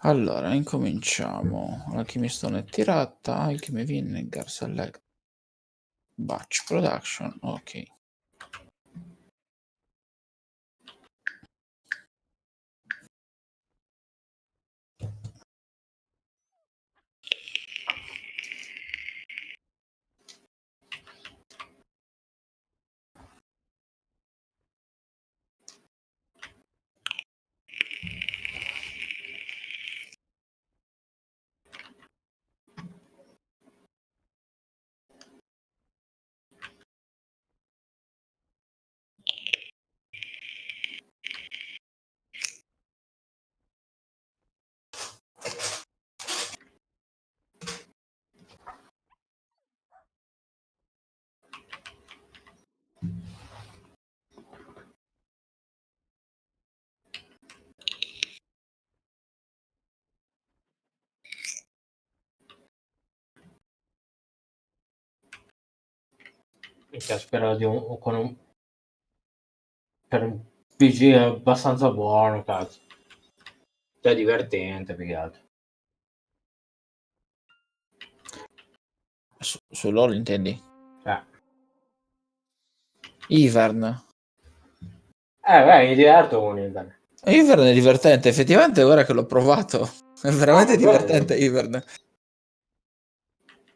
Allora, incominciamo. La Keystone è tirata, Alchemy Vinegar, Select, Batch Production, ok. Spero con un per un PG abbastanza buono, cazzo. Cioè divertente, più che altro. Su LOL intendi? Ivern. Ivern. Mi diverto con Ivern. Ivern è divertente, effettivamente ora che l'ho provato. È veramente divertente Ivern.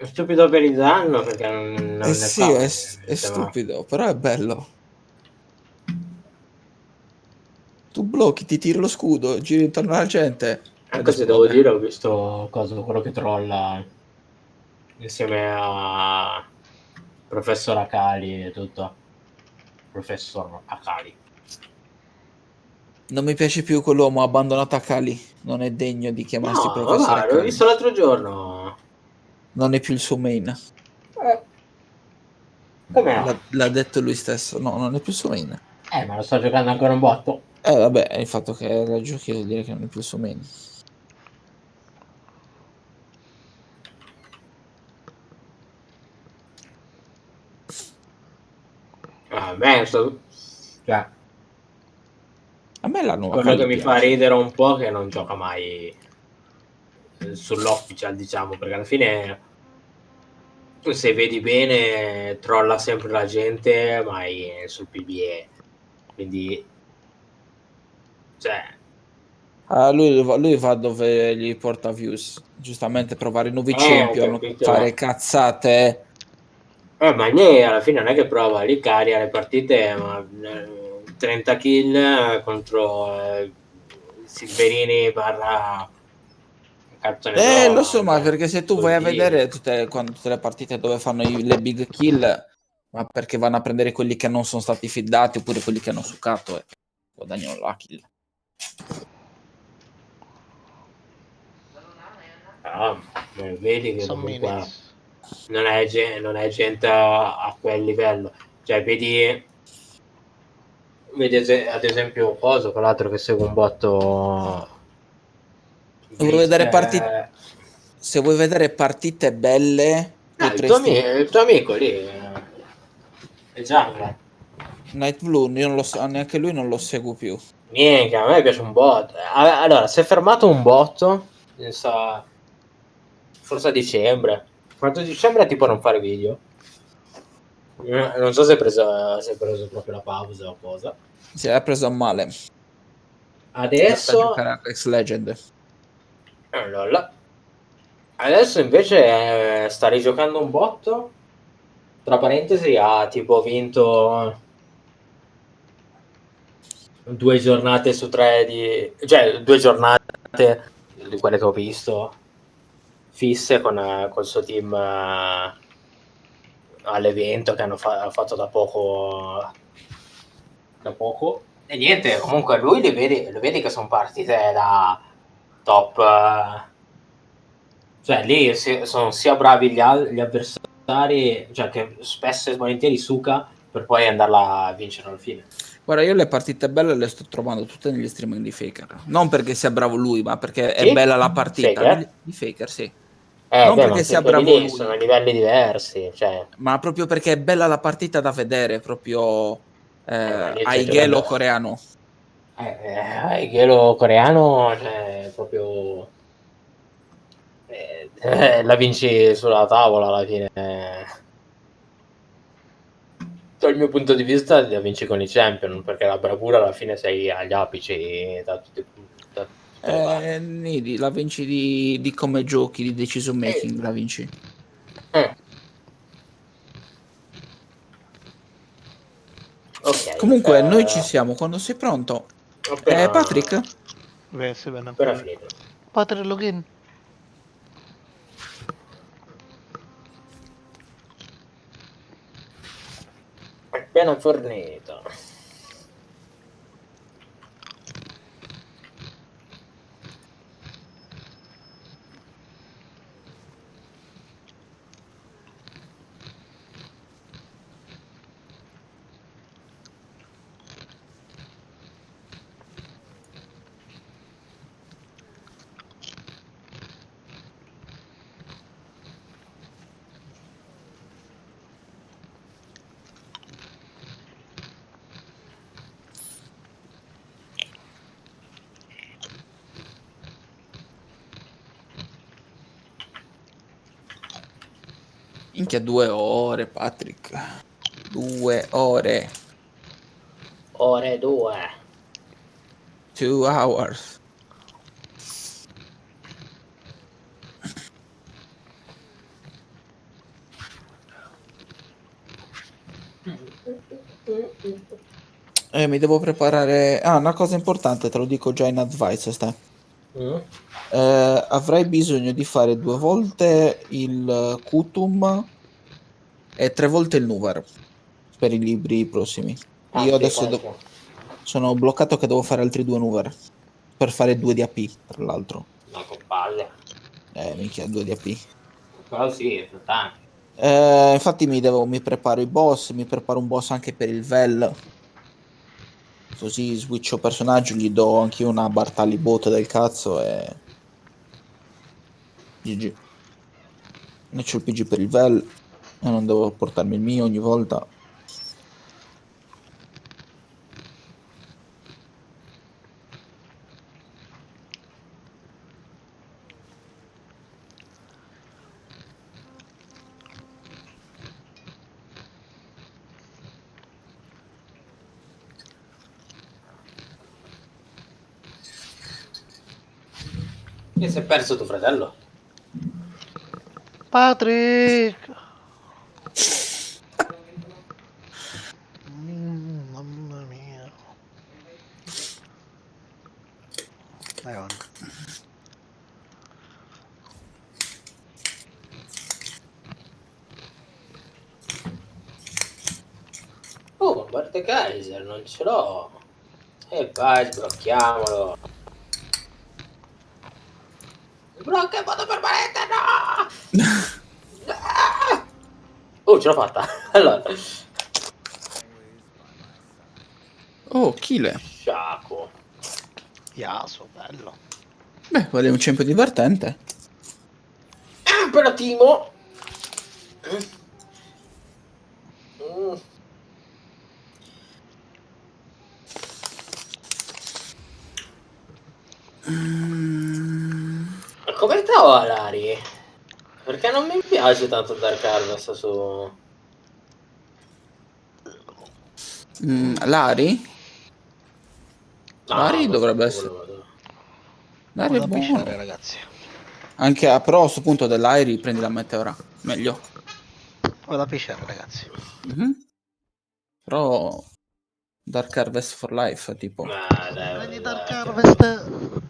È stupido per il danno perché non ne sì, fa. è stupido, però è bello. Tu blocchi, ti tiri lo scudo, giri intorno alla gente. Anche se devo dire, ho visto quello che trolla insieme a Professor Akali e tutto. Professor Akali. Non mi piace più quell'uomo abbandonato a Kali. Non è degno di chiamarsi professore L'ho Kali. visto l'altro giorno. Non è più il suo main. Come no? L'ha detto lui stesso. No, non è più il suo main. Ma lo sto giocando ancora un botto. Vabbè, il fatto che la giochi vuol dire che non è più il suo main. Cioè, A me la nuova quello Kali che mi piace. fa ridere un po' è che non gioca mai sull'official, diciamo, perché alla fine se vedi bene trolla sempre la gente, ma è sul PBE, quindi cioè Lui va dove gli porta views. Giustamente provare nuovi champion, capito. fare cazzate. Ma lei alla fine non è che prova lì carica le partite, ma 30 kill contro Silverini barra cazzo ne so, Lo so, ma cioè, perché se tu vai a vedere tutte le partite dove fanno le big kill, ma perché vanno a prendere quelli che non sono stati fidati oppure quelli che hanno succato e guadagnano la kill. Vedi che comunque non è gente a quel livello, cioè vedi ad esempio cosa, quell'altro che segue un botto. Vuoi vedere se vuoi vedere partite belle, potresti. Il tuo amico lì è Gianni. Night Blue, io non lo so, neanche lui non lo seguo più. Minchia, a me piace un botto. Allora, si è fermato un botto, forse a dicembre. 4 dicembre tipo non fare video. Non so se è preso proprio la pausa o cosa. Si è preso a male. Sta a Adesso giocare a Apex Legend. allora, adesso invece sta rigiocando un botto. Tra parentesi ha tipo vinto 2 giornate su 3 cioè 2 giornate di quelle che ho visto fisse col suo team all'evento che hanno fatto da poco e niente, comunque lui lo vedi che sono partite da top cioè lì sono sia bravi gli avversari, cioè che spesso e volentieri suca per poi andarla a vincere alla fine. Guarda, io le partite belle le sto trovando tutte negli streaming di Faker. Non perché sia bravo lui, ma perché è Sì? bella la partita. Faker? Di Faker, sì. Non Ma perché sia anche quelli bravo lì sono a lui, livelli diversi, cioè. ma proprio perché è bella la partita da vedere, proprio Ma lì c'è Aigelo coreano. Giules coreano, cioè, proprio la vinci sulla tavola alla fine. Dal mio punto di vista la vinci con i champion, perché la bravura alla fine sei agli apici da tutte le parti. Nidi, la vinci di come giochi, di decision making, la vinci. Ok. Comunque, noi ci siamo quando sei pronto. Appena, Patrick? Beh, sì, bene. appena finito. Padre login. Appena fornito. Minchia, 2 ore, Patrick. 2 ore. Ore 2. 2 hours. Mi devo preparare. Ah, una cosa importante, te lo dico già in advice, avrai bisogno di fare 2 volte il Kutum e 3 volte il Nuvar per i libri prossimi. Io Tanti adesso quasi. sono bloccato che devo fare altri 2 Nuvar per fare 2 di AP, tra l'altro. Ma con palle. Minchia, 2 di AP. Però sì, sono tanti. Infatti mi preparo i boss, mi preparo un boss anche per il Vel. Così switcho personaggio, gli do anche io una Bartali bot del cazzo e GG. Ne c'ho il PG per il Vel e non devo portarmi il mio ogni volta. E si è perso tuo fratello? Patrick! Mamma mia. Vai avanti. Oh, Mordekaiser, non ce l'ho. E vai, sblocchiamolo. Sblocca in modo permanente, no! Ah! Oh, ce l'ho fatta. Allora. Oh, Chile. Sciaco. Yaso, bello. Beh, vale un champion divertente. Imperatimo. Come stava Lari? Perché non mi piace tanto Dark Harvest su... Lari? No, Lari questo dovrebbe è essere. quello... Lari Vado è a pisciare, buono. ragazzi. Anche a però a sto punto dell'Airi prendi la meteora. Meglio. Vado a pisciare, ragazzi. Mhm. Però Dark Harvest for Life, tipo. Ma dai, Prendi Dark Dark Harvest. Harvest.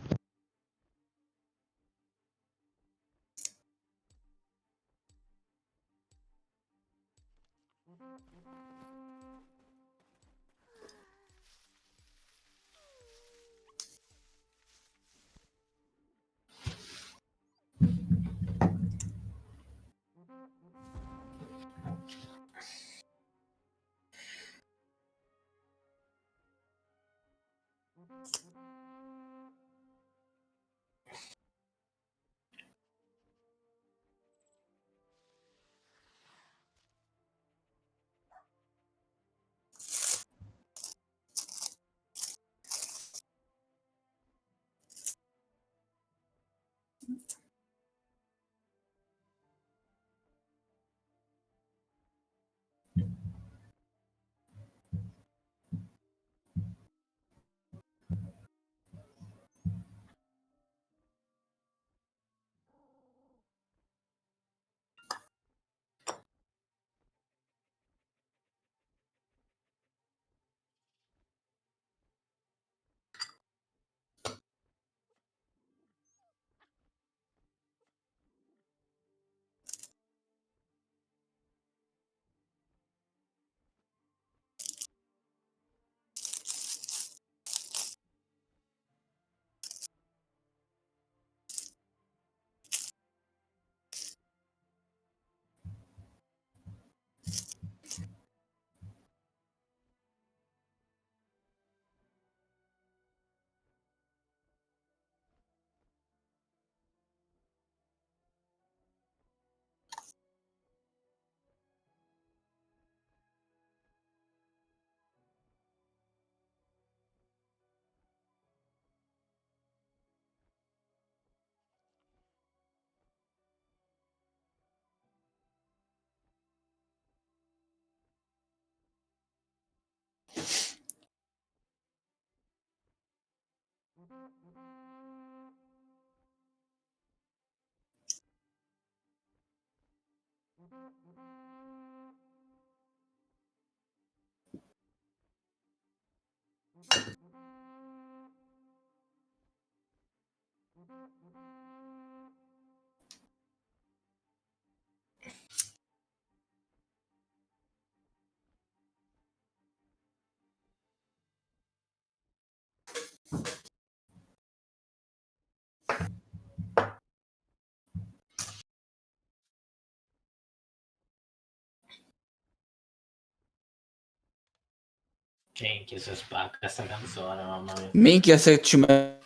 Che se spacca sta canzone, mamma mia. Minchia se ci metti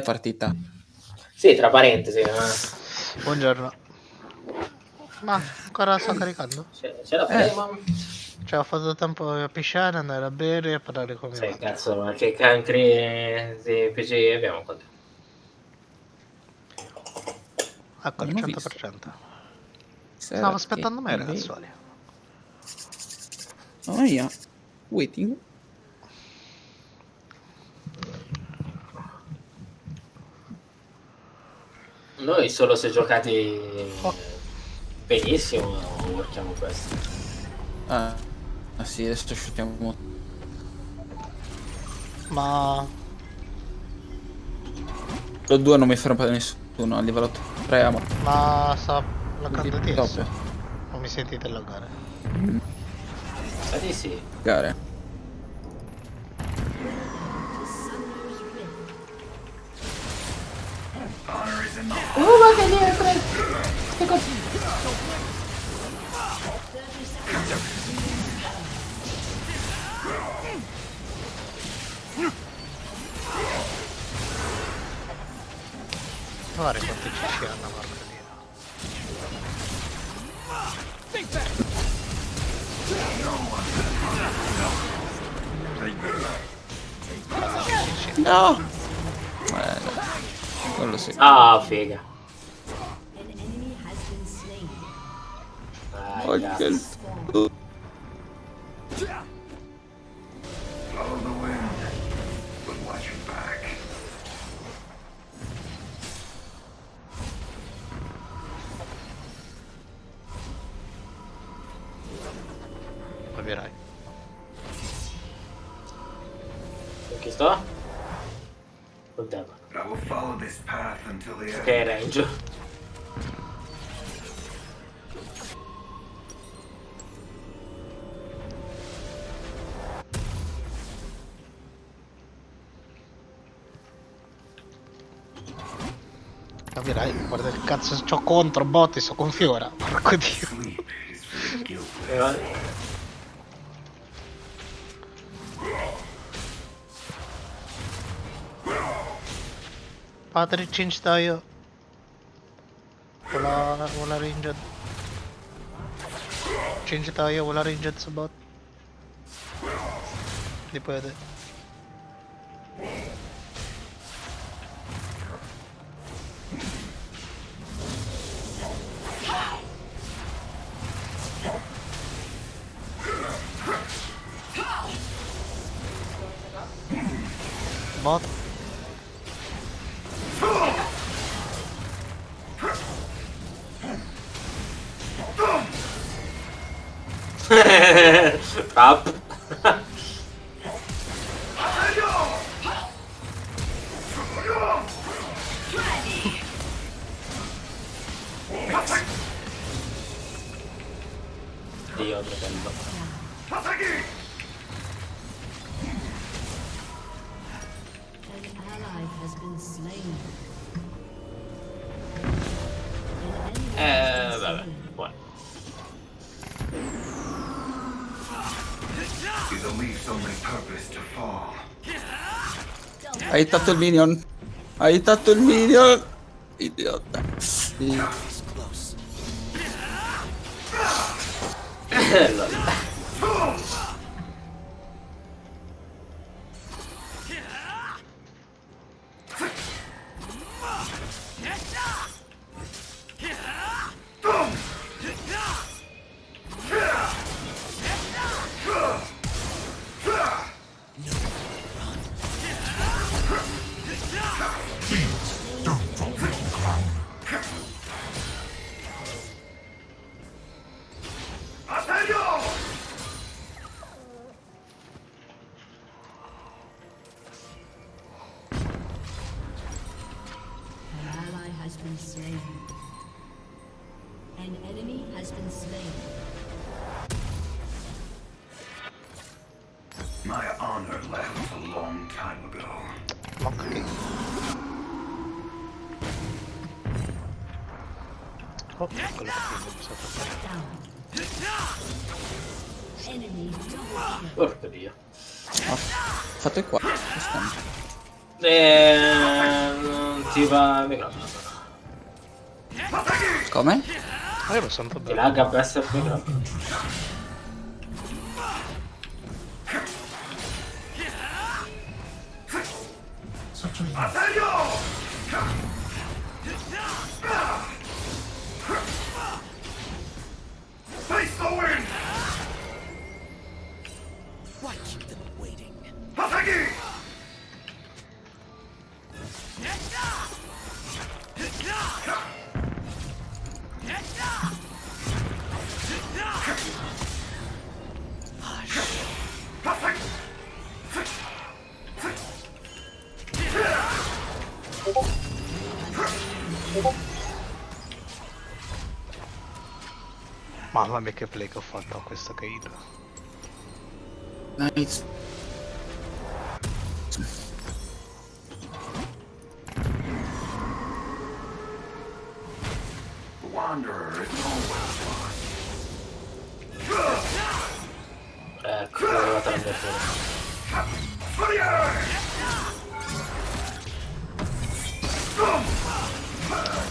partita. Sì, tra parentesi, Buongiorno. Ma ancora sto caricando? ce la faremo? Cioè ho fatto tempo a pisciare, andare a bere e a parlare con mia Sì, madre. cazzo, ma che cancri di PC abbiamo qua? Ecco, il Non ho 100%. visto. Stavo aspettando me, Serati, ragazzuoli. oh yeah. Waiting. Noi solo se giocati Oh. benissimo workiamo questo. Ah sì, adesso shootiamo. Ma... Lo 2 non mi ferma nessuno, a livello 3 amo. Ma sta laggando Quindi TS? top. O mi sentite laggare? Sa di sì. Gare. Oh, ma che dietro! Che cosa? Guarda quanti CC hanno, porca dio. No! Quello sì. Ah, figa. Oh, che il... Follow the wind, but watch your back. Capirai. Con chi sto? Con te. I will follow this path until the end. Che range. Capirai, guarda che cazzo c'ho contro botti, sto con Fiora. Porco dio. Sleep is for the guiltless. Patrick, change tayo. Wala ranged. Change tayo, wala ranged sa bot. Hindi pwede. Bot. Up. Dio, che bello. Vabbè, buono. Is a leaf's only purpose to fall. Hai hittato il minion. Hai hittato il minion. Idiota. Sì. My honor left a long time ago. Ma che... Oh, quello che mi sa fare. Porca dio. Fate qua. Non ti va il microfono. Come? Ma io lo sento Ti bene. lagga presto il microfono. Face the wind! Why keep them waiting? Patagi! Mamma mia che play che ho fatto a questa Kate. Nice. The Wanderer is always lost. Ecco, è arrivata la mia fine.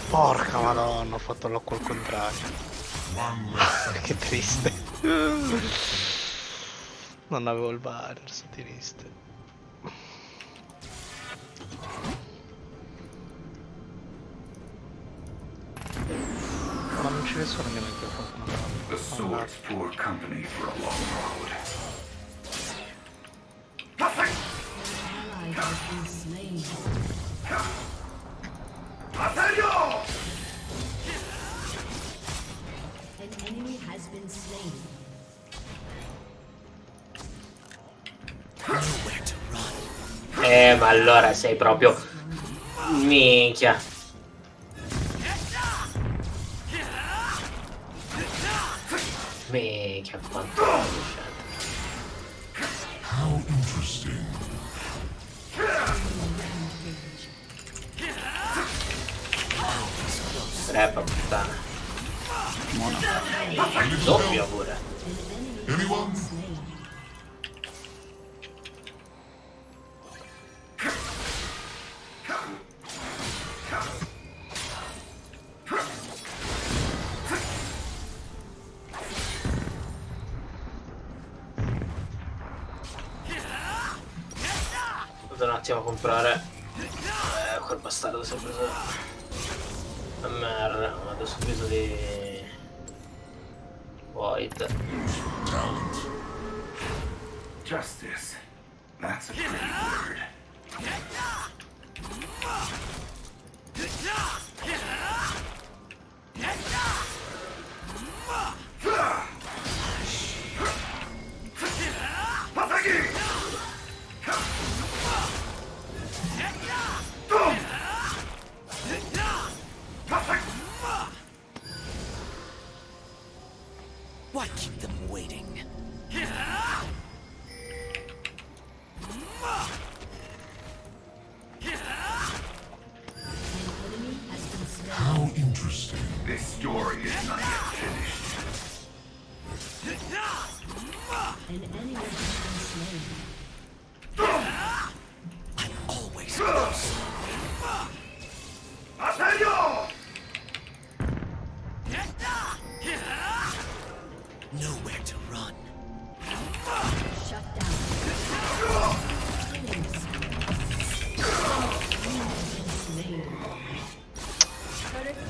Porca madonna, ho fatto l'occo al contrario. Che triste. Non avevo il banner, sono triste. Ma non ci sono nemmeno il microfono. The sword's poor company for a long road. Ally has been slain. An enemy has been slain. Nowhere to run. Ma allora sei proprio... Minchia. Minchia, quanto è How interesting. Treppa, puttana. Buona. Doppio pure. Anyone? Vado un attimo a comprare. Quel bastardo si è preso. MR, vado subito di. Void. Talent. Justice. That's a pretty word. Why keep them waiting? How interesting. This story is not yet finished. An enemy has been slain. I'm always close. Nowhere to run. Shut down. Killing spree.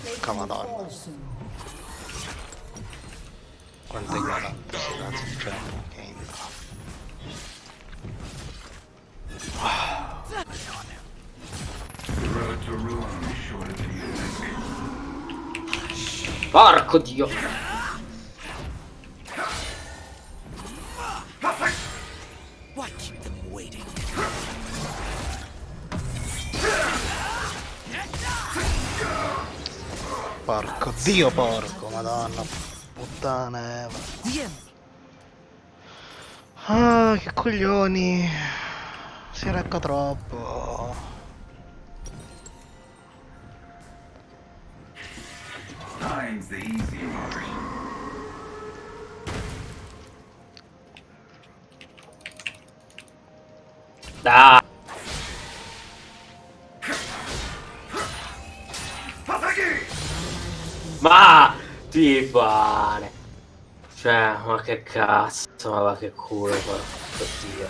Porca madonna. Quanto è ignorante sto cazzo di gioco. The road to ruin is shorter than you think. Porco dio! Why keep them waiting? Porco dio porco, madonna. Puttana Eva. The enemy. Ah, che coglioni. Si recca troppo. Time's the easy part. Dai, ma ti pare. Cioè, ma che cazzo, ma va che culo, porco Dio.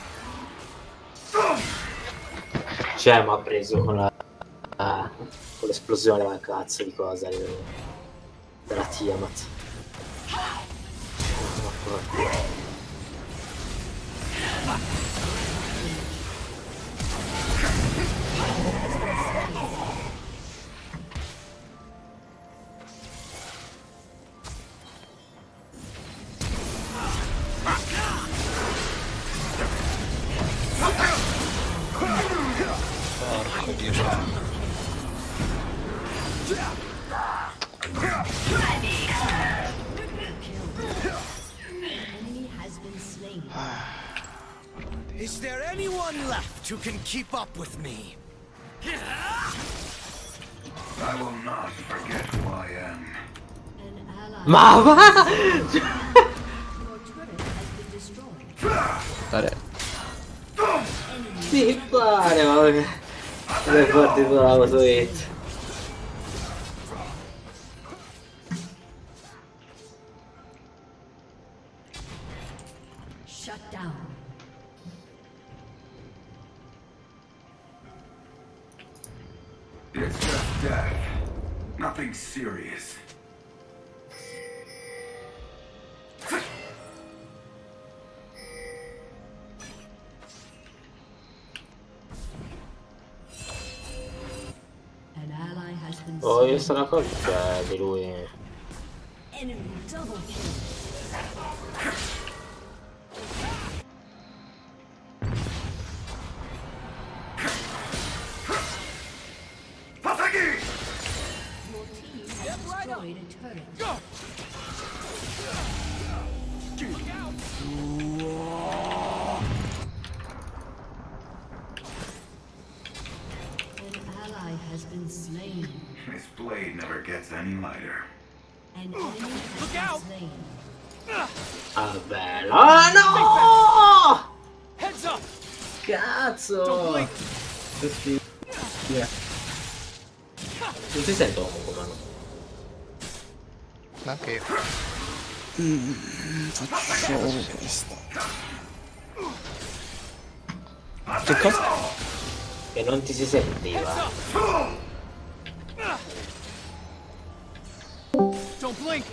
Cioè, mi ha preso con con l'esplosione la cazzo di cosa della Tiamat. Ma porco. Porco Dio, cioè. Enemy has been slain. Is there anyone left who can keep up with me? I will not forget who I am. An ally. Ma va! Your turret has been destroyed. Dare. Ti pare, ma che... Come fatti la motoetta. Shut down. It's just death. Nothing serious. An ally has been Ho slain. visto una cosa di lui. Enemy double kill. Your team has destroyed a turret. An ally has been slain. This blade never gets any lighter. An enemy has been slain. Ah, bello. Ah, no! Heads up! Cazzo! Non si sente un comando. Anche io. Faccio questa. Che cosa? Che non ti si sentiva. Don't blink!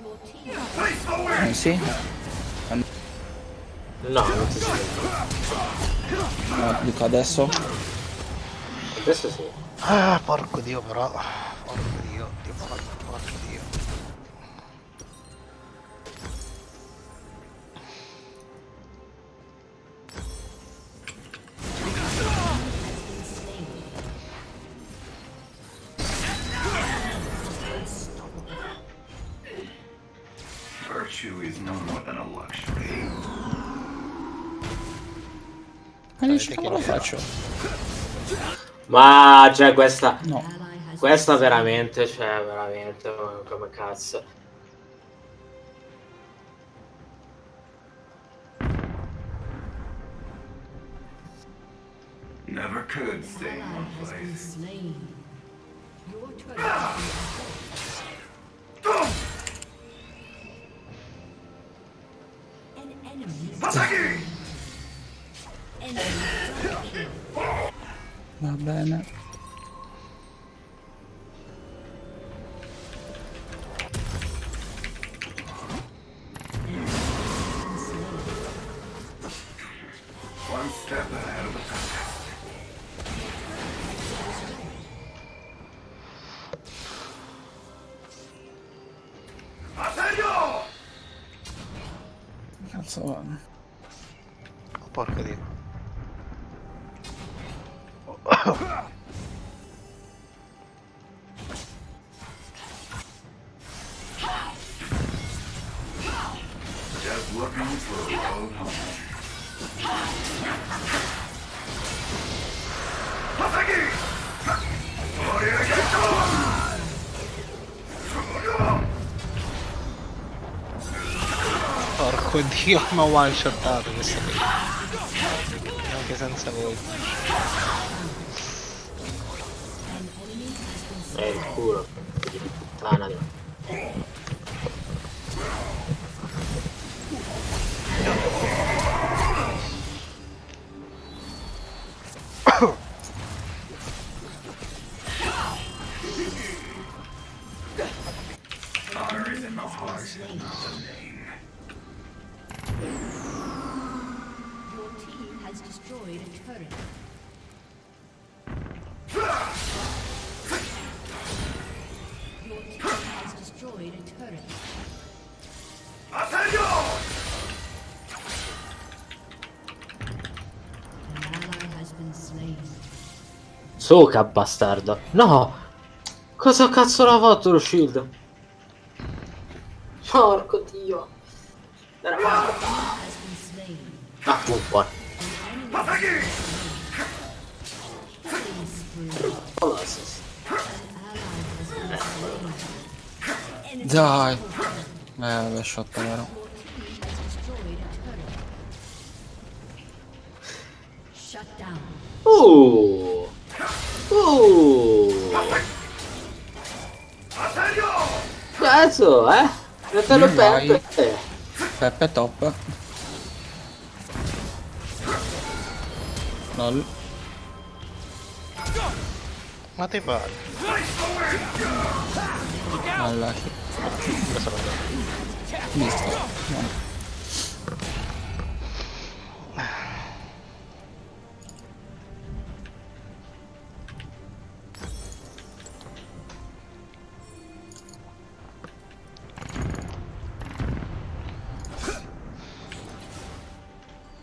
Your team Sì? No, non ti si sentiva. No, dico adesso. Adesso sì. Ah, porco Dio però. Porco Dio, porco Dio. Virtue is no more than a luxury. Ma dici come lo faccio? Ma cioè questa. No. ally has Questa veramente, cioè veramente, ma come cazzo. Never could stay in one has been place. slain. Your turret has been destroyed. An enemy double kill. Va bene. One step ahead of the pack. Assedio! Cazzo va. Oh, porco Dio. Just Looking for a road home. Porco dio, mi ho one shotato questa qui. Anche senza voi. Il culo. Puttana. Honor is in the heart, not the name. Your team has destroyed a turret. Your team has destroyed a turret. An ally has been slain. Suca bastardo. No! Cosa cazzo l'ha fatto lo shield? Porco dio. Era morto. Has been slain. Ah, buono. Killing spree. Colossus. An ally has been slain. Enemy Dai. L'ho shot vero. Your team has destroyed a turret. Shut down. Cazzo, fratello Vai. Peppe. Peppe top. Lol. Ma ti pare? Alla Questo lo vedo. visto. No.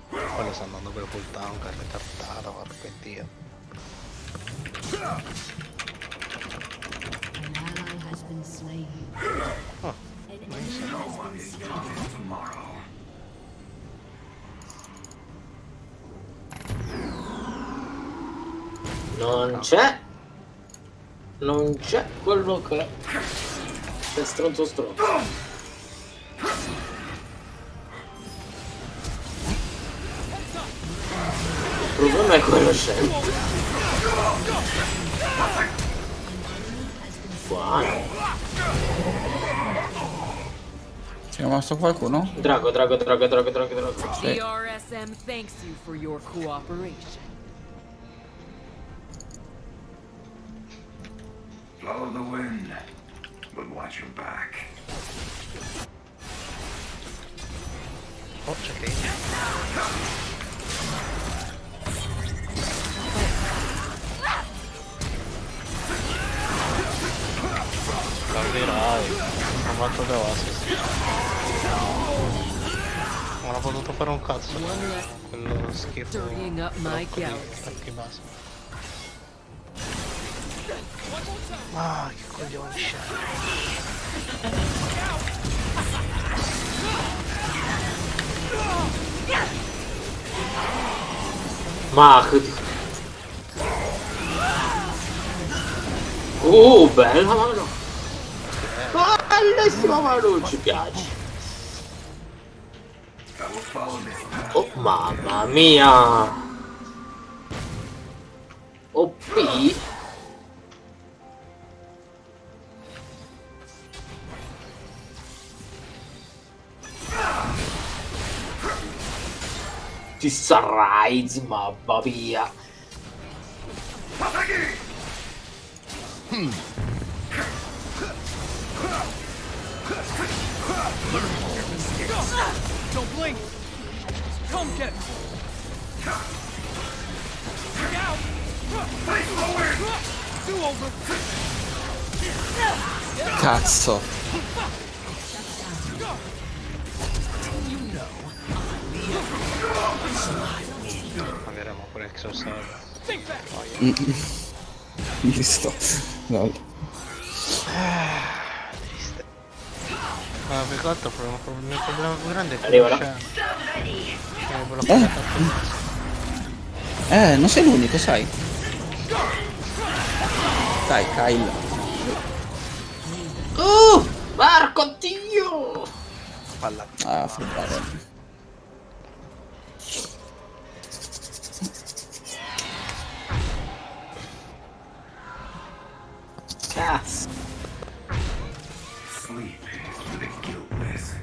Quello sta andando per full down, che è tartata, porco dio. An ally has been slain. Oh, An enemy has been slain. Tomorrow. Non c'è. Non c'è quello che è stronzo stronzo. Il problema è quello scemo. Buono. È rimasto qualcuno? Drago. Sì. TRSM thanks you for your cooperation. Follow the wind, but watch your back. oh c'è che... Capirai, ho fatto da assist. Non ho potuto fare un cazzo. One less Quello schifo. dirtying up my troppo di galaxy. attacchi base. Ah, che coglione scemo. Ma bella mano. Bellissima mano, ci piace. I will follow this path. Oh mamma mia. OP. Ti sarai, mamma mia. Don't blink! Come get me! Look out! Do over! Cazzo. Pagheremo pure il Exorcist. Think back! Visto. Lol. Triste. Ma più che altro il mio problema più grande è Arriva, quello no? scena. È bloccata Non sei l'unico, sai. Dai, Kyle. Marco Dio! palla. Ah, fare. Cazzo! Sleep for the guiltless.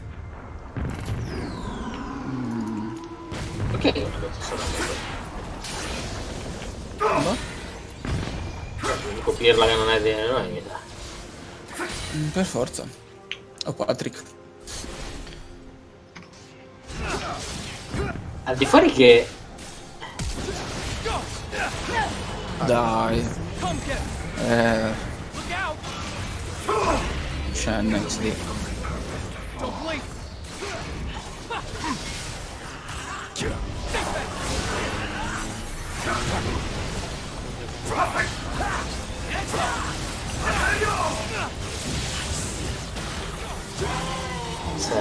Ok, non ho detto solo l'unico pirla che non è di noi, mi sa. Per forza. Oh, Patrick. Al di fuori che... Dai. Shen XD.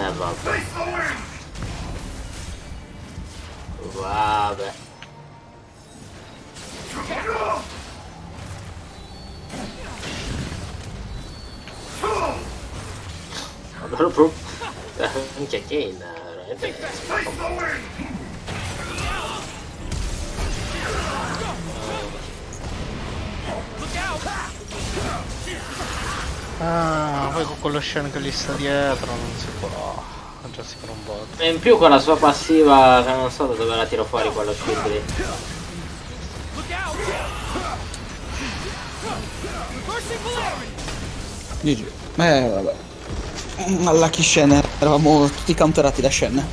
Vabbè. Vabbè. Proprio... Minchia, Kane, veramente... Ah, poi con quello scena che gli sta dietro non si può. Mangiarsi per un botto. E in più con la sua passiva, che non so da dove la tiro fuori quello shield lì. GG. Vabbè. Alla chi Shen, eravamo tutti counterati da Shen.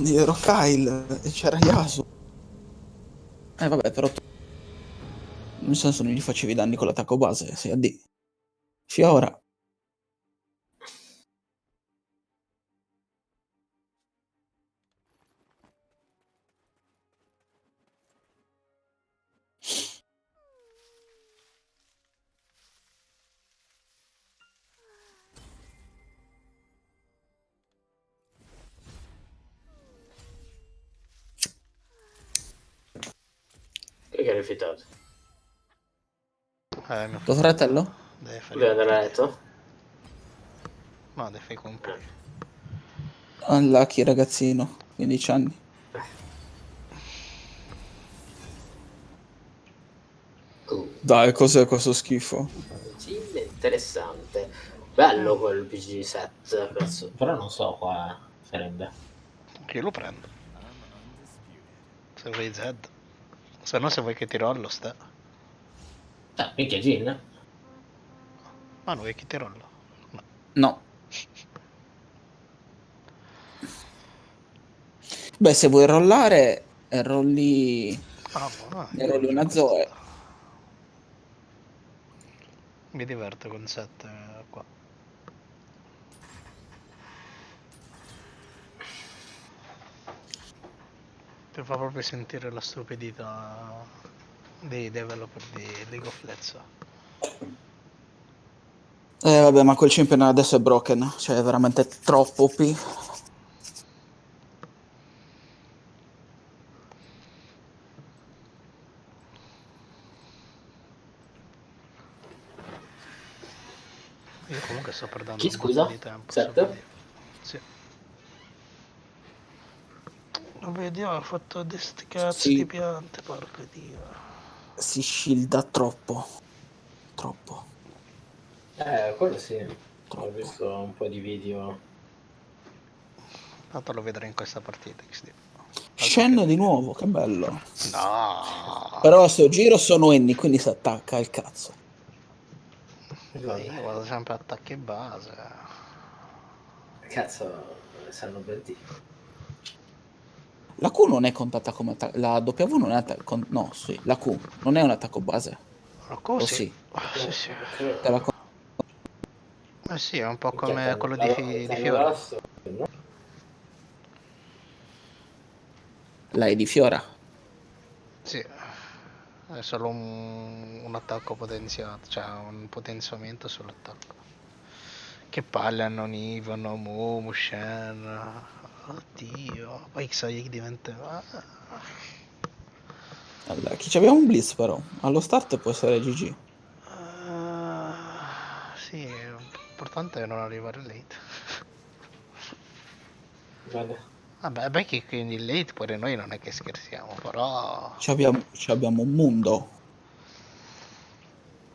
Io ero Kyle e c'era Yasuo. Vabbè, però tu... nel senso non gli facevi danni con l'attacco base, sei AD. Fiora. Che hai rifiutato? Mio Tuo fratello? deve fare Dove i andare a compiti. letto? No, deve fare i compiti. Unlucky ragazzino, 15 anni. Dai, cos'è questo schifo? Sì, interessante. Bello quel PG set, penso. Però non so qua sarebbe. Io lo prendo. Se vuoi Zed. Se no, se vuoi che ti rollo, sta. Minchia Gin? Ma non vuoi che ti rollo? No. No. Beh, se vuoi rollare, rolli... Ah, no, ne io rolli non una gioco Zoe. sta. Mi diverte con set qua. Ti fa proprio sentire la stupidità dei developer di League of Legends. Vabbè, ma quel champion adesso è broken, cioè è veramente troppo OP. Io comunque sto perdendo Chi un botto scusa? di tempo su Set? video. Sì. Vedi, ho fatto di sti cazzo di Si, piante, porca dio. si shielda troppo. Troppo, Quello sì. Ho troppo. visto un po' di video. Tanto lo vedrò in questa partita, XD. Shen di nuovo, che bello. No. Però a sto giro sono Enni, quindi si attacca il cazzo. Vai. Vado sempre a attacchi base. Cazzo, sanno per te. La Q non è contata come attacco. La W non è attacco. No, sì, la Q non è un attacco base. Ma O così? sì? Sì, sì. Te la con- Eh sì, è un po' come quello di Fiora. La è di Fiora. Sì, è solo un attacco potenziato, cioè un potenziamento sull'attacco. Che palle hanno Nivo, no Mumu, Shen. Oddio. Poi Xayah diventa... Allora, chi c'abbiamo un blitz però. Allo start può essere GG. Sì, l'importante è non arrivare late. Vale. Vabbè, beh che quindi late pure noi non è che scherziamo, però... C'abbiamo un mondo.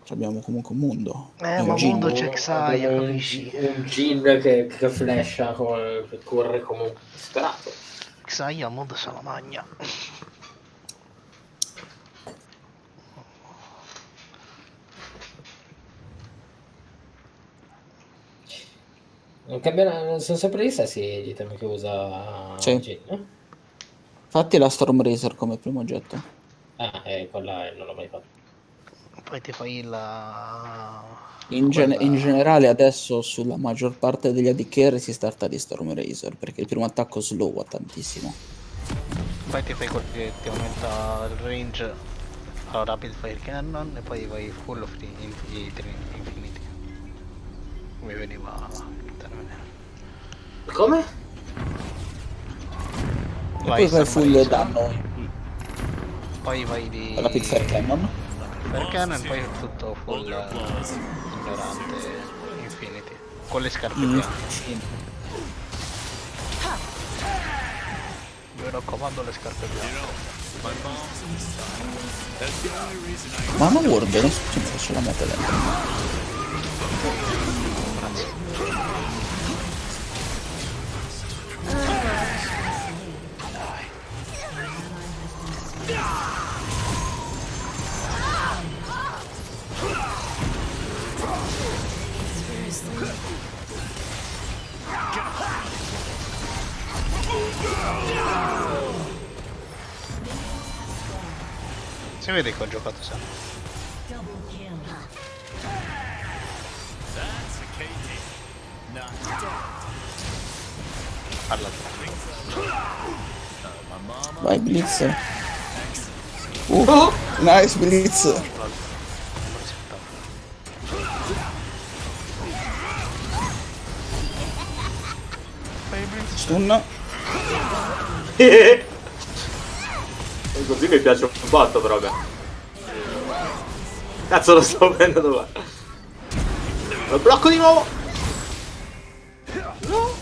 C'abbiamo comunque un mondo. E Ma un Jin. mondo c'è Xayah, Abbiamo capisci? un Gin che flasha, che corre come un disperato. Xayah al mondo se la magna. Non cambia, sono sempre gli stessi gli temi che usa Sì. Gin. Fatti la Storm Razer come primo oggetto. Ah, quella non l'ho mai fatto. Poi ti fai la... In generale adesso sulla maggior parte degli AD carry si starta di Storm Razer perché il primo attacco slowa tantissimo. Poi ti fai quel che ti aumenta il range alla Rapid Fire Cannon e poi vai full of Infinity. Mi veniva il termine. Come? E poi fai Storm full Razer, danno poi vai di Rapid Fire Cannon. Fire Cannon, poi tutto full ignorante Infinity. Con le scarpe bianche. Io raccomando le scarpe bianche. Ma una ward nessuno ce la mette dentro. Si vede che ho giocato sempre. Double kill. Parla Vai Blitz. Nice Blitz. Stun. E così mi piace un botto proprio. Cazzo lo sto prendendo qua. Lo blocco di nuovo. No.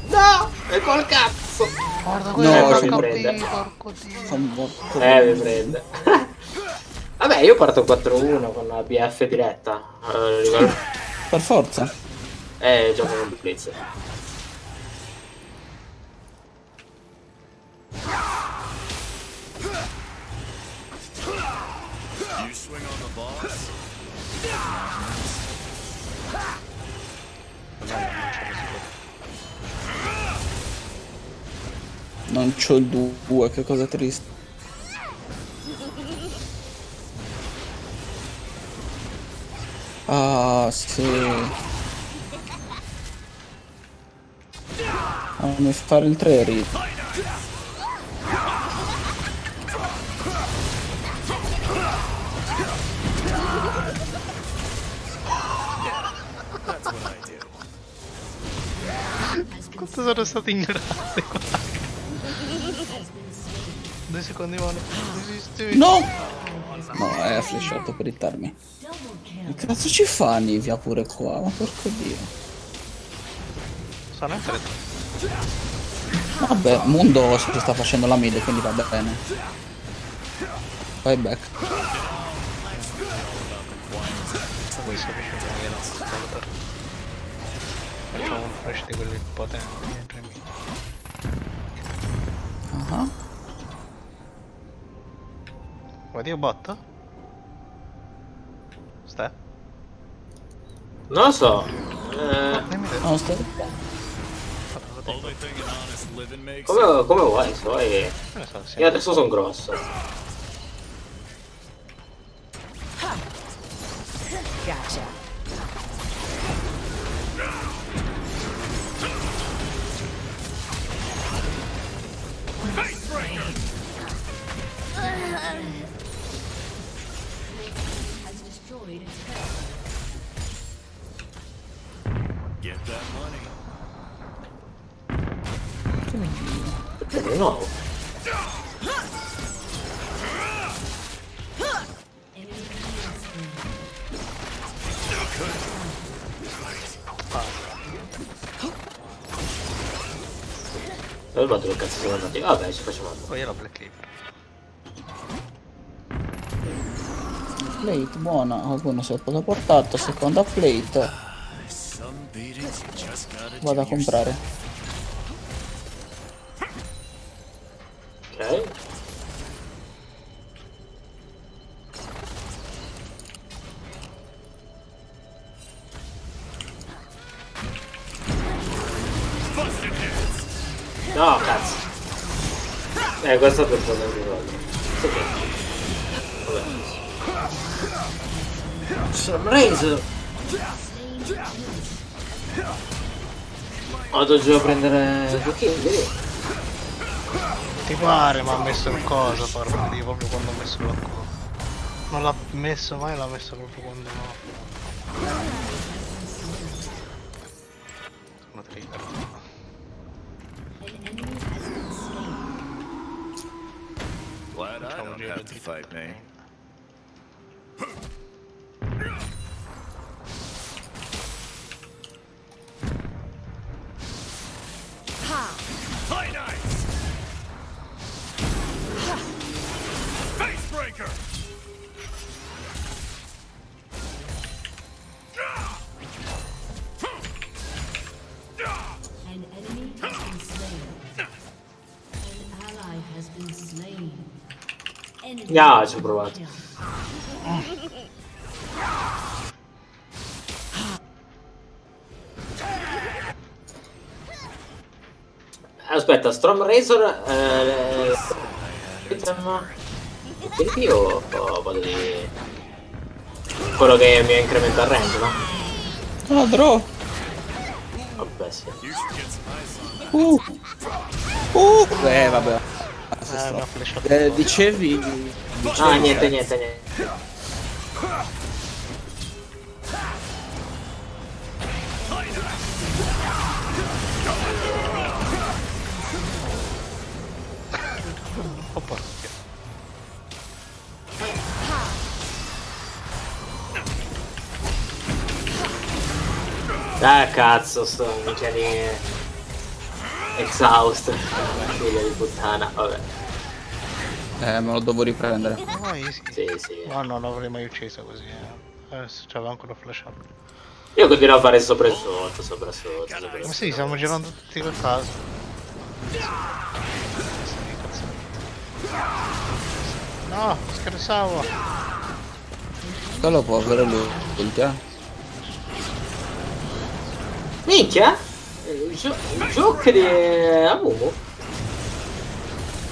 No. E col cazzo. Guarda No, mi quello prende. porco dio. Sono morto. Mi prende. Vabbè, io parto 4-1 con la BF diretta. Per forza. Gioco con Blitz. Non c'ho il 2, che cosa triste. Ah, sì. Fammi fare il 3 rit. Quanto sono stato ignorante qua? 2 secondi male. No! No, è flashato per hittarmi. Che cazzo ci fa Nivea pure qua? Ma porco dio. Sono in fretta. Vabbè, Mundo si sta facendo la mid, quindi va bene. Vai back. Poi si riesce a venire da facciamo un flash di quelli potenti dentro i mid. Ah. Vedi un bot? Sta? Non lo so. No, sta... Come vuoi, se vuoi. Io adesso sono grosso. Gotcha. Has destroyed its turret. Di nuovo. Dove vado che cazzo siamo andati? Vabbè, ci facciamo andare. Poi la Black Clip. Plate buona, qualcuno si è portato, seconda plate. Some beatings you just gotta Vado a do yourself. comprare. Ok. No, cazzo. Questo per poter risolvere. Vabbè. Sorpreso. Vado giù a prendere due kill, vedi? Ti pare, ma ha messo il coso, porca di proprio quando ho messo la cosa. Non l'ha messo mai, l'ha messo proprio quando no. Sono trigger. Glad I don't have to fight me. Play nice. Face breaker. An enemy has been slain. An ally has been slain. Enemy Ya, ci ho provato. kill. Aspetta, Storm Razor ability o vado di quello che mi incrementa il range, no? Ah, draw! Vabbè, sì. Vabbè. Una flash Dicevi... Ah, niente. Oh porca. Ah, cazzo, sto mica di exhaust. Figlio di puttana, vabbè. me lo devo riprendere. No, easy. Sì. No, non l'avrei mai ucciso così. Adesso c'aveva ancora flash up. Io continuo a fare soprasotto. Ma sì, stiamo girando tutti per caso. No, scherzavo. Quello può avere l'ulti, Minchia? Joke di Amumu?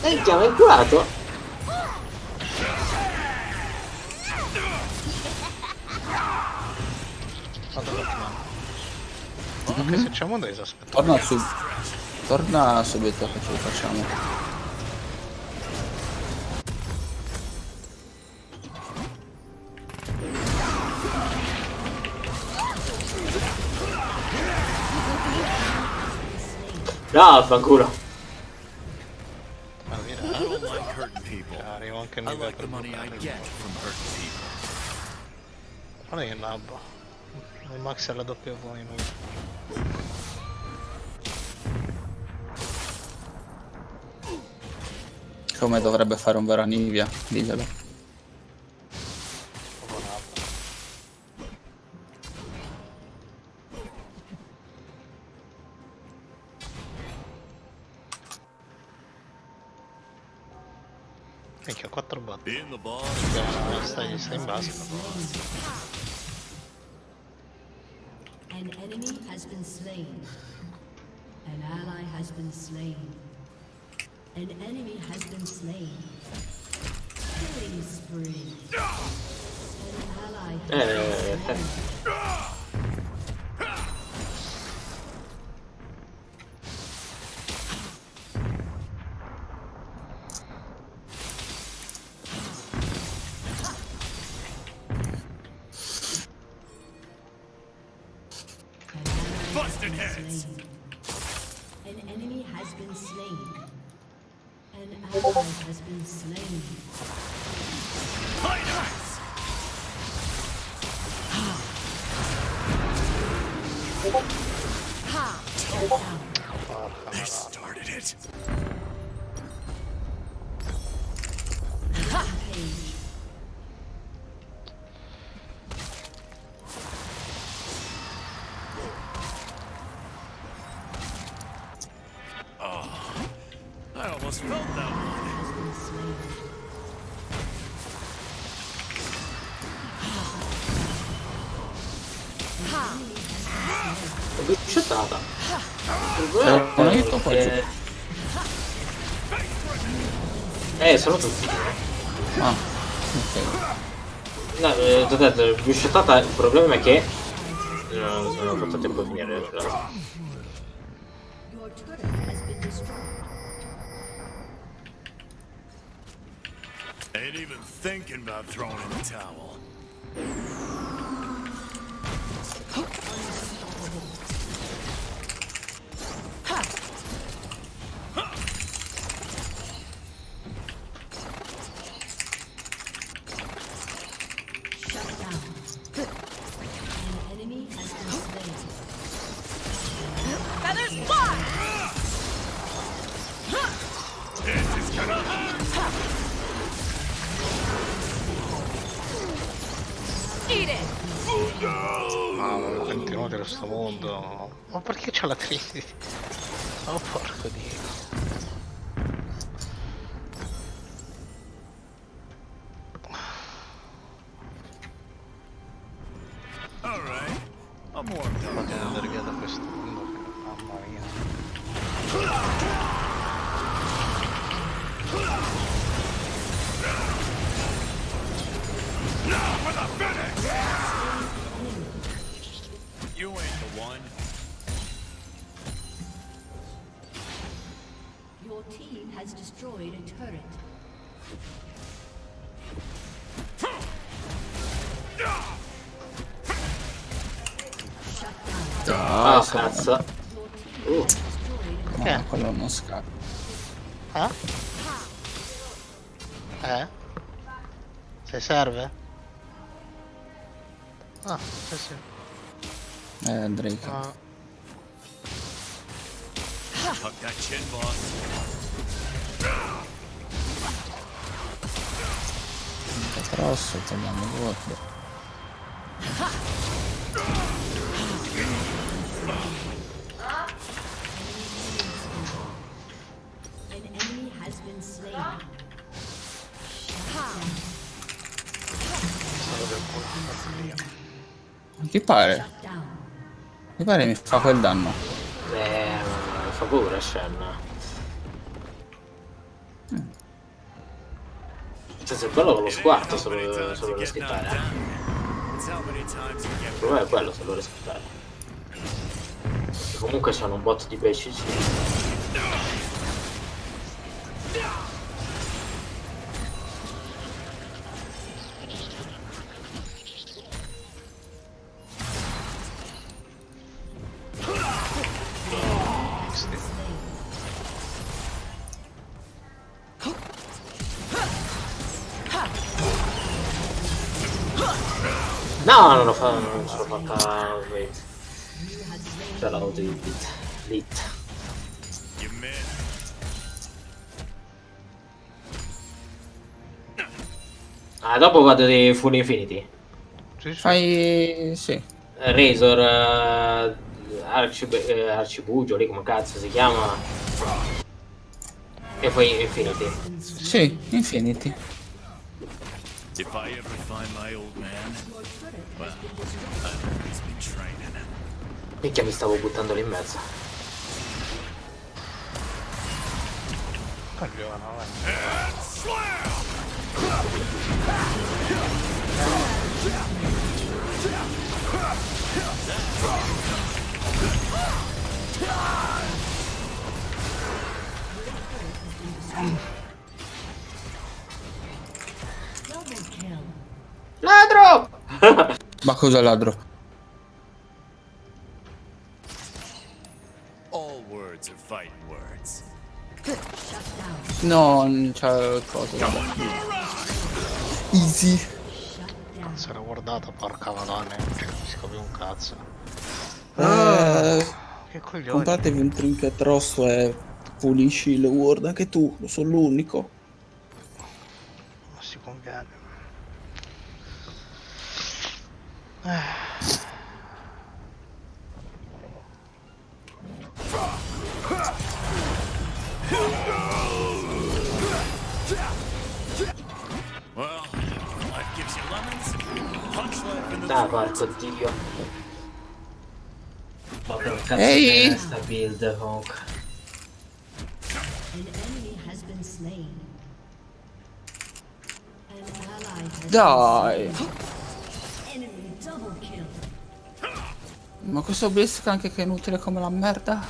Minchia, mi ha inculato? Vado anche se c'è un mondo aspetta. Torna subito che ce lo facciamo. No, fanculo. Ma vedi, I don't like hurting people. arrivo anche I nel like the money I get from hurting people. Guarda che nabbo. Il max è la doppia poi noi. Come dovrebbe fare un vero Nivea, diglielo. Proprio nabbo. Minchia, 4 botte. In the boss. Stai in base. An enemy has been slain. An ally has been slain. An enemy has been slain. Killing spree. An ally has been slain. Busted heads. slain. An enemy has been slain. An ally has been slain. They started it. I almost felt that one. L'ho shottata. Il Non problema ho detto qua giù. sono tutti. Ah, ok. No, ti ho detto, l'ho shottata, il problema è che non sono fatto tempo a finire. Your turret has been destroyed. Ain't even thinking about throwing in the towel. Shut down. An enemy has been slain. Feathers fly! Eat it! Ah, ma continuate questo mondo. Ma perché c'ho la crisi? Oh porco dio. All right, I'm warmed up. Potete andare via da questo mondo. Mamma mia. You ain't the one. Your team has destroyed a turret. Shut down. Ah, cazzo. Your team has destroyed a No, quello non scappa. Se serve? Ah, sì sì. Drake. Ah. Tuck that chin, boss. Grosso, togliamo il voto. An enemy has been slain. Ti pare? Shut down. Mi pare mi fa quel danno. Fa paura Shen. Cioè, se bello con lo sguardo se lo rischiare. It's how many times you Il get problema è quello se lo rischiare. Comunque sono un botto di BCC. No, non ce l'ho fatta. Wait. Cioè l'avevo di lit. you missed. Ah, dopo vado di Full Infinity. Sì, sì. Fai... sì. Razor, Arcibugio, lì come cazzo si chiama. E poi Infinity. Sì, Infinity. If I ever find my old man, well, he's been training. Minchia, mi stavo buttando lì in mezzo. Coglione, And slam! Double kill. Ladro! Ma cosa ladro? All words are fighting words. No, non c'è il coso. Easy. Non se l'ho guardata, porca madonna, non ci capisco più un cazzo. Che coglioni. Compratevi un trinket rosso e pulisci le word anche tu, sono l'unico. Non si conviene. Well, life gives you lemons. Punch life in the Dai, throat. porco dio. Ma che cazzo Ehi! è sta build comunque? An enemy has been slain. An ally has Dai! been slain. Enemy double kill. Ma questo Blisk anche che è inutile come la merda?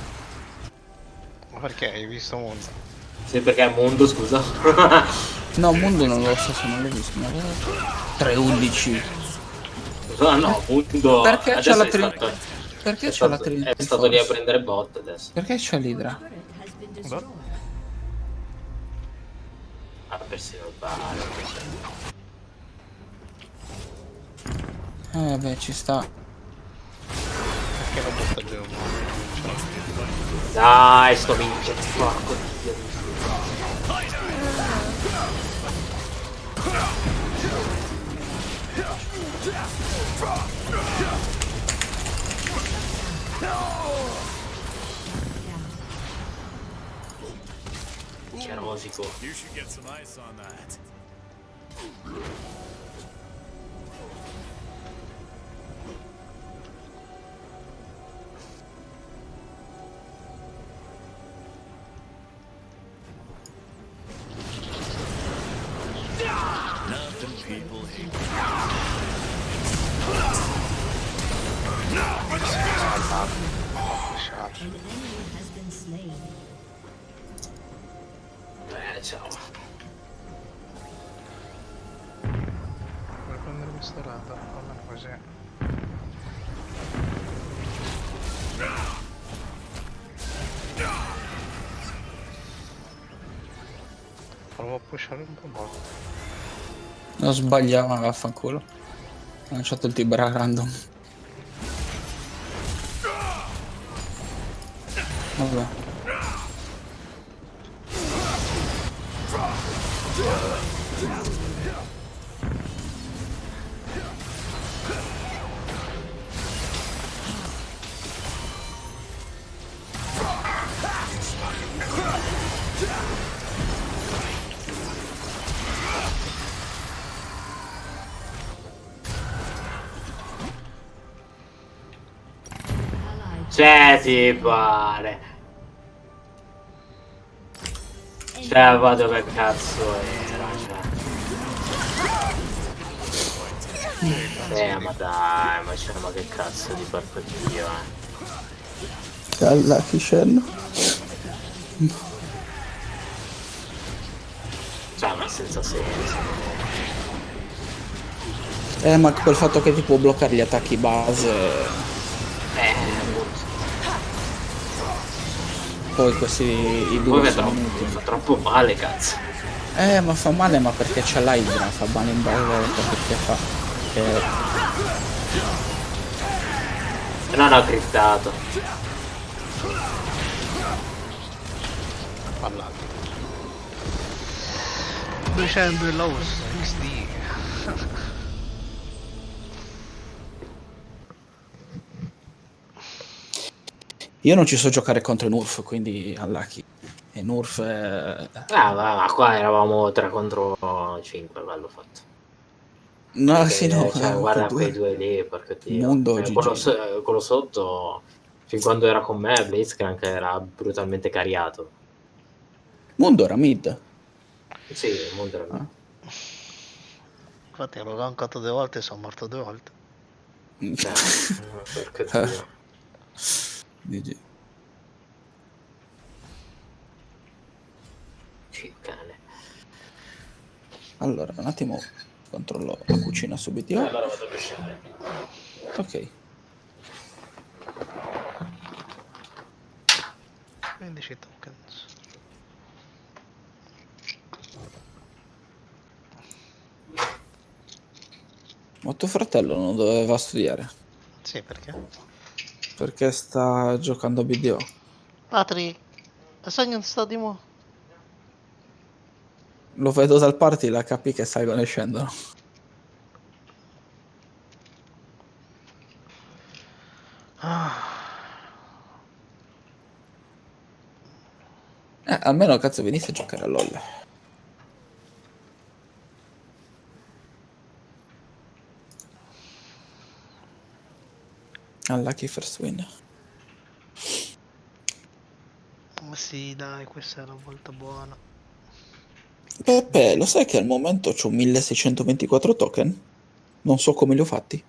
Ma perché hai visto Mondo? Sì, perché è mondo, scusa. No, Mundo non lo so se non l'ho visto, ma 3-11. No, mondo. Perché c'è Adesso la è tri- stato, Perché è c'è la stato, Trinity è stato lì a Force? prendere bot adesso. Perché c'è l'Idra? Turret has been destroyed. Ah, persino il bar. Beh, ci sta. Perché lo butta giù? Dai, sto minchia, porco dio. Che rosico. You should get some ice on that. Nothing people hate. An enemy has been slain. Ciao. Per prendere questo lato, almeno così. Provo a pushare un po' bot. Non sbagliava, vaffanculo. Ho lanciato il Tibra random. Vabbè. Ally Cioè, ti pare. Cioè, ma dove cazzo era? Ma dai, ma che cazzo di porco dio, Calla, chi scenno. Cioè, ma senza senso. Ma quel fatto che ti può bloccare gli attacchi base. Appunto. Poi questi i Poi due fa sono troppo, inutili. fa troppo male, cazzo. Ma fa male, ma perché c'è l'Hydra, fa male in base a perché fa. Non ho crittato. Parlato. 200 lows XD. Io non ci so giocare contro Nurf, quindi unlucky. E Nurf Ma qua eravamo 3 contro 5, bello fatto. No, Perché, sì, no, cioè, guarda con quei due. due lì, porco dio. Mondo Quello, GG. quello sotto, fin quando era con me, Blitzcrank era brutalmente cariato. Mondo era mid. Sì, molto era Ah. Infatti l'ho gankato 2 volte e sono morto 2 volte. porco dio. GG. Sì, cane. Allora, un attimo controllo la cucina subito. Allora vado a pesciare. Ok. 15 tokens. Ma tuo fratello non doveva studiare? Sì, perché? Perché sta giocando a BDO. Patri, sai che sta di mo? Lo vedo dal party, la capi che salgono e scendono. Almeno cazzo venisse a giocare a LOL. Unlucky first win. Ma sì, dai, questa è una volta buona. Peppe, lo sai che al momento c'ho 1624 token? Non so come li ho fatti.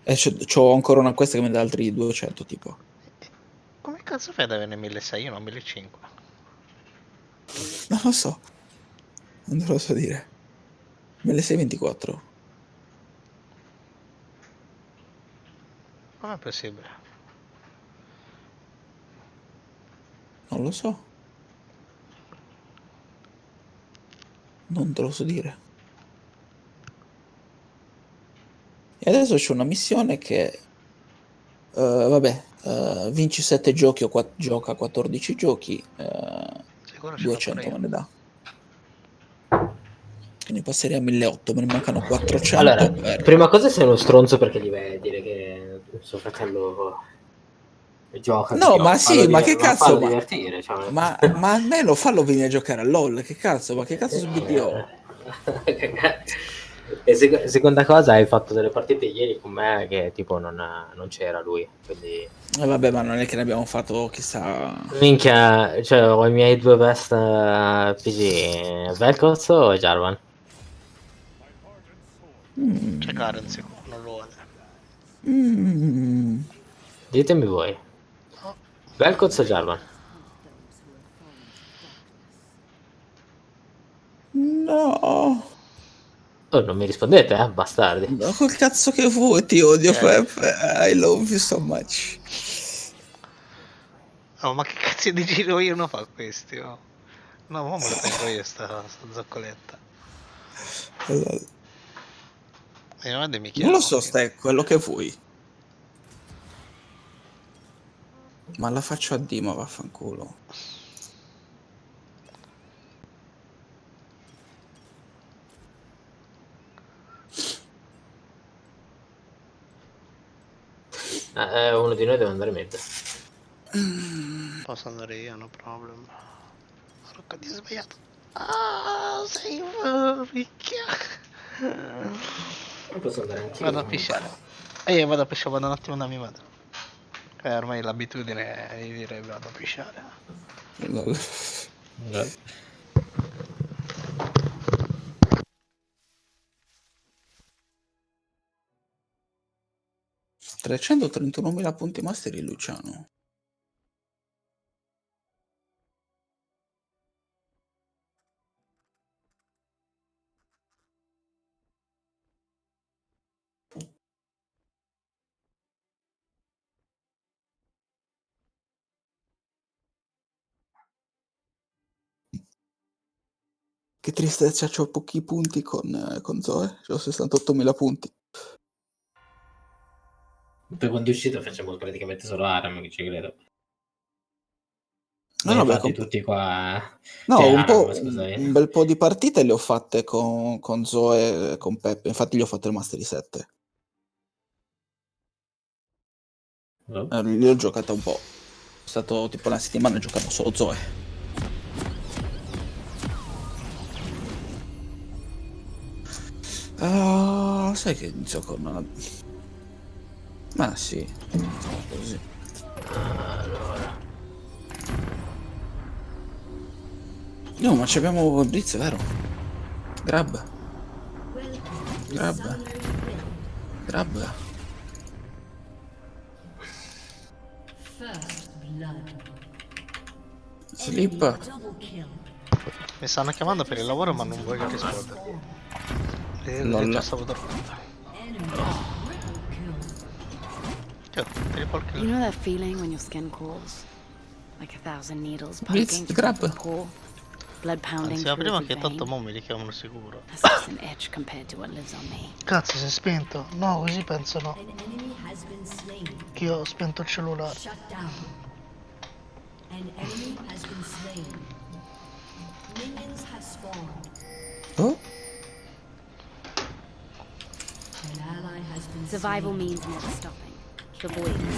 E c'ho ancora una questa che mi dà altri 200 tipo. Come cazzo fai ad averne 1600? Io ne ho 1500. Non lo so. Non te lo so dire. 1624. Com'è possibile? Non lo so. Non te lo so dire. E adesso c'è una missione che... vabbè, vinci 7 giochi o gioca 14 giochi, Sicuro ce l'ho pure 200 io. me ne dà. Quindi passerei a 1800, me ne mancano 400 Allora, per... prima cosa sei uno stronzo perché gli vai a dire che suo fratello gioca a No, video, ma sì, ma che ma cazzo, fallo divertire, cioè. ma almeno fallo venire a giocare a LOL, che cazzo, ma che cazzo su BDO? E seconda cosa, hai fatto delle partite ieri con me che tipo non c'era lui, quindi Vabbè, ma non è che ne abbiamo fatto chissà... minchia, cioè ho i miei due best PG, Velkoz o Jarvan? C'è Garen sicuro, non lo vuole. Mm, Ditemi voi, Oh, Velkoz o Jarvan? no, Oh, non mi rispondete, bastardi. no, col cazzo che vuoi, ti odio eh. Peppe, I love you so much. Oh, ma che cazzo di giro io non fa questi, oh. No, ma me lo tengo io sta zoccoletta. Allora, E non mi non lo chiedono so, fine. stai quello che vuoi. Ma la faccio a Dima, vaffanculo. Uno di noi deve andare in mezzo. Posso andare io, no problem. Porca di sbagliato. Ah, save, picchia. Non posso andare anch'io Vado a comunque. pisciare. E io vado a pisciare, vado un attimo da mia madre. Ormai l'abitudine è di dire vado a pisciare. Lol. 331.000 punti master di Luciano. Che tristezza, c'ho pochi punti con Zoe, c'ho 68.000 punti. Poi quando è uscito facciamo praticamente solo Aram, che ci credo. No, Ne hai vabbè, fatti tutti qua. no, Cioè, un Aram, po', ma scusa. un bel po' di partite le ho fatte con Zoe e con Peppe, infatti gli ho fatto il Master di 7. No? Lì ho giocato un po'. È stato tipo una settimana e giocavo solo Zoe. Sai che inizio con una... Ma sì, così. Allora. No, ma ci abbiamo Blitz, vero? Grab. Grab. Grab. First blood. Sleep. Double kill. Mi stanno chiamando per il lavoro ma non voglio rispondere. Lol. Già stavo dormendo. Enemy triple kill. Cioè, triple You kill. know that feeling when your skin crawls? Like a thousand needles Blitz, poking grab. through the paw. Blood pounding Anzi, ma through prima every che tanto vein. mo mi richiamano sicuro. That's just an itch compared to what lives on me. Cazzo, si è spento. No, così pensano An enemy has been slain. che io ho spento il cellulare. Shut down. An enemy has been slain. Minions have spawned. Oh, An ally has been Survival slain. means never stopping. The void is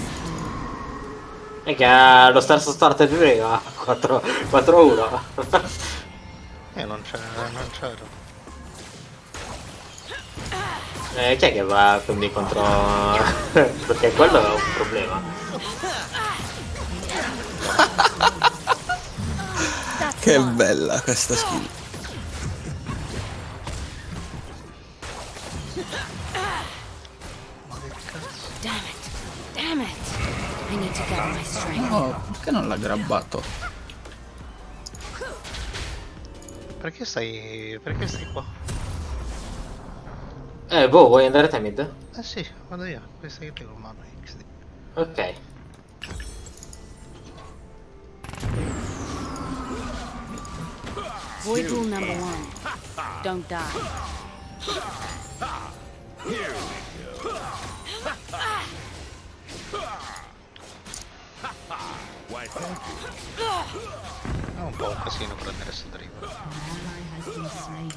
E che lo stesso start di prima, 4-1. Non c'ero. Chi è che va quindi contro... perché quello è un problema. che bella questa skill. Damn it! I need to gather my strength. No, perché non l'ha grabbato? Perché stai qua? Boh, vuoi andare te mid? Eh sì, vado io. Questa che te con mano XD. Ok. Void rule number 1. Don't die. Why, thank you. È un po' un casino prendere sto drive. An ally has been slain.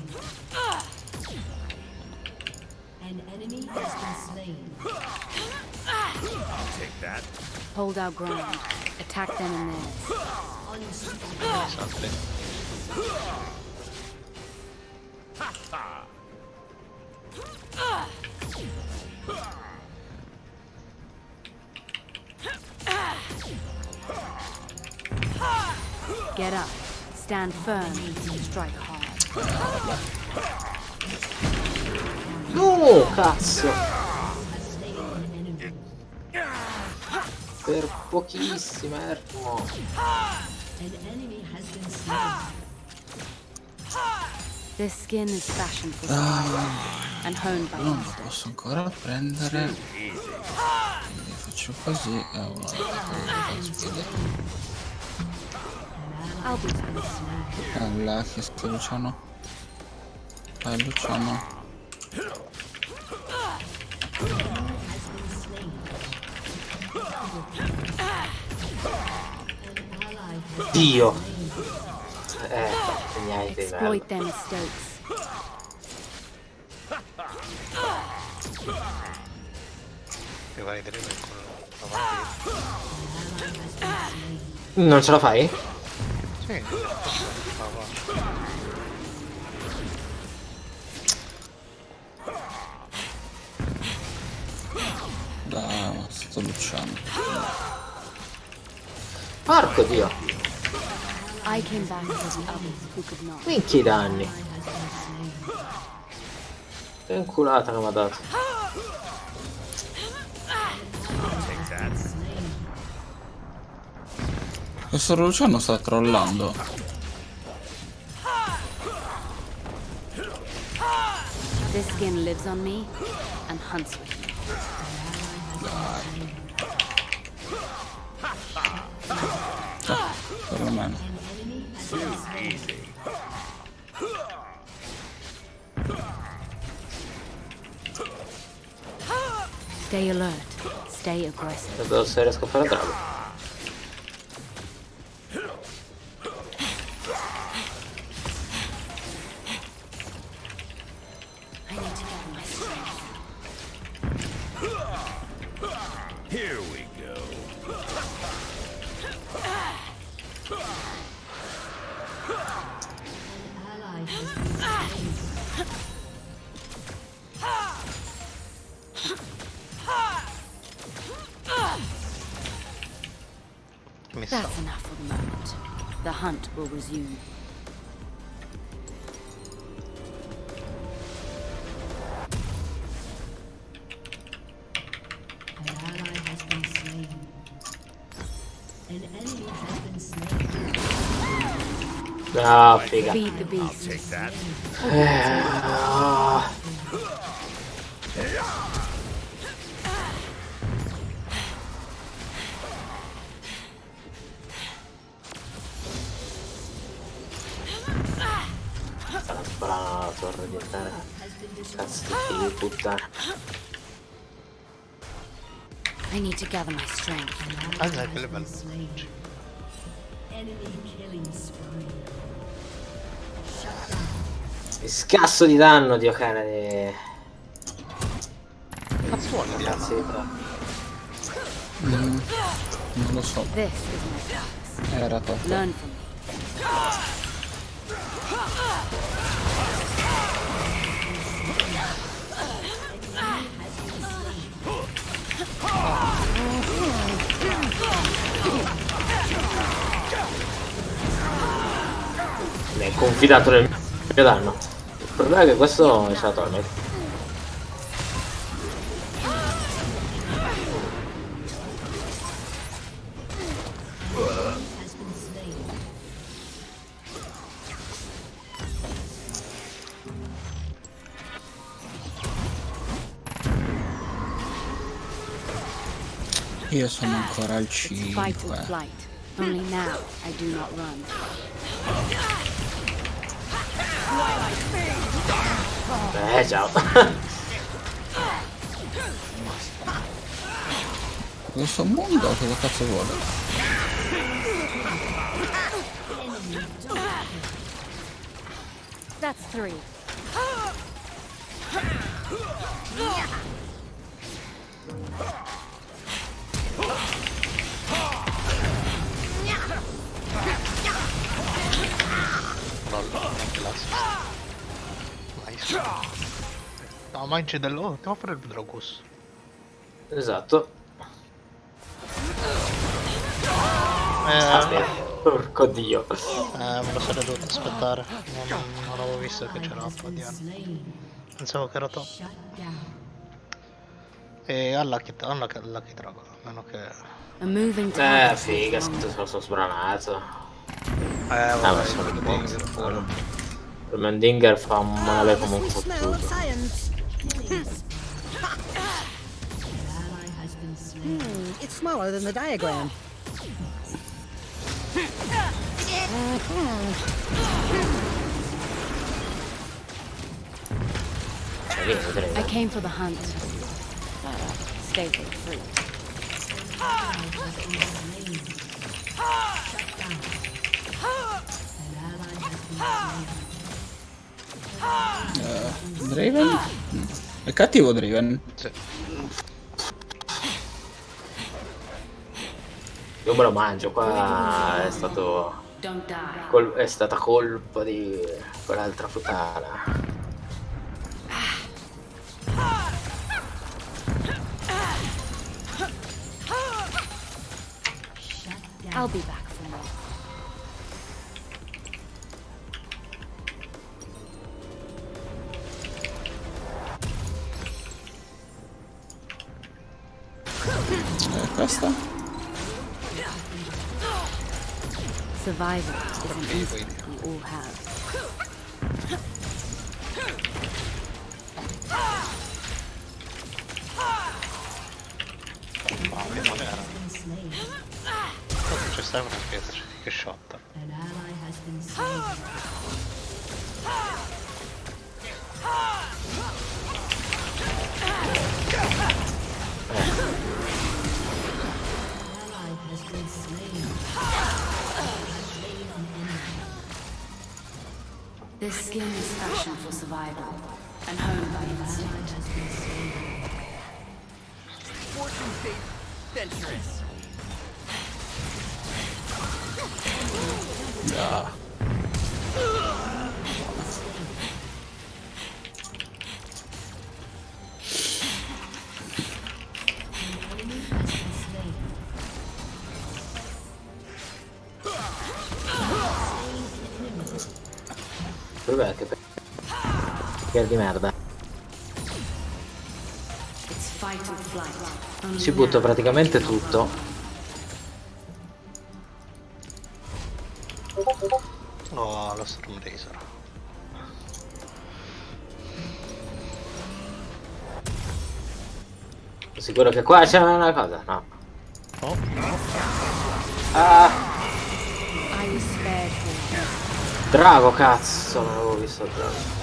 An enemy has been slain. I'll take that. Hold our ground. Attack them in theirs. Esatto. Get up. Stand firm. Strike hard. No, cazzo! Per pochissimo, Ermo. An enemy has been slain. This skin is fashioned for survival and honed by Non lo masters. posso ancora prendere. Quindi faccio così e ora I'll be back. là che sto Luciano. Vai Luciano. Dio! Niente, Exploit their mistakes. Devo vedere per quello avanti. Non ce la fai? Sì. Da sto Luciano. Porco Dio! I came back for the others who could not. Minchia danni! Che inculata che mi ha dato. Take that. Questo Luciano sta trollando. This skin lives on me and hunts with me. Perlomeno. Stay alert. Stay aggressive. Vedo se riesco a fare drago. I need to gather my strength. Here we go. Ally has been slain. That's enough for the moment. The hunt will resume. An ally has been slain. An enemy has been slain. Ah, figa. Feed the I'll beast. take that. Ah. torre di andare. Cazzo di puttana. I need to gather my strength. Ah, dai, quello è bello. Enemy killing spree. Shut down. Che scasso di danno, Dio cane. Cazzo vuole di Cazzo di pro. Non lo so, This is my purpose. era troppo. Learn from me. Mi hai confidato nel mio danno. Il problema è che questo è stato torment. Has been slain. Io sono ancora al It's fight or 5. flight. Only now I do not run. Ciao. Questo mondo cosa cazzo vuole? That's 3. anche l'assist. Nice. No, mangi dello... Andiamo a fare il Drogus. Esatto. Eh, Porco dio. me lo sarei dovuto aspettare. Non avevo visto che c'era un po' di anno. Slain. Pensavo che era top. Shut down. E alla Lucky Dragon, a meno che... A moving target. Figa, sono sbranato. ma ma sono sono il buono. Dinger pure. Il Mandinger fa un male come un fottuto. An ally has been slain. It's smaller than the diagram. I came for the hunt. Stay for the fruit. Draven? È cattivo Draven. Sì. Io me lo mangio, qua è stato... Don't die. È stata colpa di quell'altra puttana. I'll be back for more. Questa? Survival is an instinct we all have. C'è stata una pietra, che shot. An ally has been slain. Ally has been slain. Has slain an enemy. This skin is fashioned for survival and honed by instinct. Ally has been slain. Ah. Il problema è che di merda. It's fight or flight. Only Si butta now praticamente I do not tutto. run. Oh, lo Storm Razor. Sicuro che qua c'è una cosa? No. Oh, Ah, I was spared for drago, cazzo, non avevo visto il drago.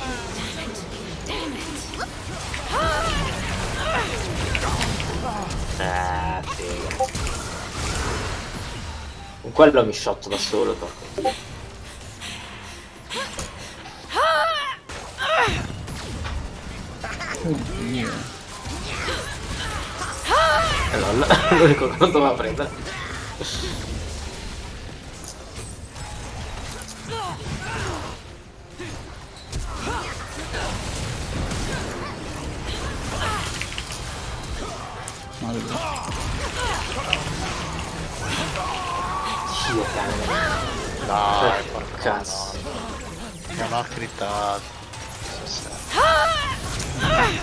Figa. Con quello mi shot da solo proprio. Oddio. L'unico che non doveva prendere. Maledetto. Dio cane. Dai, porca Cazzo. non ho crittato.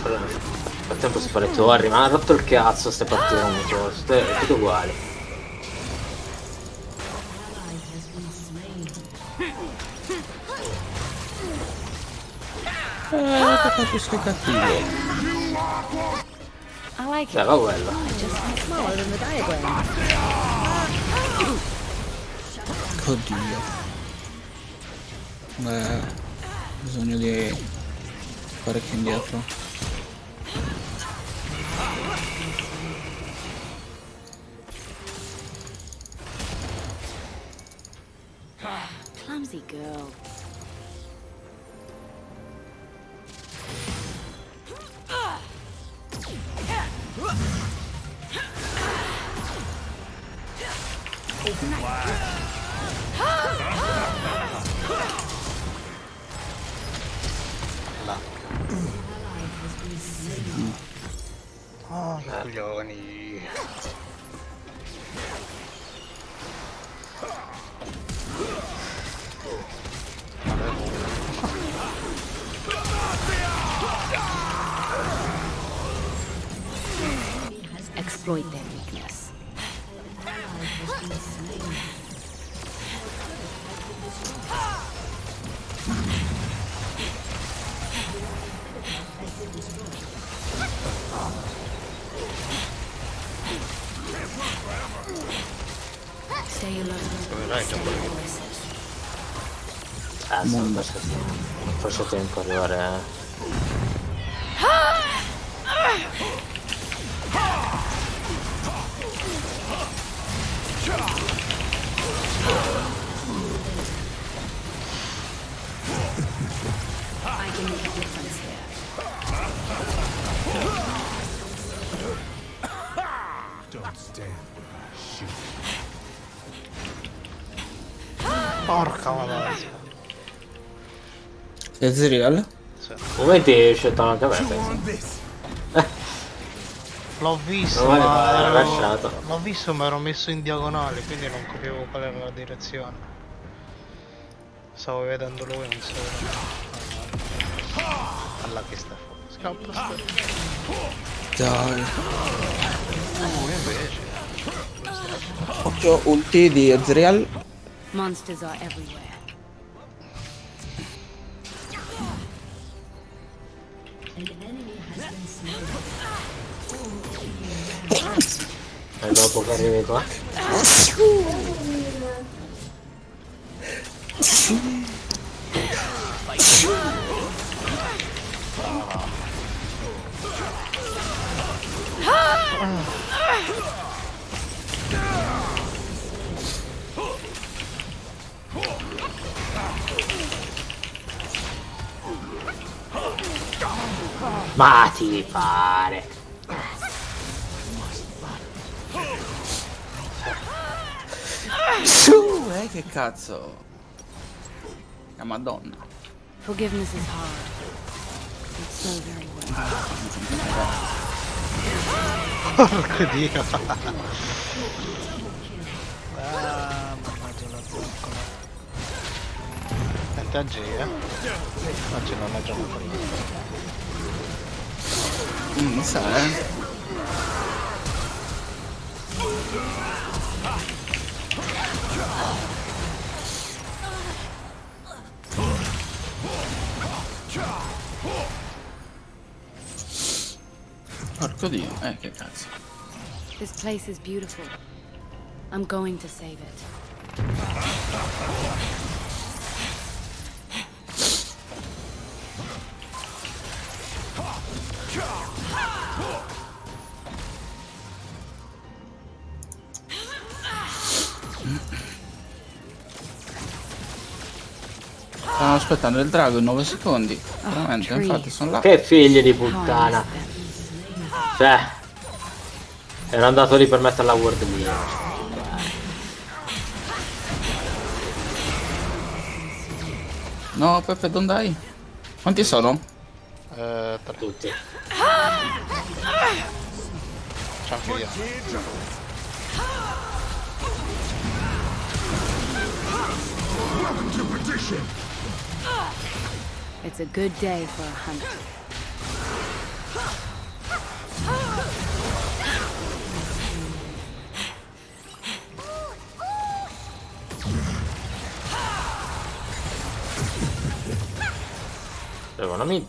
Allora, nel frattempo si fa le torri, ma ha rotto il cazzo ste partite come cose, è tutto uguale. Che cazzo sei cattivo. I like Cioè, it. va quello. Just smaller than the diagram. Oddio. Beh, bisogno di parecchio indietro. Clumsy girl. Oh, che coglioni. Exploit their weakness. Stay alert. Dai, già quello che Sono forse tempo arrivare. I can make a difference here. Don't stand there. Shoot. porca madonna. Ezreal? Sì. Momenti scelta anche a me, penso. L'ho visto, Non ma l'ha ero... lasciato. l'ho visto ma ero messo in diagonale, quindi non capivo qual era la direzione. Stavo vedendo lui, non so. Alla che sta fuori. Scappa sta. Dai. Invece. Occhio ulti di Ezreal. Monsters are everywhere. E dopo che arrivi qua? Ma ti pare. Su, che cazzo. La madonna. Forgiveness is hard. It's so very well. Porco dio. Mannaggia la zoccola. Senti a G, oggi non è già ancora. Mi sa, Porco dio, che cazzo. This place is beautiful. I'm going to save it. Stanno aspettando il drago in 9 secondi. Veramente, trees. infatti sono là. Che figli di How I puttana. miss them. Cioè, ero andato lì per mettere la word lì. No, Peppe, non dai? Quanti sono? 3. Tutti. C'è anche io. Welcome to perdition. It's a good day for a hunt. Avevo una mid. Il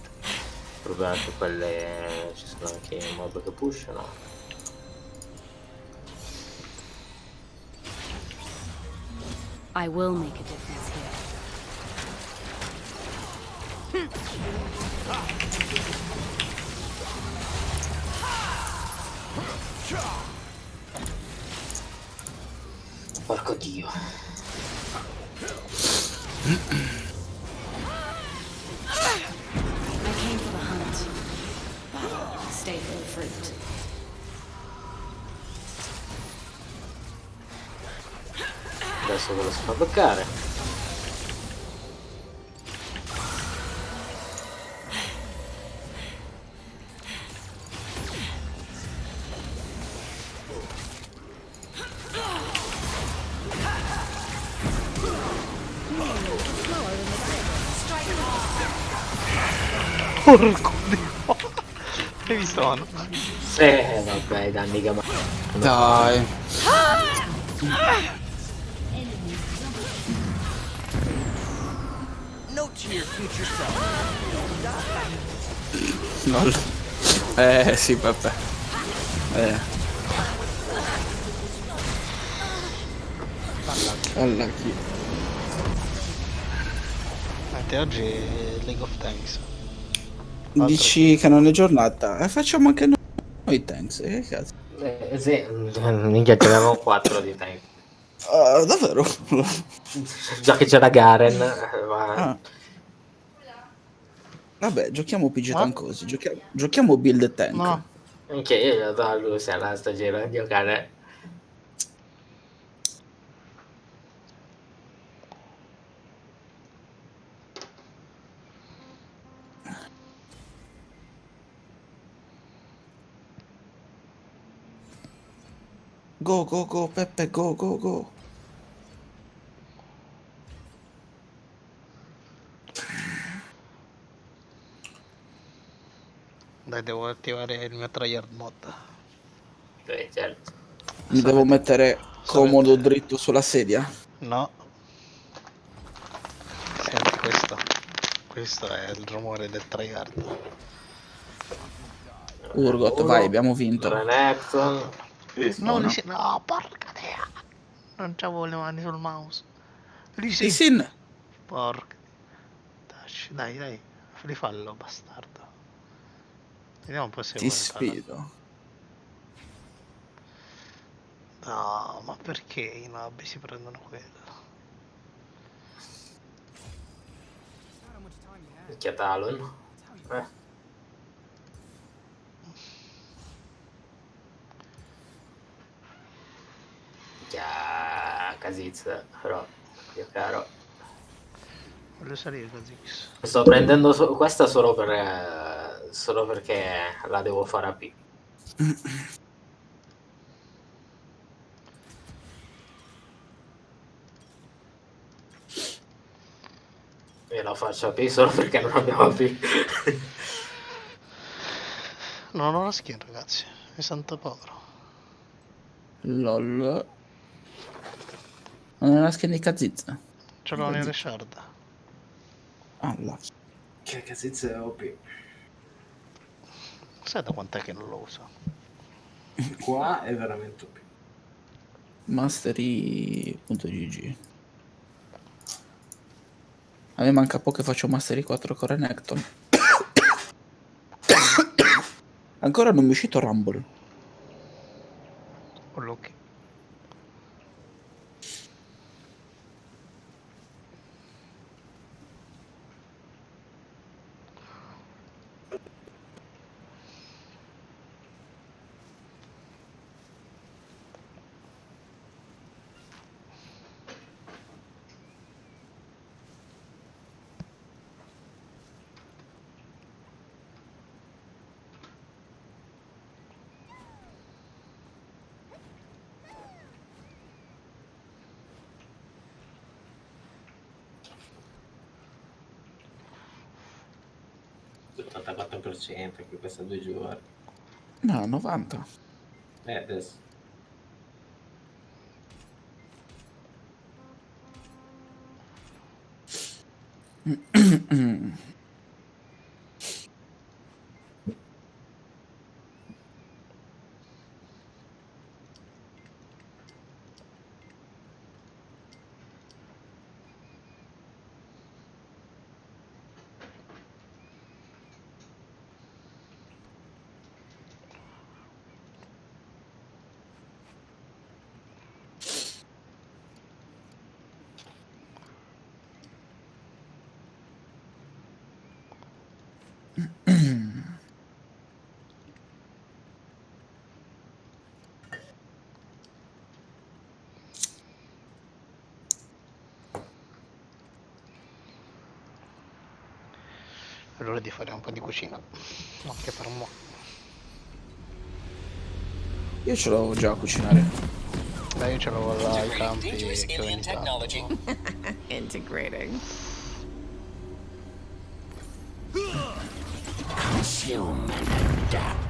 problema è che quelle ci sono anche i mob che pushano. I will make a difference here. Porco dio. I came for the hunt. Stay for the fruit. Adesso ve lo si fa bloccare. Porco dio. Hai visto, mano? Vabbè, i danni che Dai. Lol. Sì, Peppe. Alla chi. Te oggi è League of Tanks. Dici che non è giornata? Facciamo anche noi tanks. Che cazzo? sì, minchia, ce n'avevamo 4 di tank. Davvero? Già che c'era Garen, ma... Ah. Vabbè, giochiamo PG tankosi. Giochiamo build tank. No. Anche io gli ho dato a lui se la stagione a giocare. Go, go, go, Peppe, go, go, go. Dai, devo attivare il mio tryhard mod. Certo. Mi devo mettere comodo dritto sulla sedia. No. Senti questo. Questo è il rumore del tryhard. Urgot, vai, abbiamo vinto. Renekton. No, no. No, porca dea. Non c'avevo le mani sul mouse. Lì sì. Sin. Porca. Dai, dai. Rifallo, bastardo. Vediamo un po' se Ti vuole farlo. sfido. No, ma perché i nobbi si prendono quello? Minchia Talon. Minchia Kha'Zix, però, mio caro. Voglio salire con Zix. Sto prendendo questa solo perché la devo fare a P. E la faccio a P solo perché non abbiamo AP. Non ho la skin, ragazzi. È santo povero. LOL. Non è una skin di Kha'Zix. Ce l'ho nelle shard. Alla. Che Kha'Zix è OP. Sai da quant'è che non lo uso? Qua è veramente OP. Mastery.gg. A me manca poco che faccio Mastery 4 con Renekton. Ancora non mi è uscito Rumble. Loki. l'84% che questa 2 giorni. No, 90. Adesso. È l'ora di fare un po' di cucina. Anche per mo'. Io ce l'avevo già a cucinare. Dai, io ce l'avevo là ai campi che ho iniziato. Integrating. Consume and adapt.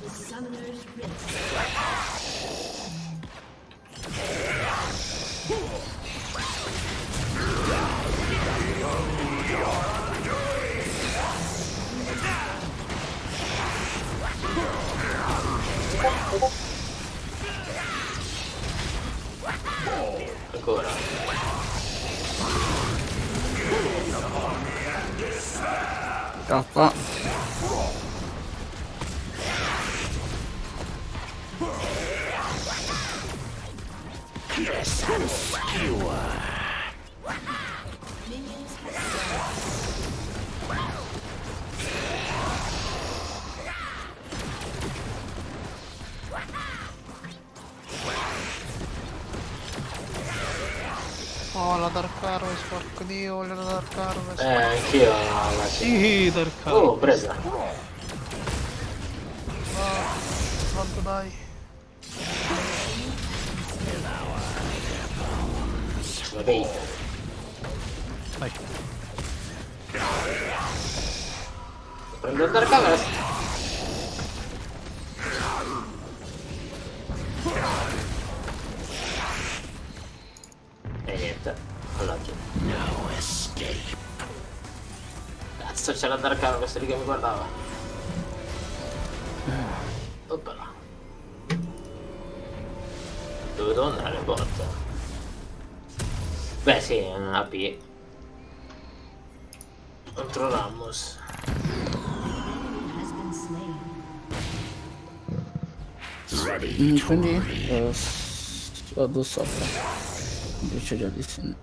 The summoner's rift. Ancora. K. Kiss and skewer. Minions have Oh, la Dark Harvest, porco dio, voglio la Dark Harvest. Anch'io la Sì, Dark Oh, Harvest. presa. Quanto dai? Vabbè. Dai. Prendo il Dark Harvest. E niente. Alloggi. No escape. Cazzo, c'è la Dark Harvest lì che mi guardava. Oppala. Dove devo andare? Porta. Beh sì, è un AP. Contro Ramos. has been slain. Ready to Quindi read. vado sopra. Invece già di sì.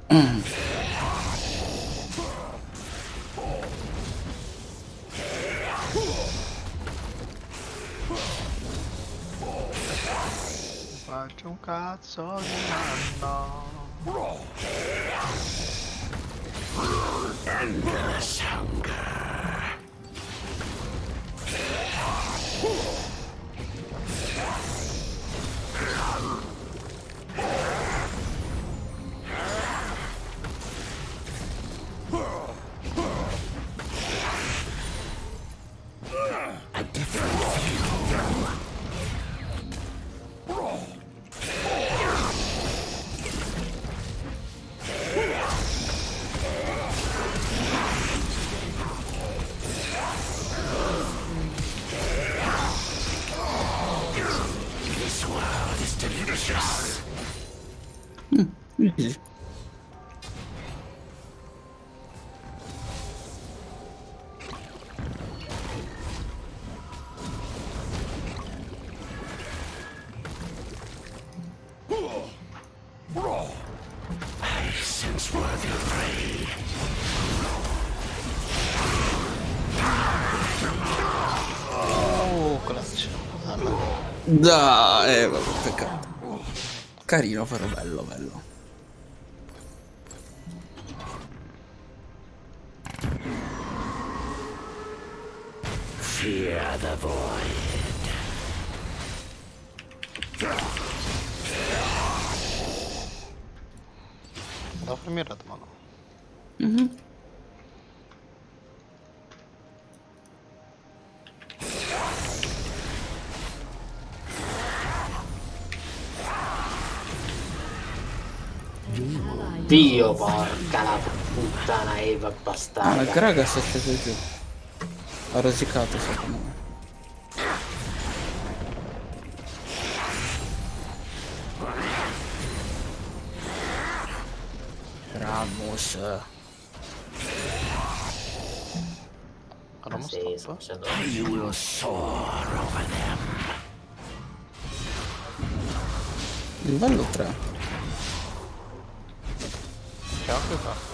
Faccio un cazzo di danno. Endless hunger. A different view. This world is delicious. Easy. I sense worthy prey. Oh, clutch. Dai, vabbè, peccato. Carino, però bello, bello. Fear the void. Devo farmi il red mano. Mhm. Dio, porca la puttana Eva Ah, bastarda. Gragas è sceso giù. Ha rosicato secondo me. Ramos. Allora, Sì, stop. sto facendo... Livello 3. C'è anche qua.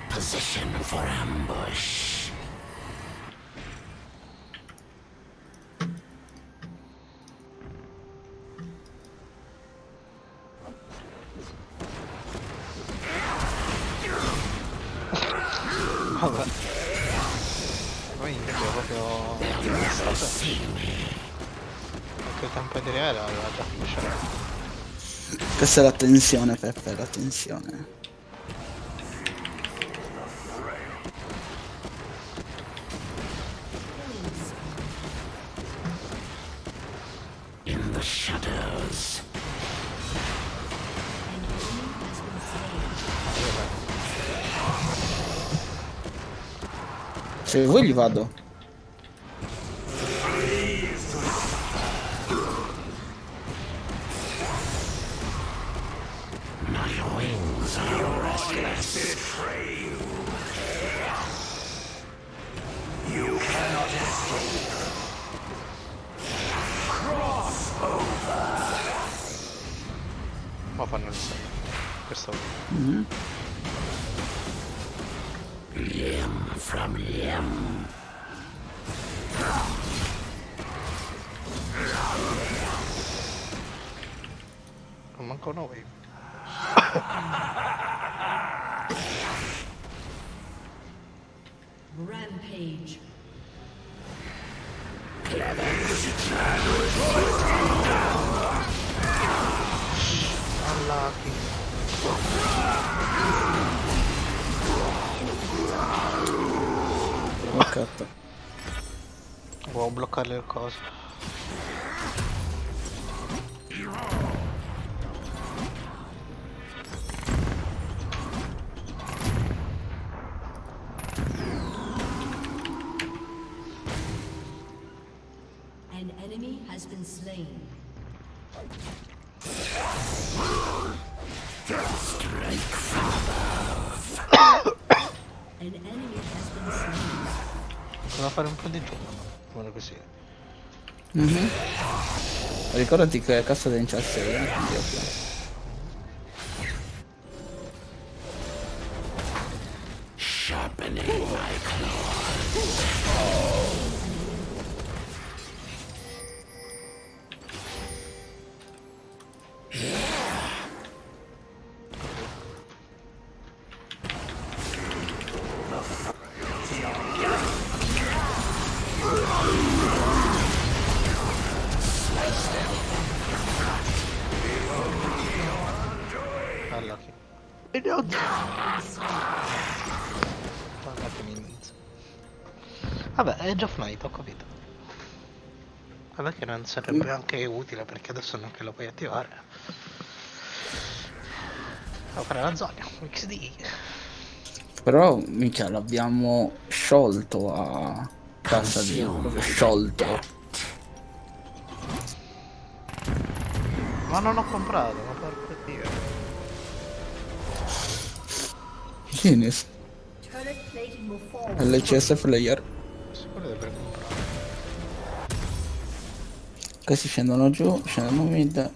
Position for ambush. Vabbè. Poi invece proprio... Anche il tempo di arrivare aveva già fisciato. Questa è la tensione, Peppe, la tensione. In the shadows. Se vuoi gli vado. My wings are restless. Ma fanno il segno. Questo Limb from limb. non manco noi. Rampage. Peccato. Devo bloccare le cose. An enemy has been slain. An enemy has been slain. Devo fare un po' di gioco. Buono così. Mhm. Ricordati che è cassa dei 6, quindi ok. Sharpening my claws. Alla fine. Guardate minions. Vabbè, è già finito, ho capito. Vabbè che non sarebbe anche utile perché adesso non che lo puoi attivare. Devo fare la zona, XD. Però, mica, l'abbiamo sciolto a cassa di... proprio sciolto. Ma non ho comprato, ma porco dio. Giules. LCS player. Sicuro di aver comprato. Questi scendono giù, scendono mid.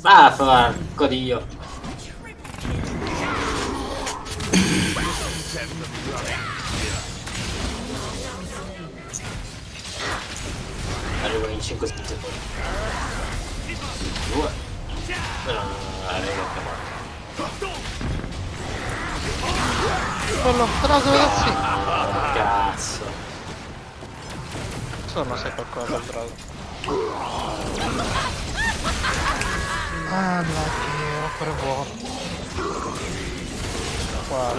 Ah, porco Dio. Arrivo in 5 secondi. 2. No, arrivo anche morto. Quello strato, ragazzi! Cazzo. Sono se qualcosa del drago. Ah, lucky, ero ancora buono. Qua,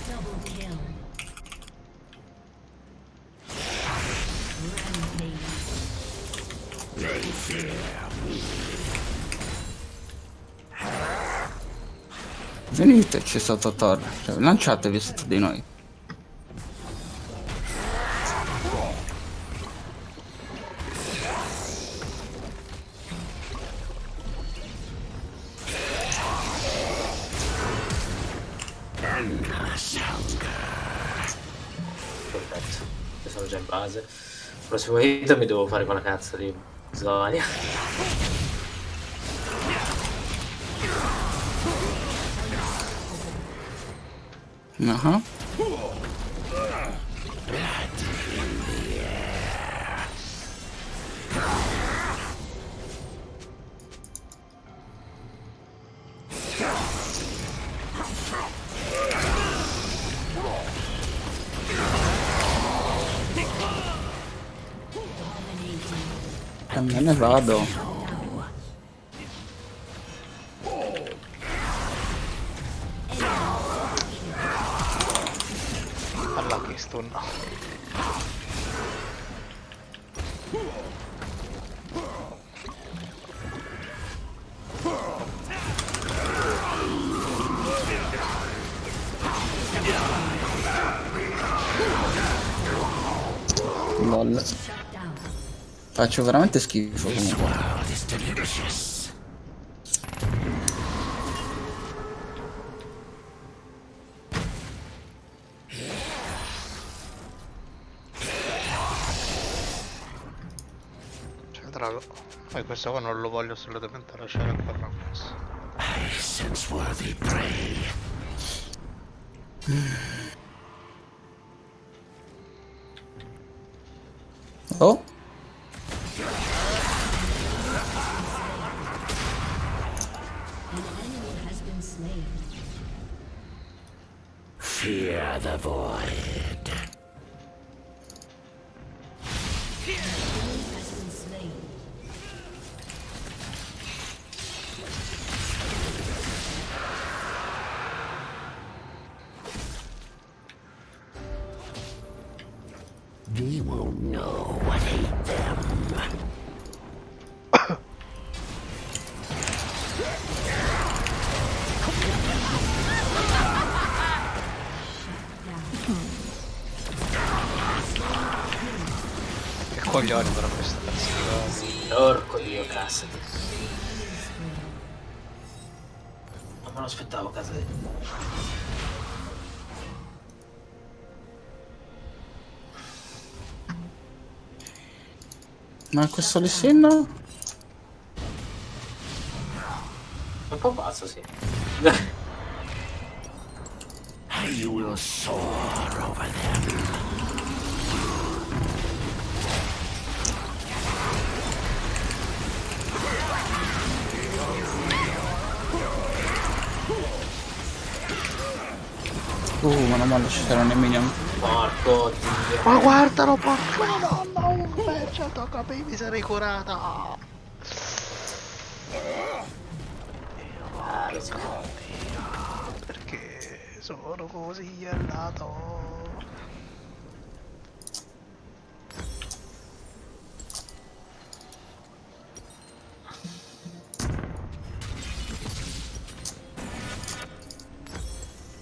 Double kill. Veniteci sotto torre, cioè, lanciatevi sotto di noi. Perfetto. Io sono già in base. Il prossimo hit mi devo fare quella cazzo di Zonia. Ah. Me ne vado. alla che stun. Lol. Faccio veramente schifo comunque. C'è il drago. E questo qua non lo voglio assolutamente lasciare ancora messo. Oh. An enemy has been slain. Fear the void. An enemy has been slain. They will know what ate them. Che coglione però questa cazzo. Porco Dio, cassati. Non me lo aspettavo, casa di... Ma questo Lissin? Un po' pazzo, sì. You will soar over them. Ma non male, ci saranno i minion. Porco Dio. Ma guardalo, porco madonna, un pezzo tocca a mi sarei curata. Perché sono così allato.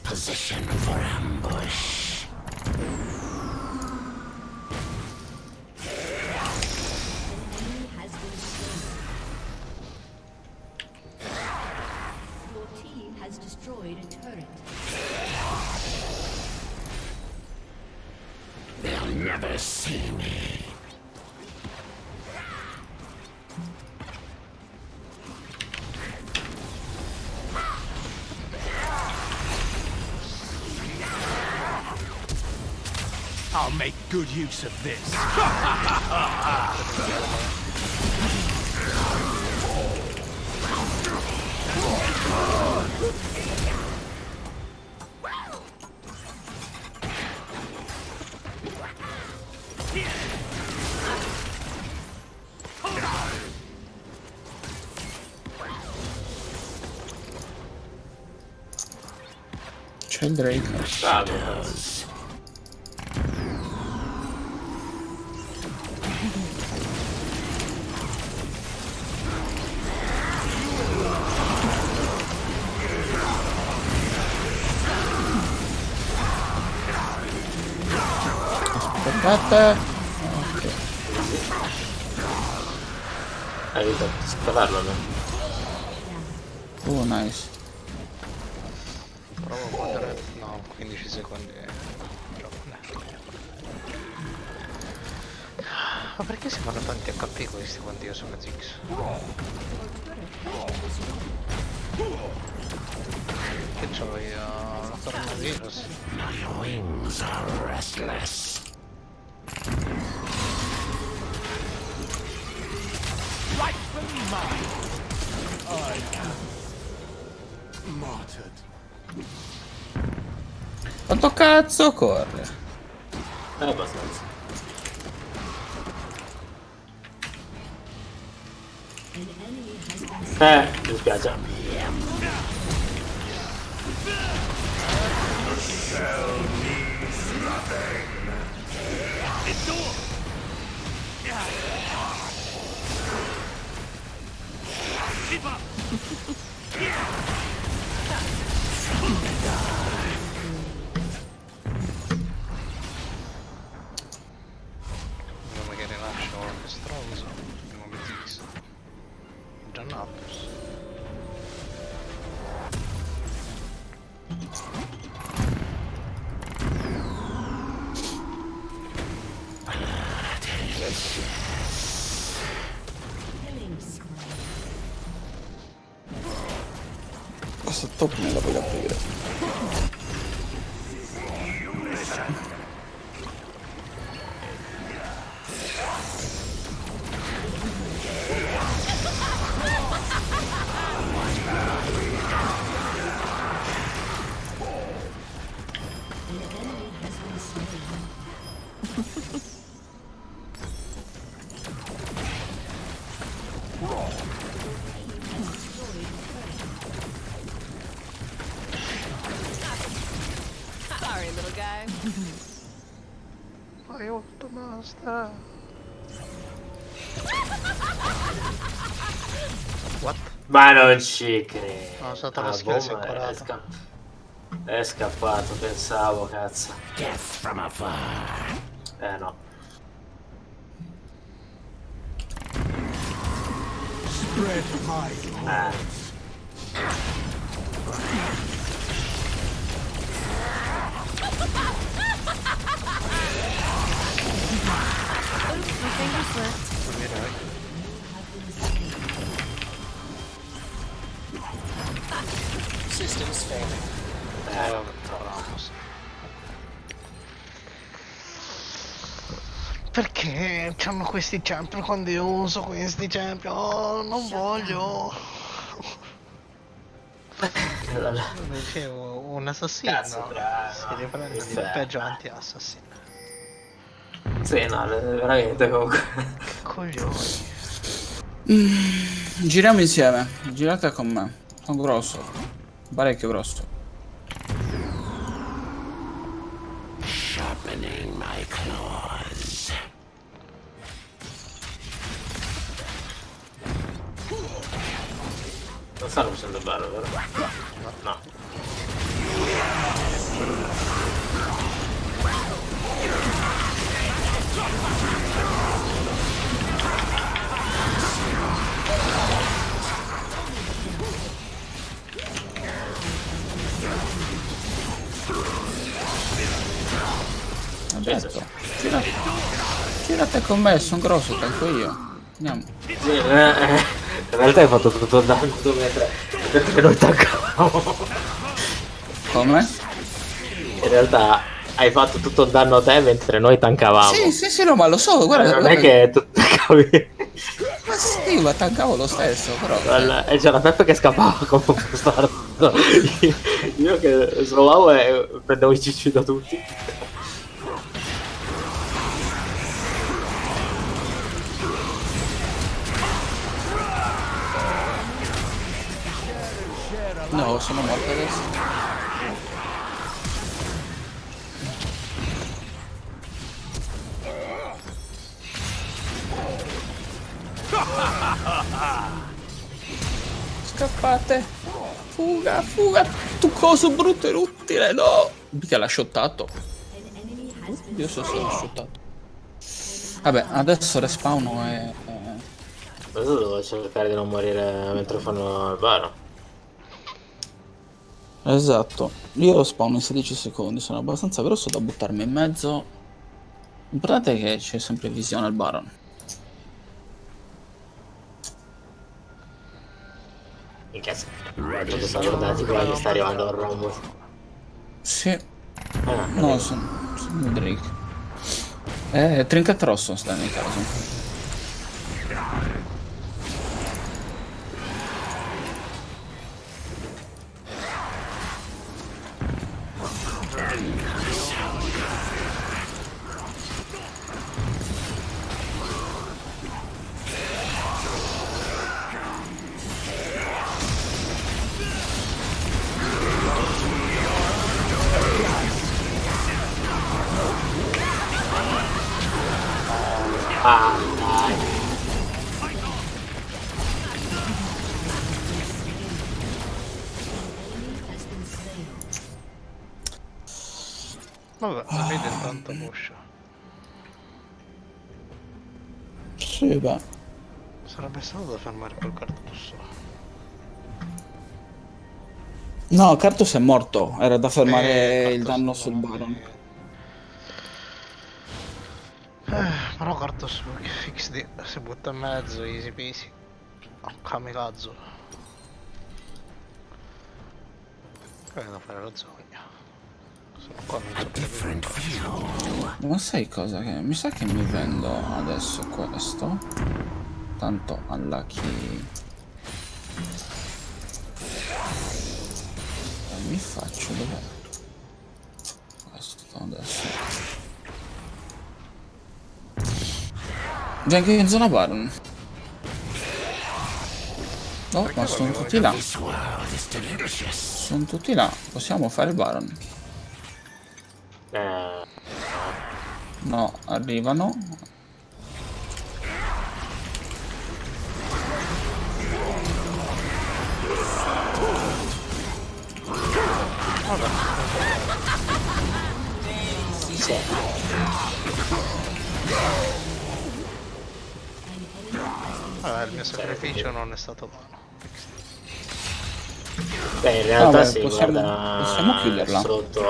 Position for ambush. Enemy has been slain. Your team has destroyed a turret. They'll never see me. I'll make good use of this. C'è il Drake. Aspettate. Ok. Aiuto a scavarlo, no? Nice. Provo a battere. No, 15 secondi. Ma perché si fanno tanti HP questi quando io sono Ziggs? Che c'ho io? La coronavirus? My wings are restless. Rightfully mine. I am martyred. Quanto cazzo corre? Abbastanza. Mi spiace. Non che rilascio qualche stronzo. Nuovi Ziggs. Già Natus. Questo top me lo voglio aprire. Sorry, little guy. Aiuto, basta. What? Ma non ci credo. No, è stata la skill si è curata. È scappato, pensavo, cazzo. Death from afar. No. Spread my My finger slipped. Systems failing. Perché c'hanno questi champion quando io uso questi champion? Oh, non voglio. Dicevo, un assassino Cazzo, bravo. si riprende di Perfetto. peggio anti-assassin. Sì, no, veramente comunque. Che coglioni. Giriamo insieme. Girate con me. Sono grosso. Parecchio grosso. Sharpening my claws. Non stanno facendo bello, vero? No. detto. Girate con me, sono grosso, tanto io. Andiamo. In realtà hai fatto tutto il danno mentre noi tankavamo. Come? In realtà hai fatto tutto il danno a te mentre noi tankavamo. Sì, no, ma lo so, guarda. Non è che tu tankavi. Ma sì, ma tankavo lo stesso, però. E c'era Peppe che scappava come un bastardo. Io che slowavo e prendevo i cicci da tutti. No, sono morto adesso. Scappate! Fuga! Tu coso brutto e inutile, no! Mica l'ha shottato. Io so se l'ho shottato. Vabbè, adesso respawno e... Adesso devo cercare di non morire mentre fanno il bar. Esatto. Io spawno in 16 secondi, sono abbastanza grosso da buttarmi in mezzo. L'importante è che c'è sempre visione al Baron. Minchia, guarda che sono guardati qua che sta arrivando il Rombo. Sì. No, sono Drake. Trinket rosso sta nel caso. Ah, dai. Vabbè, vedi intanto push. Sì, beh. Sarebbe stato da fermare quel Cartus. No, Cartus è morto. Era da fermare il Cartus danno no, sul Baron. Però Cartus fix di si butta in mezzo, easy peasy. Kamikaze. Che devo fare lo zogno? Sono qua, non so più. Ma sai cosa? Che mi sa che mi vendo adesso questo. Tanto unlucky. E mi faccio dov'è? Questo adesso. Vengo in zona Baron. Oh, ma sono tutti là. Sono tutti là. Possiamo fare il Baron. No, arrivano. Il mio sacrificio non è stato buono. Beh, in realtà Vabbè, sì, possiamo chiuderla. Sotto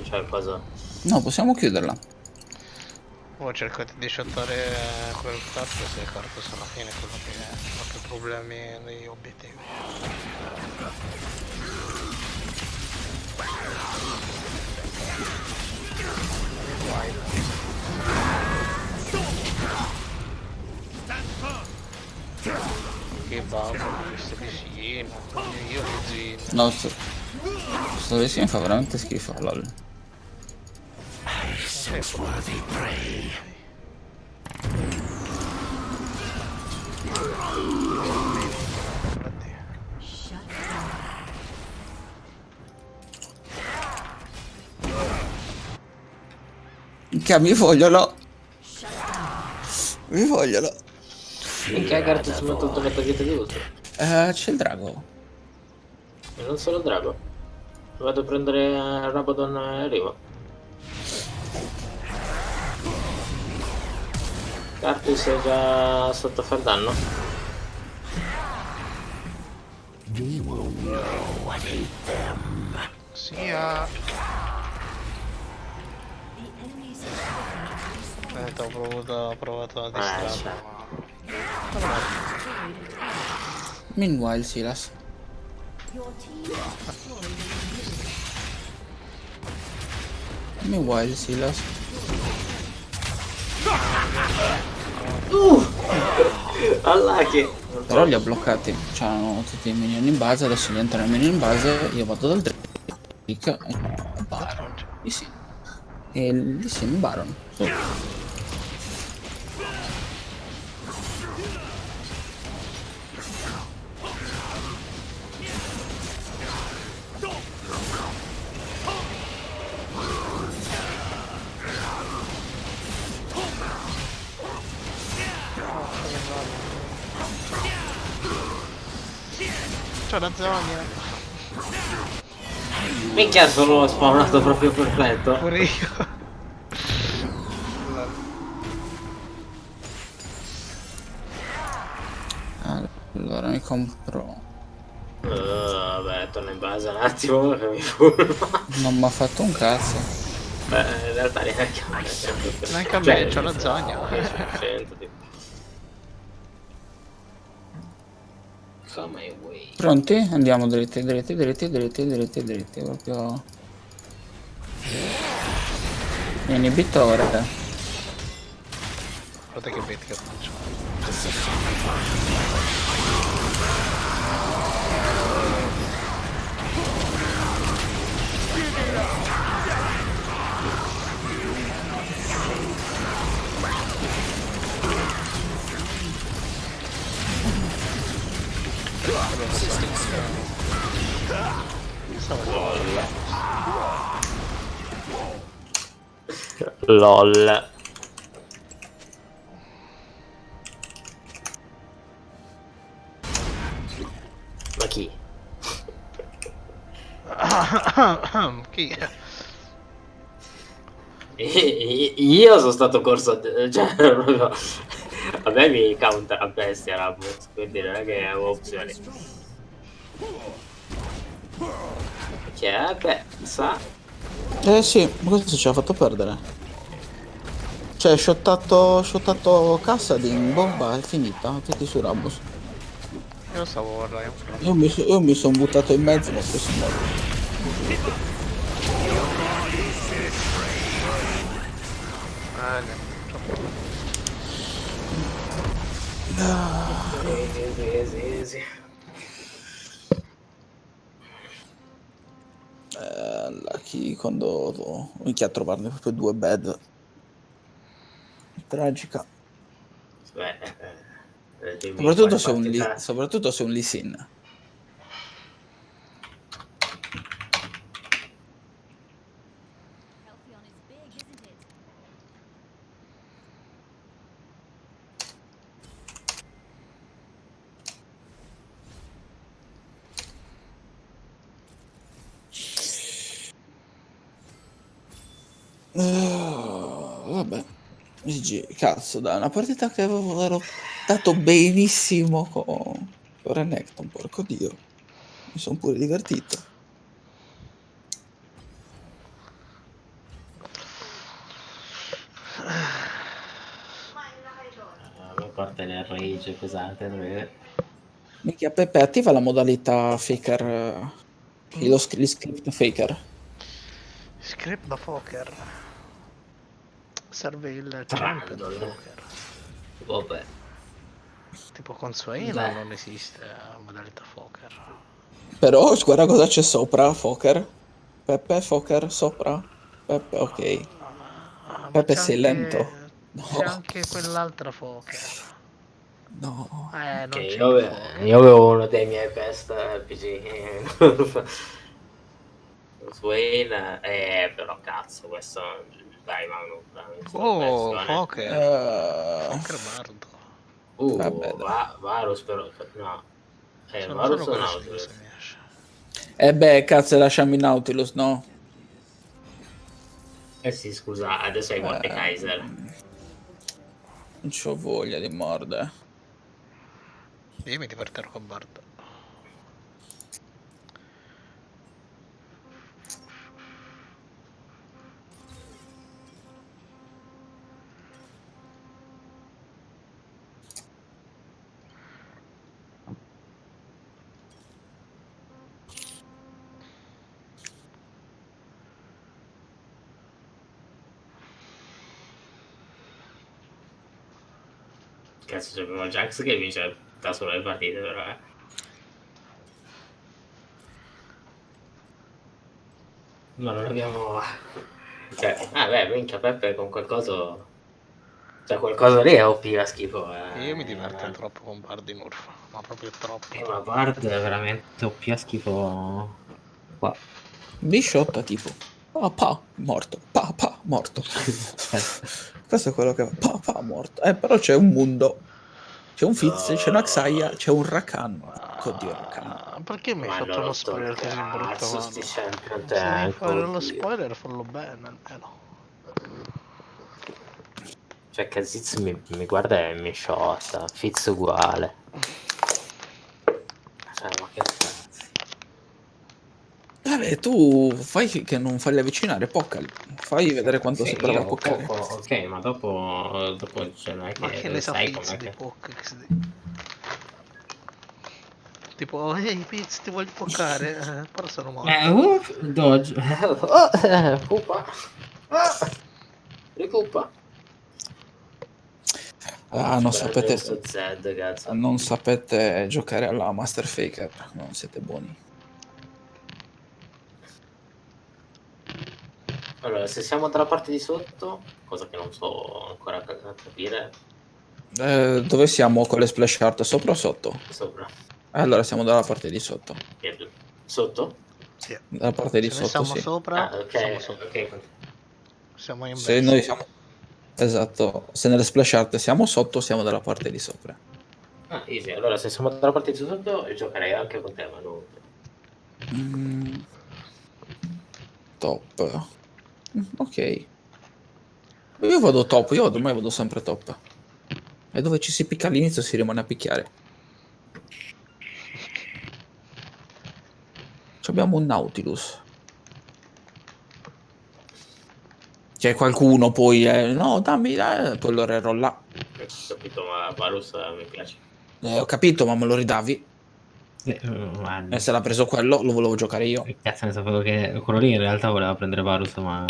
cioè cosa. No, possiamo chiuderla. Ho cercato di shottare quel Cartus e il Cartus alla fine è quello che ha più problemi negli obiettivi. Che babbo, questo vicino, io cugino. No, sto vicino mi fa veramente schifo, lol. Che mi vogliono. Mi vogliono. Minchia Cartus mi ha tolto le paghette di ultra. C'è il drago. E non solo il drago. Vado a prendere Rabadon e arrivo. Cartus è già sotto far danno. Sia. Ho provato a distrarlo, ma... Meanwhile, Silas. Your team has destroyed an Meanwhile, Silas. Allah che... Però li ho bloccati. C'erano tutti i minion in base, adesso gli entrano i minion in base, io vado dal Drake e Baron. Lì sì. E lì sì, in Baron. Su. C'ho la zona. Minchia, sono spawnato proprio perfetto. Pure io. Allora mi compro. Vabbè, torno in base un attimo che mi furma. Non mi ha fatto un cazzo. Beh, in realtà neanche a me. Neanche a me, c'ho la zona. Come way. Pronti? Andiamo dritti, dritti, dritti, dritti, dritti, dritti. Proprio. Inibitore. Guarda che bait che faccio. LOL. Ma chi? Chi? Io sono stato corso cioè proprio a me mi counter a bestia Ramos, quindi non è che avevo opzioni. Che pezza. Sì, ma questo ci ha fatto perdere. Cioè, shottato Kassadin, bomba, è finita, tutti su Ramos. Io stavo guardando. Io mi sono buttato in mezzo, ma poi sono morto. Sì. Lucky quando minchia a trovarne proprio due bed. Tragica. Soprattutto se un Lee Sin. Vabbè, GG, cazzo, dai, una partita che ero dato benissimo con Renekton, porco dio. Mi sono pure divertito. A parte le rage pesante dove... Minchia, Peppe, attiva la modalità faker, gli script faker. Script da poker. Serve il champ da poker. Vabbè. Tipo con Swain non esiste modalità poker. Però guarda cosa c'è sopra, Fokker. Peppe, Fokker, sopra. Peppe, ok. Ma Peppe, c'è sei anche... lento. C'è No, anche quell'altra poker. no. Non Che c'è io, più poker. io avevo uno dei miei best PC. Swain, però cazzo, questo... Dai, Manu, Oh, poker. Poker bardo. Vabbè, dai. Varus però... No. Sono solo Varus o quello che Nautilus? mi esce. Beh, cazzo, lasciami Nautilus, no? Eh sì, scusa, adesso hai Mordekaiser. Non c'ho voglia di mordere. Io mi divertirò con bardo. Cazzo, c'avevo Jax che vince da solo le partite, però, Ma non abbiamo... Cioè, beh, minchia Peppe con qualcosa... Cioè, qualcosa lì è OP a schifo, Io mi diverto troppo con Bard in Urf, ma proprio troppo. Ma Bard è veramente OP a schifo qua. Bisciotta tipo. Morto. Morto. Questo è quello che va. Morto. Però c'è un mondo. C'è un Fizz, c'è una Xayah, c'è un Rakan. Oddio, Rakan. Perché mi hai Ma fatto hanno uno rotto il spoiler così brutto, cazzo, mano? sti champion Se devi tank, fare lo oddio. spoiler, fallo bene almeno. Cioè, Kha'Zix mi guarda e mi shotta. Fizz uguale. Cioè, ma che cazzo. Vabbè, tu fai che non farli avvicinare, poccali. Fai vedere quanto Sì, sei bravo a io poccare. poco, ok, ma dopo cioè, non è Ma che ne sa sai Fizz com'è di che... Poc XD? Tipo, ehi Fizz, ti voglio poccare? Però sono morto. Dodge. Pupa. Ripupa. Non sapete, Sto Zed, cazzo. non sapete giocare alla Master Faker, non siete buoni. Allora, se siamo dalla parte di sotto, cosa che non so ancora capire, Dove siamo con le splash art? Sopra o sotto? sopra. Allora siamo dalla parte di sotto. Sotto? Sì. Dalla parte di Se noi sotto, siamo sì. sopra, Ok, siamo sotto. ok. Siamo in Se noi siamo... Esatto, se nelle splash art siamo sotto, siamo dalla parte di sopra. Easy. Allora, se siamo dalla parte di sotto, giocherei anche con te, ma non... Top. Ok. Io vado top, io ormai vado sempre top. E dove ci si picca all'inizio si rimane a picchiare. Abbiamo un Nautilus. C'è qualcuno poi, no, dammi, poi lo rerolla. Capito, ma Varus mi piace. Ho capito, ma me lo ridavi? E se l'ha preso quello, lo volevo giocare io. Cazzo, ne sapevo che quello lì in realtà voleva prendere Varus, ma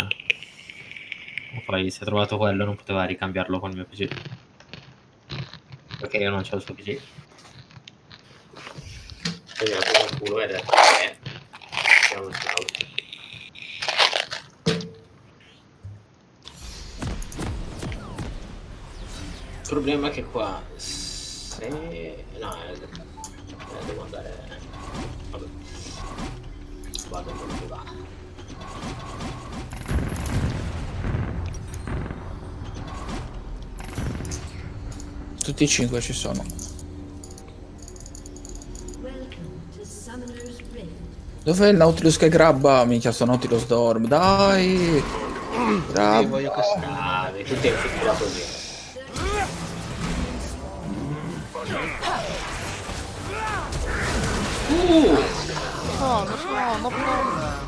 poi si è trovato quello, non poteva ricambiarlo con il mio PC. Perché io non c'ho il suo PC. Quindi la presa il culo ed è uno scout. Il problema è che qua se... no, devo andare... vabbè. Vado quello che va. Tutti e 5 ci sono. Dov'è il Nautilus che grabba? Minchia, sto Nautilus dorme. Dai! Grabba! Bravi, tutti in fila così. No problem.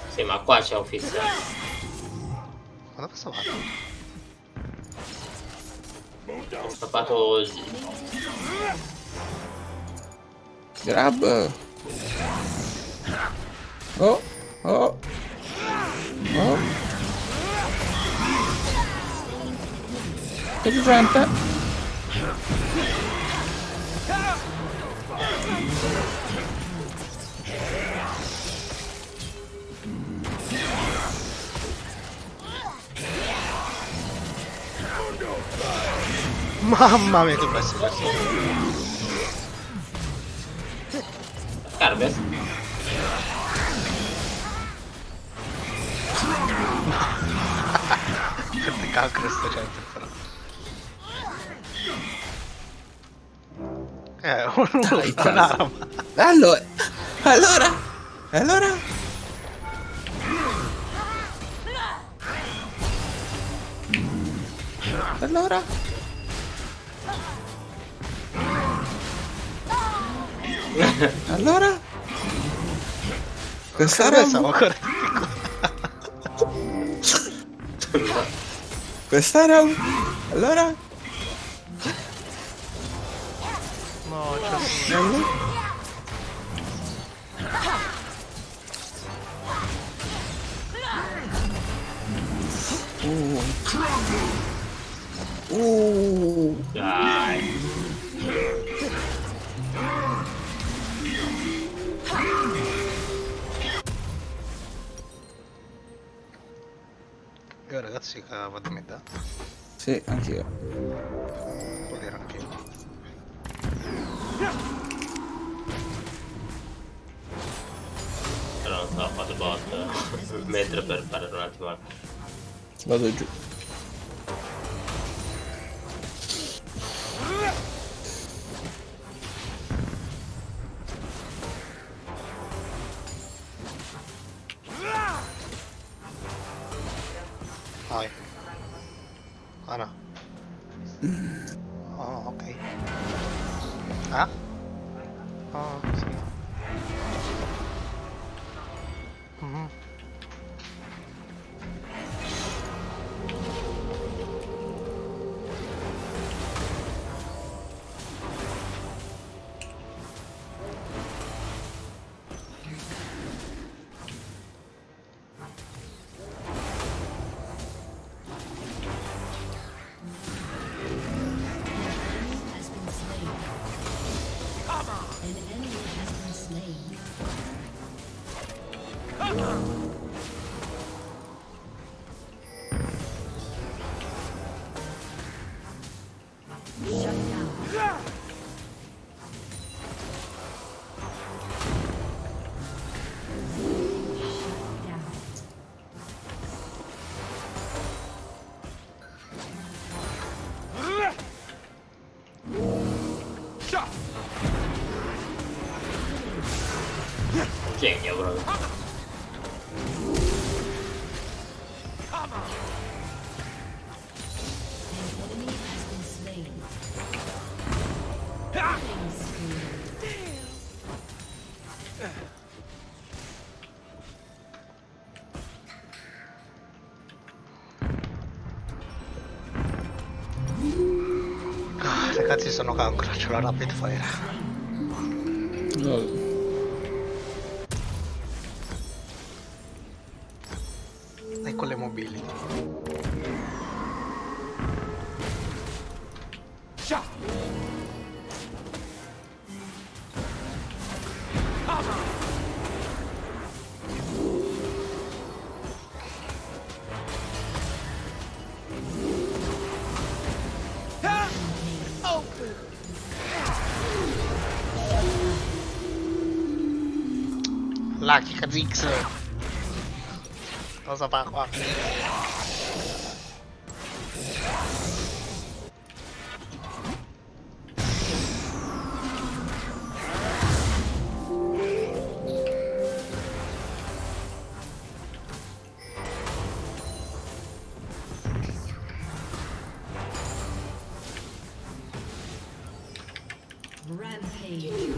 Sì, ma qua c'è un fix. Ma dove sta fatto? Ho scappato... Grab! Oh! Che gente? Mamma mia, che bestia. Carbes? Che cacchio sta gente però. Un'arma. Allora? Allora? Questa roba? Questa roba? Allora? No, No, c'è Dai. Io ragazzi che vado in metà. Sì, anch'io. Vuol dire anche io. Però non so, fate bot. Mentre per fare un attimo. Vado giù. Vai. Ah no. Oh, ok. Ah? Oh, sì. Mhm. Has been slain. An enemy has been slain. Shut down. Shut down. Genio proprio. An enemy has been slain. Killing spree. Ah, ragazzi sono cancro, c'ho la rapid fire. Lol. E con le mobility. Lucky Kha'Zix. Cosa fa qua? Rampage.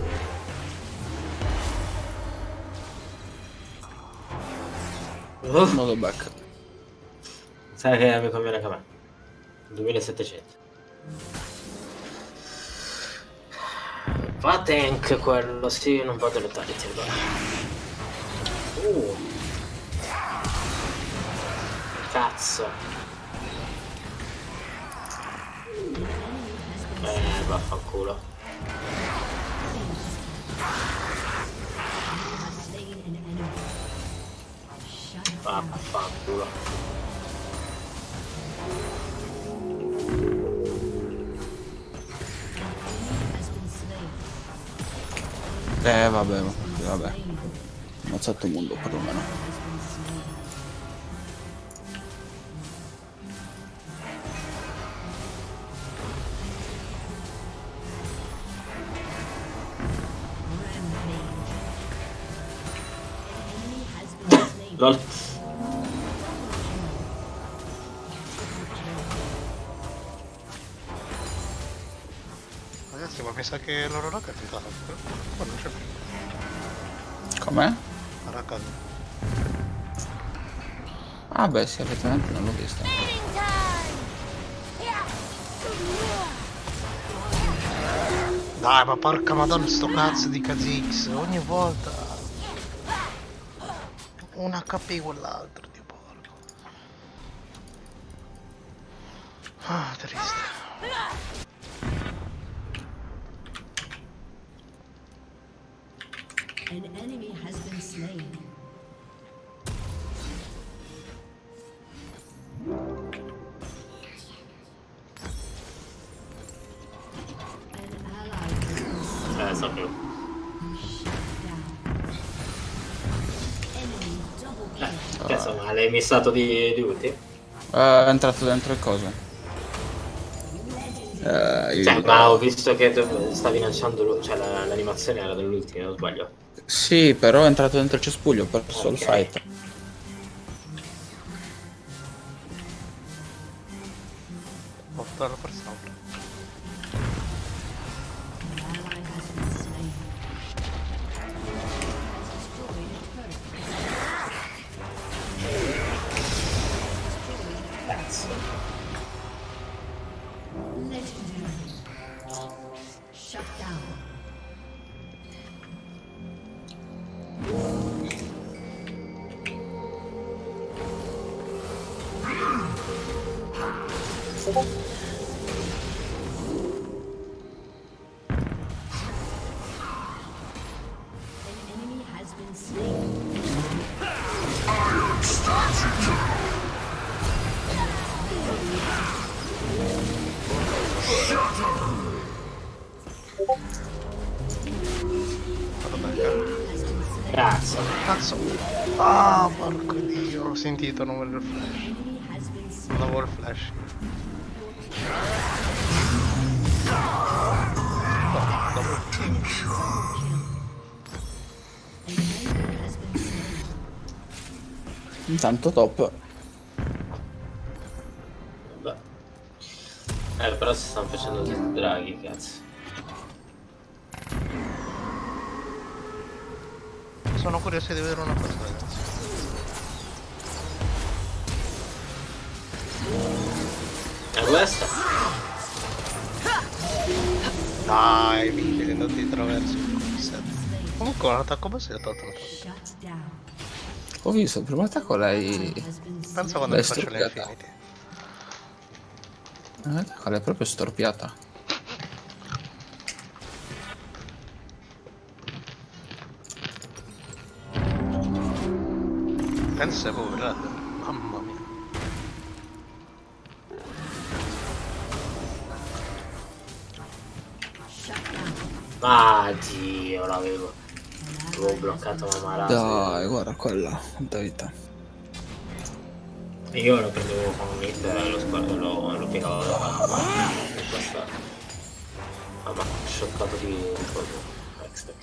Modo back. Sai che mi conviene anche a me. 2700. Va tank quello, sì, non vado lettality allora. Cazzo. Vaffanculo. Slain an enemy. Shut down. Vaffanculo. Has been slain. Vabbè, vabbè. Ammazzato il mondo perlomeno. Has been slain. Rampage. An enemy has been slain. LOL. Ragazzi, ma mi sa che loro rock è tentato. Ma non c'è più. Com'è? Rakan. Ah beh sì, effettivamente non l'ho vista. Dai, ma porca madonna, sto cazzo di Kha'Zix, ogni volta un HP quell'altro, di porco. Ah, triste. An enemy has been slain. An ally has been slain. Sapevo. Shut down. Enemy double kill. Cazzo, ma l'hai missato di ulti? È entrato dentro il coso. Cioè, ma ho visto che stavi lanciando, cioè l'animazione era dell'ultimo, non sbaglio. Sì, però è entrato dentro il cespuglio, ho perso il fight. Ho fatto la persona. An ally has been slain. Has destroyed a turret. Cazzo. Legendary. Shut down. An enemy has been slain. Cazzo. Cazzo. Ah, porco dio, l'ho sentito, non volevo il flash. Enemy has been Non slain. avevo il flash. No, dopo. An enemy has been slain. Intanto top. Vabbè. Però si stanno facendo dei draghi, cazzo. Sono curioso di vedere una cosa, ragazzi. E questa? Dai, Mille, non ti attraverso. Comunque un attacco basso è tolto. Shut down. Ho visto il primo attacco lei. Has been slain. Pensa quando L'hai mi faccio storpiata. l'infinity. L'attacco l'hai proprio storpiata. Pensa pure, mamma mia. Ah, Dio, l'avevo bloccato una marata. Dai, guarda quella. Quanta vita. Io lo prendevo con un hit e lo tiravo da passato. Ah, ma shottato di colpo. Extra.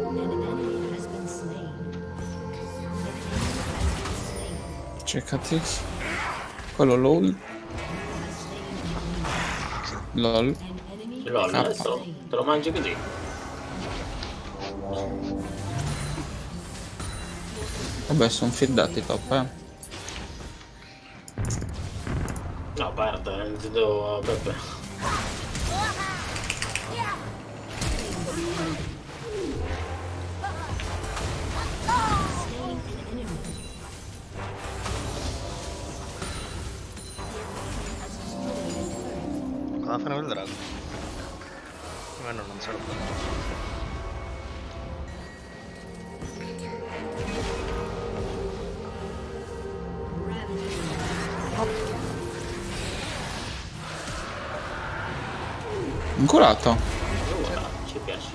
An enemy has been slain. C'è Kha'Zix. Quello LOL. LOL. An enemy LOL, K. adesso te lo mangi così. Vabbè, sono fiddati top, No, guarda, intendo Peppe. Cosa fanno il drago? Almeno non se lo fa. Inculato. Ci piace.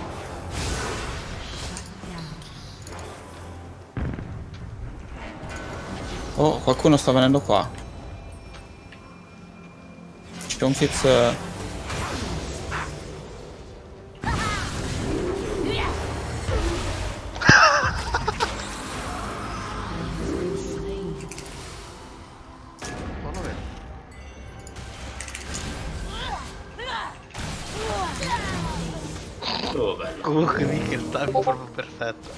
Oh, qualcuno sta venendo qua. C'è un Fizz. Non lo vedo. Oh, bello. Comunque mica il time è proprio perfetto.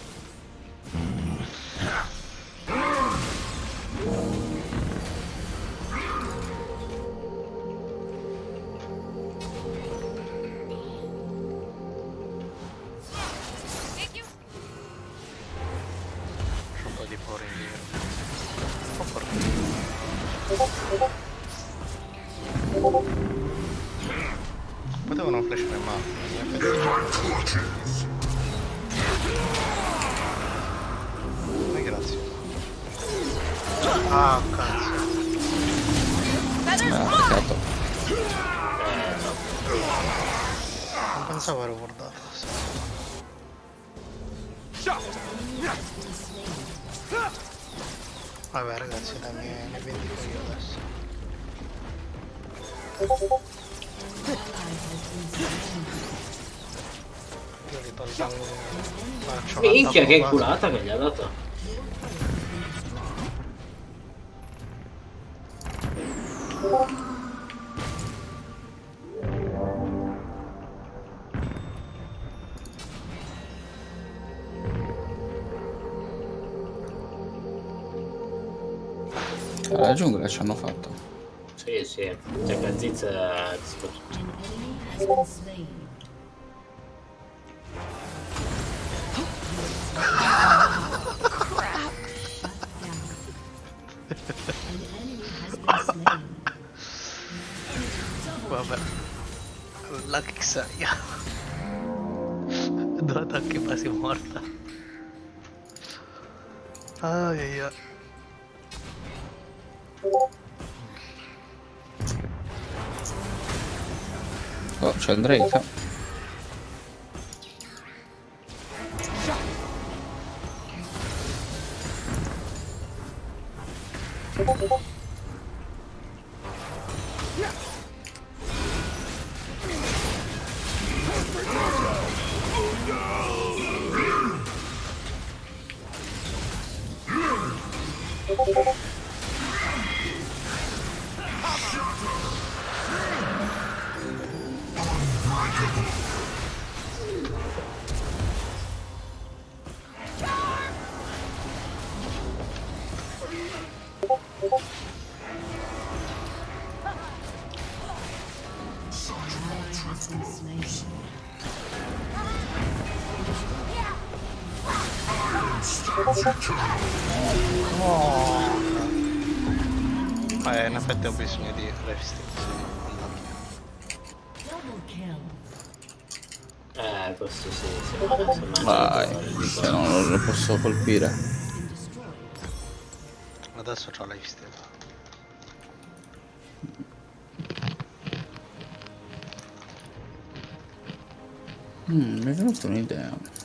C'è un po' di fuori in giro. Un po' forte. Potevano flashare ma in effetti grazie. Ah cazzo. Peccato. Non pensavo ero guardato. Vabbè ragazzi, dai, ne vendico io adesso. Io li tolgo. Faccio Minchia, che culata che gli ha dato. La giungla ci hanno fatto. Sì, sì. Cioè, Gaziz si fa tutto. Vabbè. La Xaia. Due attacchi quasi morta. Ai ai ai. Oh, c'è il Drake. In effetti ho bisogno di resting. Questo sì, Vai, se no non lo posso colpire. Adesso c'ho la steal. Mi è venuta un'idea.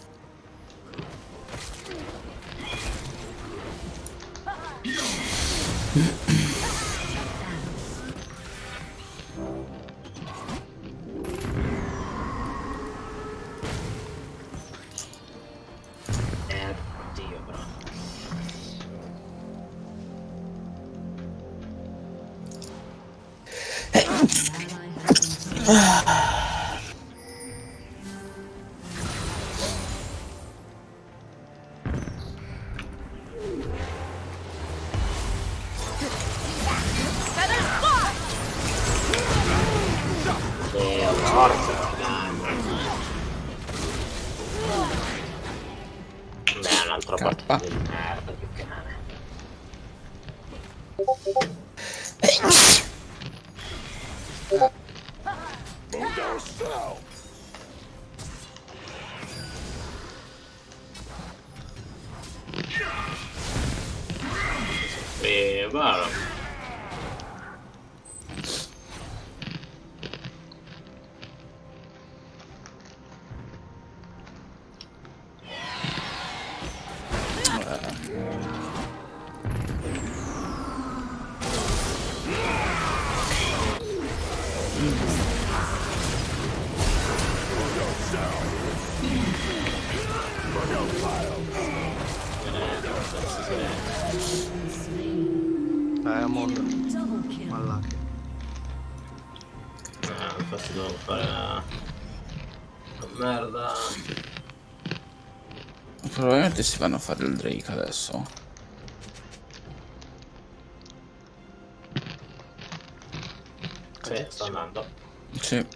Dio però. Beh, un'altra partita di merda, che cane. Varo. Mondo. Mallacchi. Infatti devo fare la... Merda. Probabilmente si vanno a fare il Drake adesso. Sì, sto andando. Sì.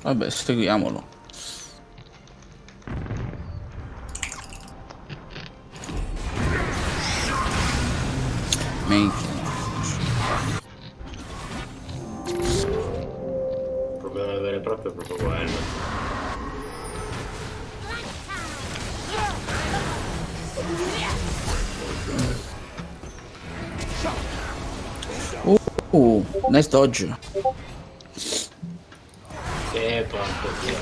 Vabbè, seguiamolo. Minchia. Il problema vero e proprio è proprio quello. Nice dodge. Porco dio.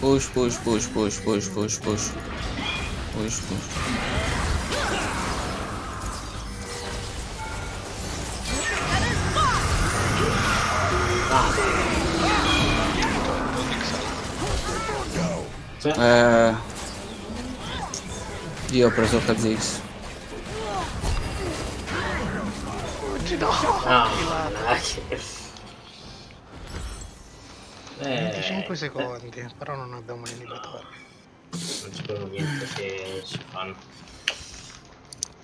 Push, push, push, push, push, push, push. Push, push. Io ho preso KZX. No, 25 secondi, però non abbiamo l'inibitore. non c'è proprio niente che ci fanno.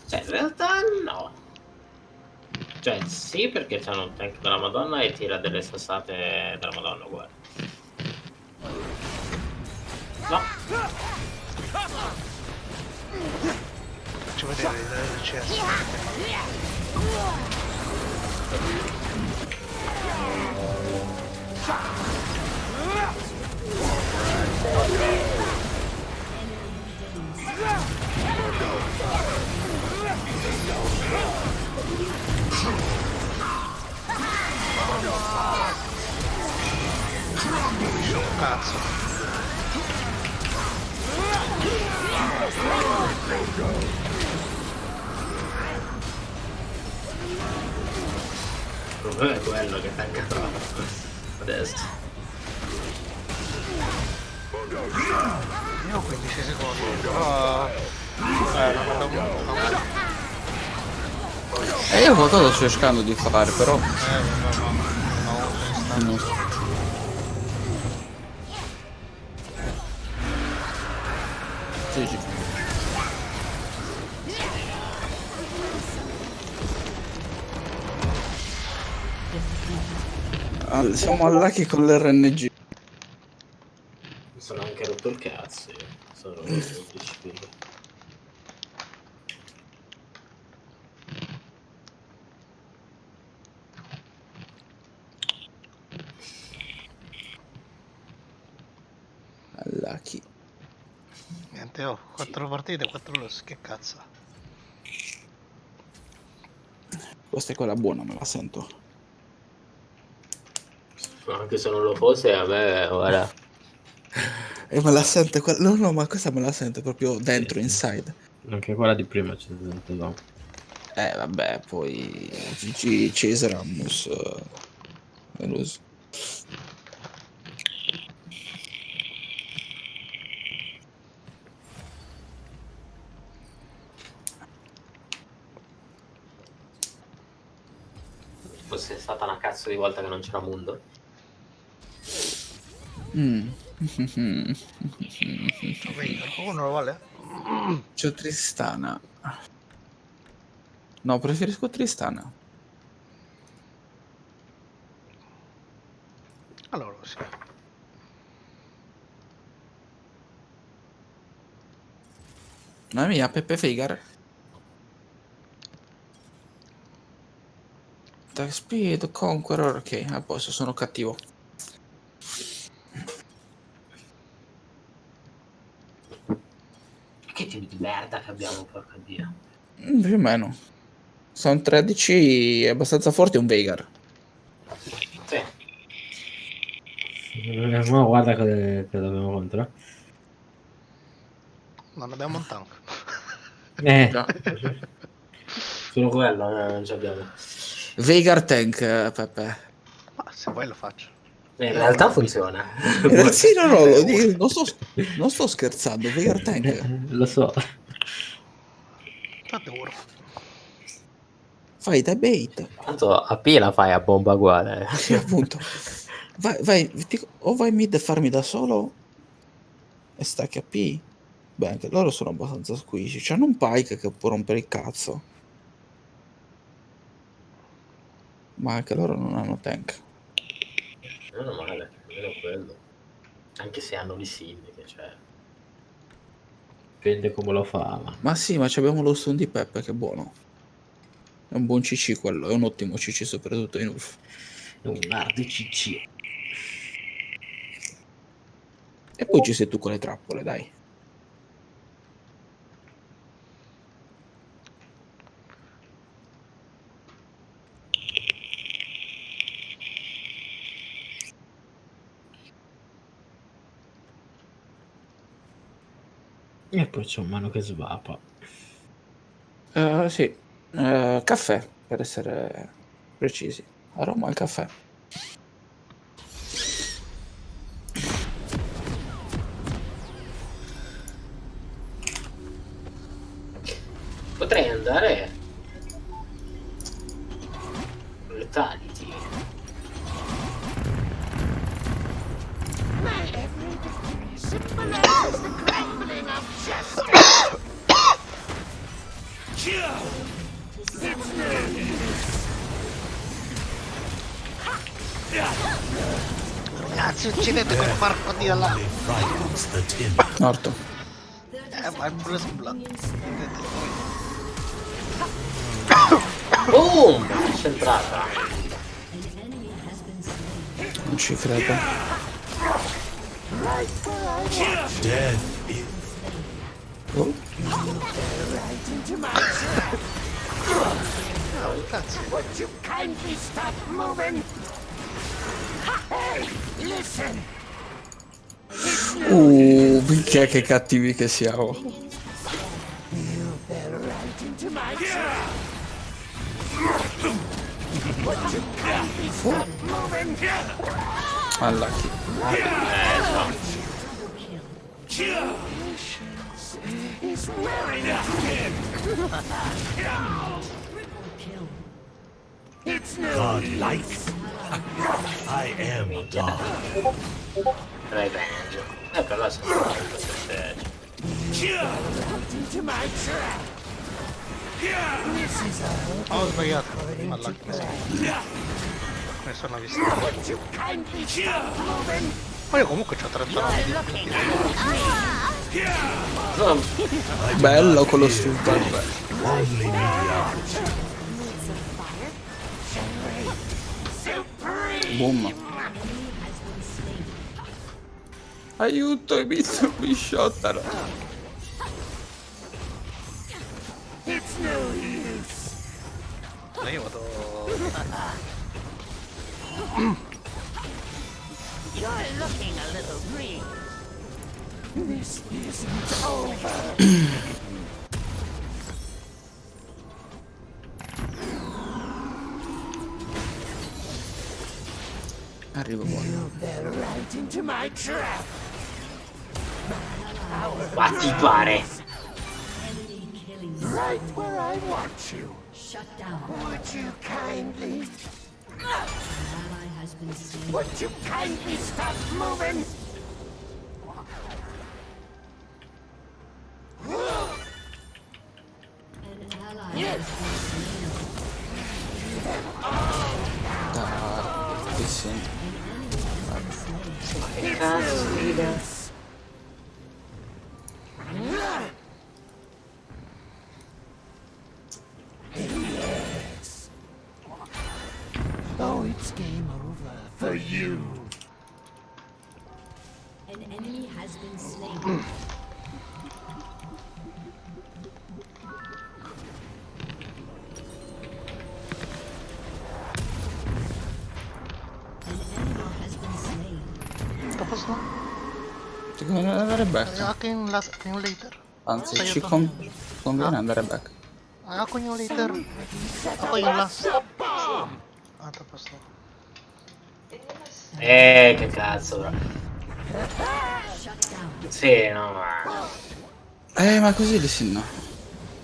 Cioè, in realtà no. Cioè, sì, perché c'hanno un tank della Madonna e tira delle sassate della Madonna uguale. No. Faccio vedere il CS. Cazzo. Il problema è quello che tanca troppo adesso. Io ho 15 secondi, però... Io qualcosa sto cercando di fare, però... No. Sì, sì. Siamo all'Aki con l'RNG. Mi sono anche rotto il cazzo io. Sono 11 kg. All'Aki. Niente, ho 4 partite, 4 loss, che cazzo. Questa è quella buona, me la sento. Anche se non lo fosse, a me, guarda. E me la sento quella... No, ma questa me la sento proprio dentro, Sì. inside. Anche quella di prima ci sento no. Vabbè, poi GG Cesaramus deluso. Fosse stata una cazzo di volta che non c'era mondo. Uno lo vuole? C'ho Tristana. No, preferisco Tristana. Allora, sì. La mia Peppe Figar. Attack Speed, Conqueror, ok, a posto, sono cattivo. Che team di merda che abbiamo, porca dio. Più o meno. Sono 13 abbastanza forti e un Veigar. Sì. Ma guarda che abbiamo contro. Non abbiamo un tank. Già. Solo quello non ci abbiamo. Veigar tank, Peppe. Ma se vuoi lo faccio. In realtà funziona. Sì, no, lo dico, non sto scherzando, Veigar tank. Lo so. Adoro. Fai da bait. Tanto AP la fai a bomba uguale. Sì, appunto. O vai mid a farmi da solo e stacchi AP. Beh, anche loro sono abbastanza squishy. C'hanno un Pike che può rompere il cazzo. Ma anche loro non hanno tank. Meno male, meno quello. Anche se hanno Lissin, che c'è. Dipende come lo fa. Ma sì, ma abbiamo lo stun di Peppe che è buono. È un buon CC quello, è un ottimo CC soprattutto in URF. È un hard CC. E poi ci sei tu con le trappole, dai. E poi c'è un mano che svapa. Sì. Caffè, per essere precisi. A Roma il caffè. Potrei andare Letality. Ragazzi, uccidete quel porco di là. Morto. Ma è Bruce Blood. Boom! Centrata. Non ci credo. Oh. Cazzo. Minchia che cattivi che siamo. Unlucky. God-like. I am a god. Revenge. Però se Ho sbagliato. Alla nessuno ha visto. Ma io comunque c'ho 39. Bello quello stupid. Boom. Aiuto, mi shottano. Io vado. You're looking a little green. This isn't over. Arrivo buono. Right into my trap. Ma ti pare? Right where I want you. Shut down. Would you kindly? An ally has been slain. Would you kindly stop moving? Ma che cazzo, sfiga? Oh, it's game over for you. An enemy has been slain. An enemy has been slain. Tapos na. Secondo me andare back. Ako yung last, yung later. Anzi, Sa'yo ci to. conviene andare back. Ako yung later. Ako yung last. Tapos na. Che cazzo, bro. Shut down. Sì, no, ma... Ma così sì, no.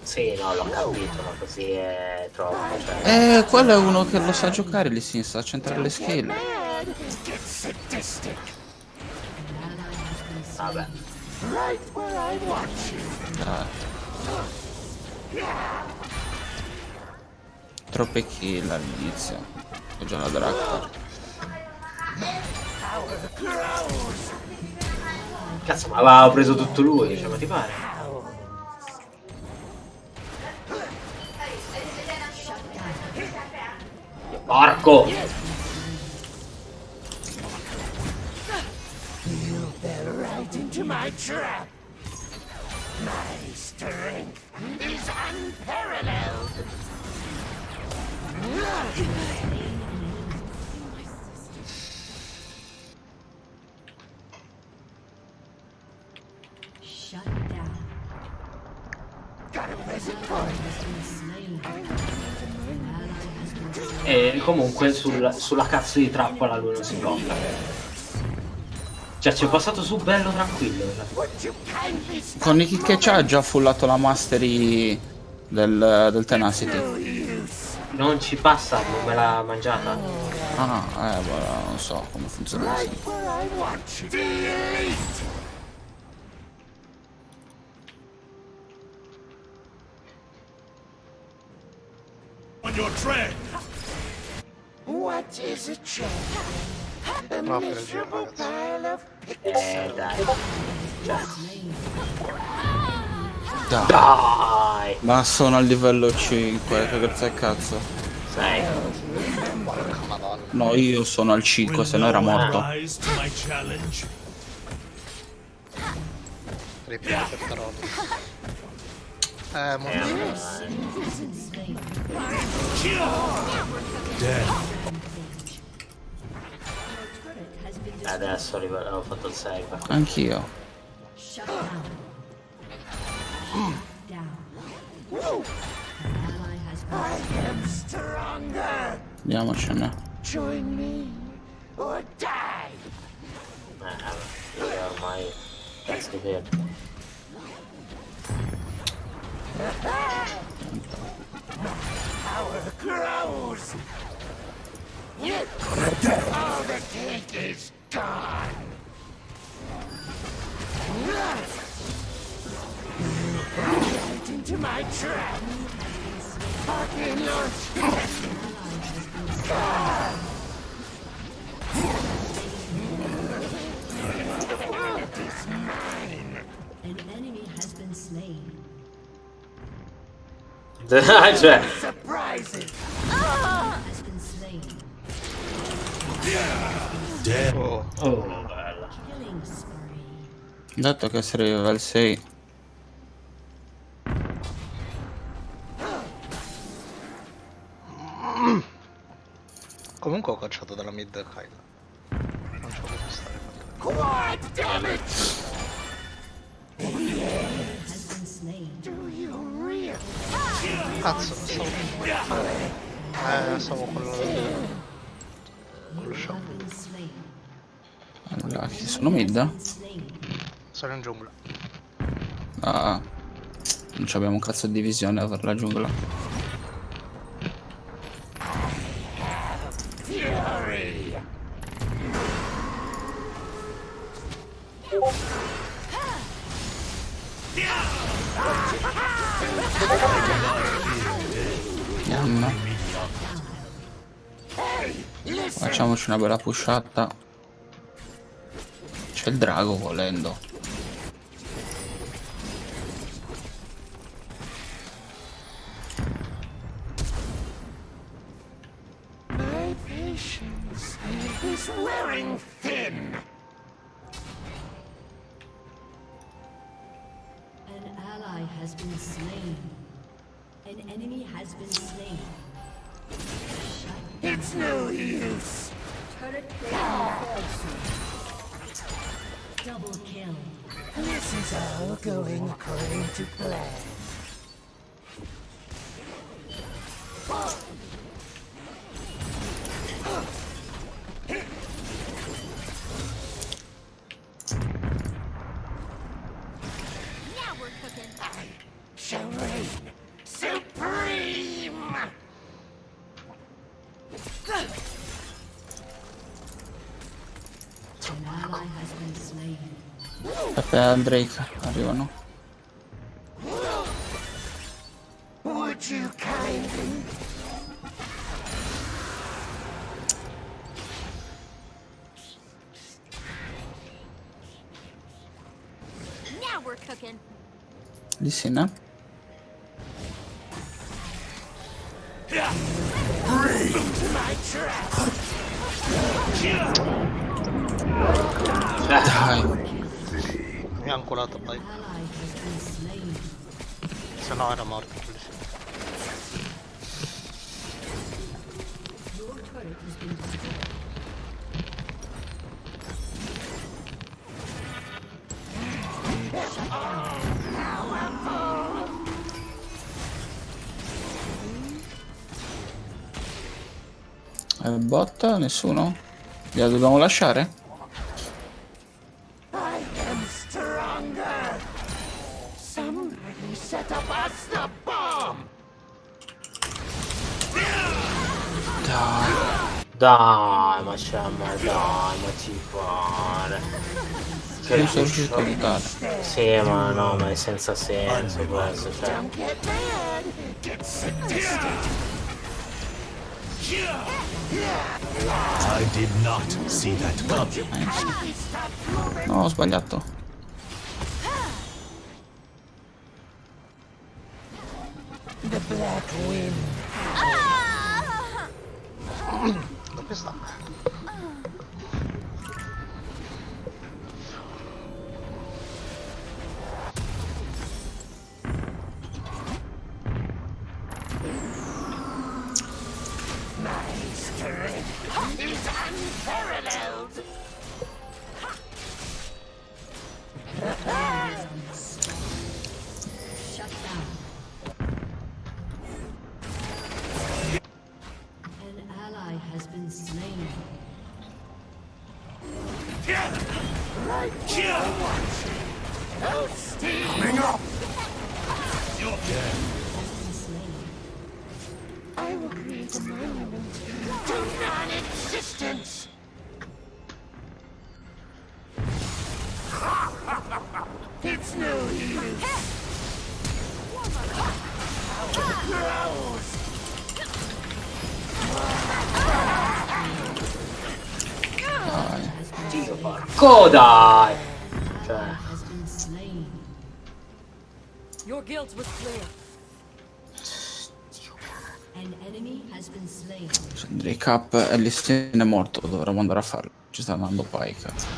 Sì, no, l'ho capito, ma così è troppo, cioè... Quello è uno che lo sa giocare, lì si sa centrare le skill. Vabbè. Right where I want you. Troppe kill all'inizio. Ho già la Draktar. Cazzo, ma aveva preso tutto lui, cioè, ma ti pare? Porco! You fell right into my trap. My strength is unparalleled. Shut down. Got a present for you. Slain. E comunque sulla cazzo di trappola lui non si blocca. Cioè ci è passato su bello tranquillo. Con i kick che c'ha già fullato la mastery del Tenacity. Non ci passa, non me l'ha mangiata. Voilà, non so come funziona così. On your tread. What is a check? A No, per il miserable giro, pile of pixels. Dai. Dai. Ma sono al livello 5, che grazie al cazzo. Sei. Madonna. No, io sono al 5, se no era morto. Rise to my challenge. Ripeto per parole. Molto. Adesso ho fatto il save. Anch'io. Shut down. Down. An ally has been I am stronger. Andiamocene. Join me or die. Io ormai cazzo di vero. Power grows. All the cake is gone. Right into my trap. Fucking launch. An enemy has been slain. Cioè. Surprises. Has been slain. Oh, bella. Killing spree. Dato che sei level 6. Comunque ho cacciato dalla mid Kyle. Non ci ho potuto stare con te. Quad, damn it! Has been slain. Do you really? Cazzo, stavo con lo show. Been slain. Allora, chi sono mid? Slain. Sono in giungla. Ah, non abbiamo un cazzo di divisione per la giungla. Fury! Andiamo. Facciamoci una bella pushata. C'è il drago volendo. My patience is wearing thin. An ally has been slain. An enemy has been slain. It's no use. Turret plating double kill. This is all going according to plan. Now we're cooking. I shall reign supreme. An ally has been slain. Aspetta, Drake, arrivano. Would you kindly? Now we're cooking. Lì sì, no? My trap. Dai. Mi ha ancolato poi. Ally has been slain. Se no era morto. Your turret has been destroyed. Bot? Nessuno? Gliela dobbiamo lasciare? I am stronger. Somebody set up us the bomb. Dai, ma dai, ma ti pare. Non sono riuscito a aiutare. Sì, ma no, ma è senza senso questo, cioè. Don't get mad. Get sadistic. I did not see that coming. No, ho sbagliato. The black wind. Dove sta? My strength is unparalleled. Shut down. An ally has been slain. Right here. Oh, Steve. Coming up! I will create a monument to non-existence. It's no use. Gross. Dio porco dai! Cioè. Has been slain. Your guilt was clear. An enemy has been slain. Drake up e Listin è morto, dovremmo andare a farlo. Ci sta andando Pike. Has been slain.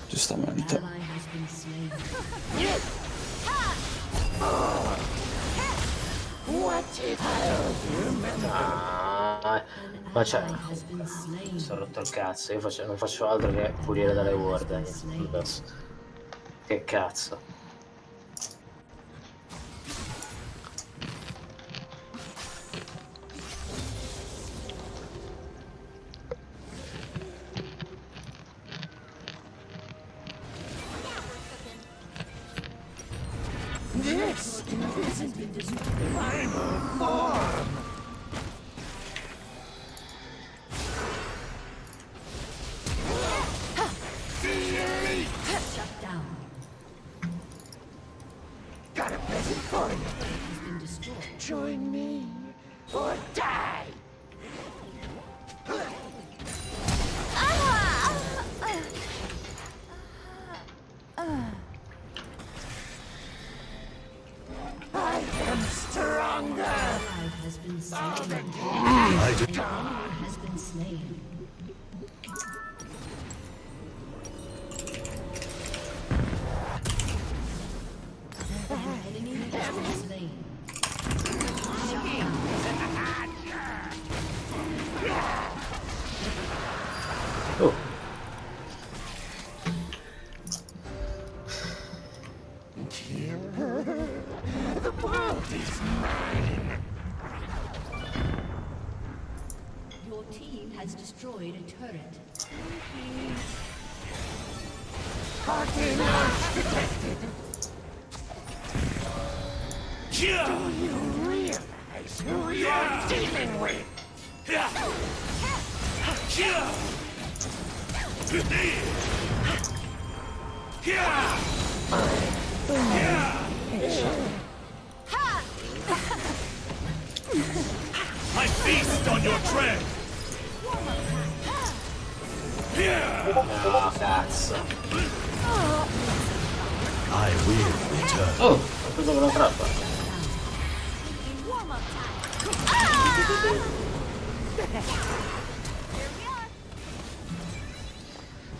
Giustamente. Ally has been slain. What if I'll remember? Ma cioè, Has been slain. mi sono rotto il cazzo, io non faccio altro che pulire dalle ward. Adesso. Che cazzo. This is the final form. join me or die? I am stronger. Has been slain. Has been slain. Enemy has been slain. Oh. The world is mine. Your team has destroyed a turret. Party launch detected. Do you realize who you're dealing with? I feast on your tread. No, cazzo. I will return. Oh, ho preso quella trappola.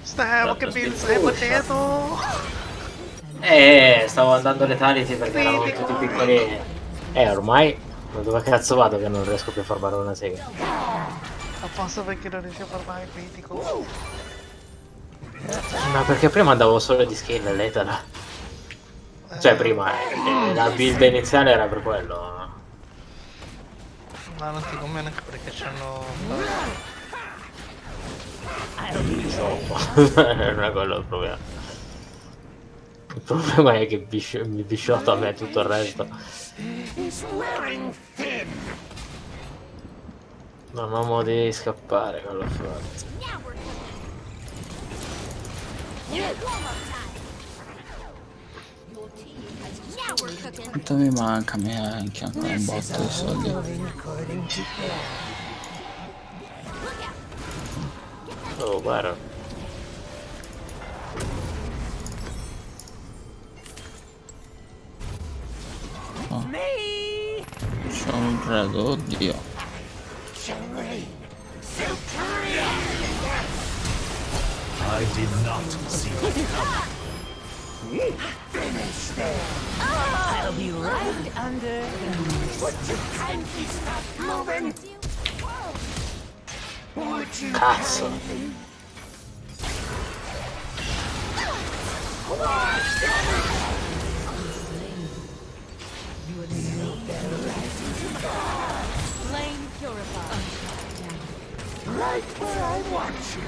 Stavo che Giules è potato. Stavo andando letality perché eravamo tutti piccolini. Ormai dove cazzo vado che non riesco più a formare una sega? Apposta perché non riesco a formare critico. Ma perché prima andavo solo di skill letala. Cioè prima la build iniziale era per quello. Ma non ti conviene anche perché c'hanno... Non è quello il problema. Il problema è che mi bisciotto a me tutto il resto. Non ho modo di scappare con l'ho fatto. Quanto mi manca? Mi anche ancora un botto di soldi. Oh, guarda. Oh. C'è un drago, oddio. I did not see it. Finish them. I'll be right under. Would you kindly stop moving? Would you Cazzo. Flame purified. Right where I want you.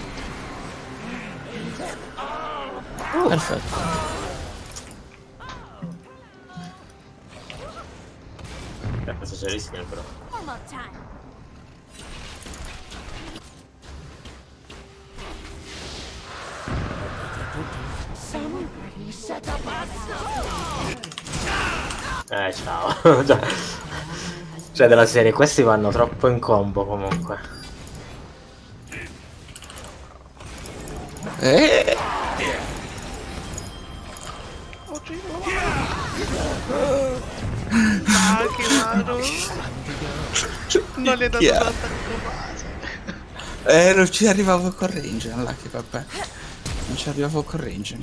Perfetto. Cazzo c'è rischio però. Warm up time. Somebody set up a Ciao. Cioè della serie, questi vanno troppo in combo comunque. Che mano! Non gli è dato tanta base. Non ci arrivavo con range, Lucky, vabbè. Non ci arrivavo con range.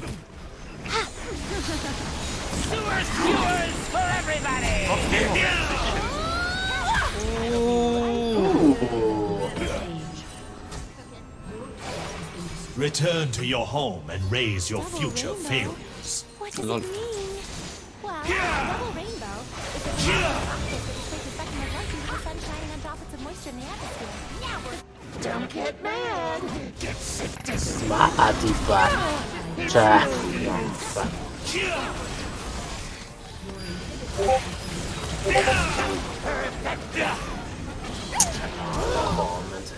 Return to your home and raise your future failures. What does it mean? Well, double rainbow is a optic that displays a spectrum of light due to the sun shining on droplets of moisture in the atmosphere. Now we're... Don't get mad. Get sick to see. Ma tipo. Cioè.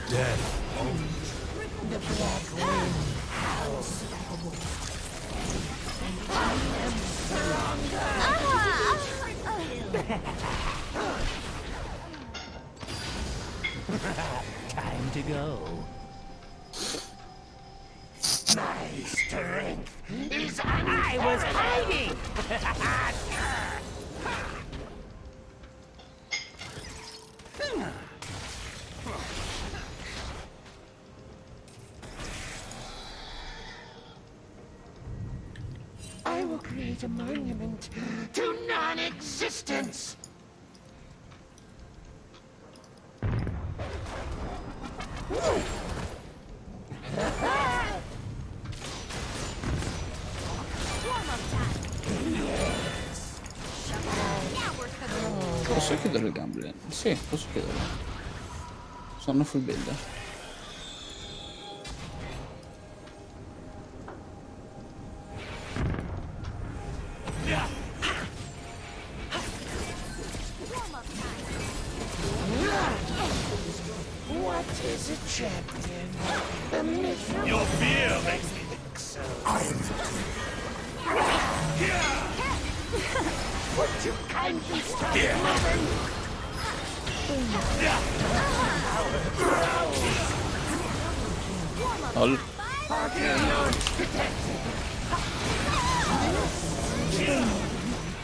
Death. The black wind howls. I am stronger. Time to go. My strength is I was hiding. I will create a monument to non-existence. Posso chiudere il gambling? Sì, posso chiuderlo. Sono full build. What is a champion? A mission. Your fear makes me think so. Would you kindly stop moving? Lol. Parker launch detected.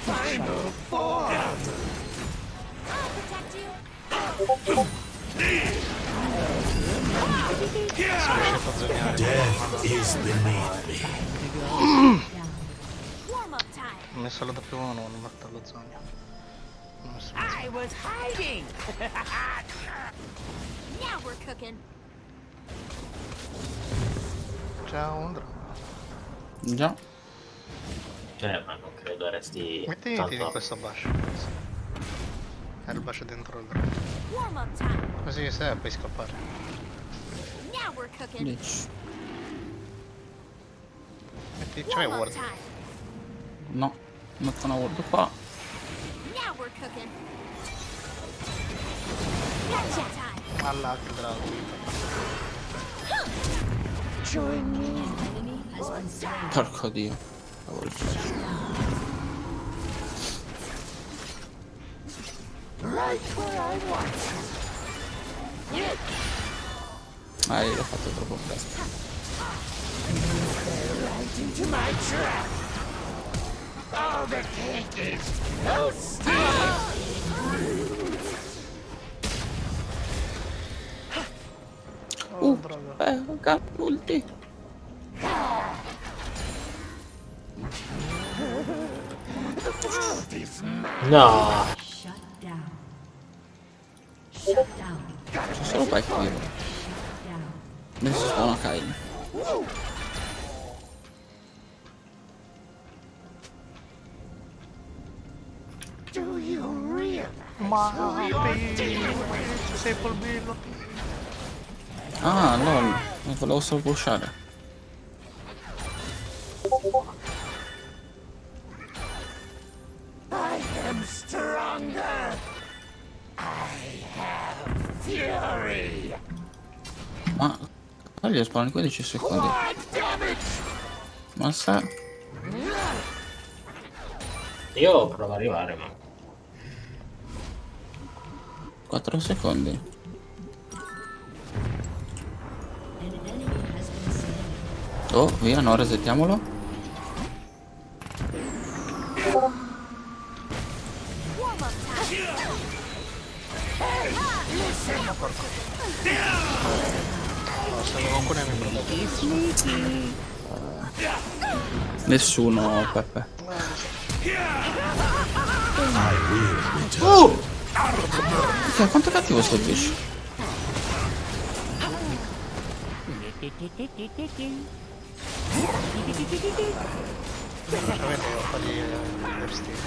Final form. I'll protect you. Death is beneath me. Warm up time. Ho messo la W1, non metto lo zogno. Non ho messo lo I was hiding. Now we're cooking. Ciao, un drago. Già. Ma non credo resti Mettiti tanto. questo bash. È il bash dentro il drago. Warm up time. Così se puoi scappare. Now we're cooking. Dici. Metti, c'hai Warm up ward. time. No. Metto una ward qua. Now we're cooking. Gotcha time. Alla che drago. Join me. Enemy has been slain. Porco dio. Cavolo. Right where I want you. L'ho fatto troppo presto. Right into my trap. Oh, the cake is toasty. Ulti. No. Shut down. Shut down. C'è solo Pike vivo. Down. Adesso spawna Kain. Do you realize Ma who you're dealing with? ci sei polvillo. Ah, lol. Non volevo solo pushare. I am stronger. I have fury. Ma gli spawnano 15 secondi. Quad damage. Ma sa. Io provo ad arrivare, ma 4 secondi. An enemy has been slain. Oh, via, no, resettiamolo. Warm up time. Se qualcuno mi prende. Nessuno, Peppe. Ok, quanto è cattivo sto fish? Francamente devo fargli il vestito.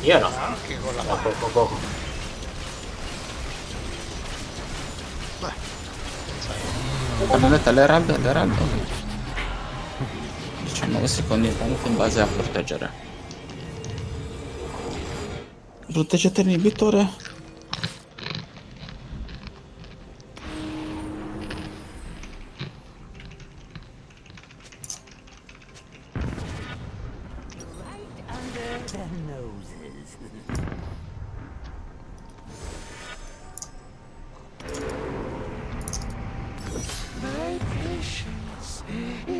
io no. Che con la Da poco. Beh, non sai. Hanno detto l'Herald, ok. 19 secondi comunque in base a proteggere. Proteggete l'inibitore. Right under the noses.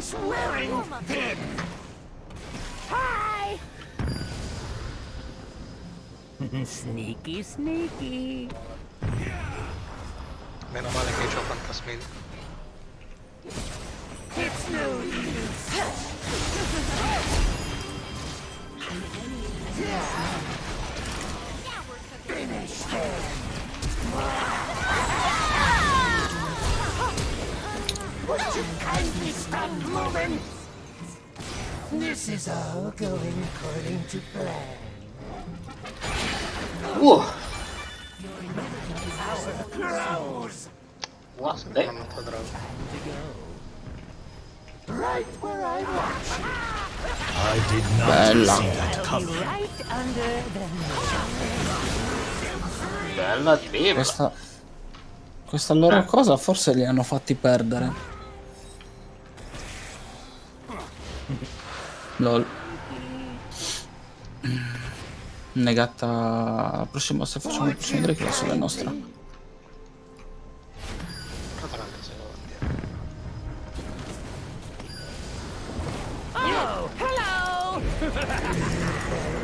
is wearing thin. Hi! Sneaky, sneaky. Meno male che c'ho fantasmino. It's no use. Finish him. Would you kindly stop moving? This is all going according to plan. Our Grows. What? Non ho quadrato. Right where I want you. I did not Bella. see that I'll be coming. right under the Bella tripla. Questa loro cosa forse li hanno fatti perdere. Lol. Negata. Prossimo, se facciamo il prossimo break, la sulla nostra. Atalanta se lo guardi. Oh, hello!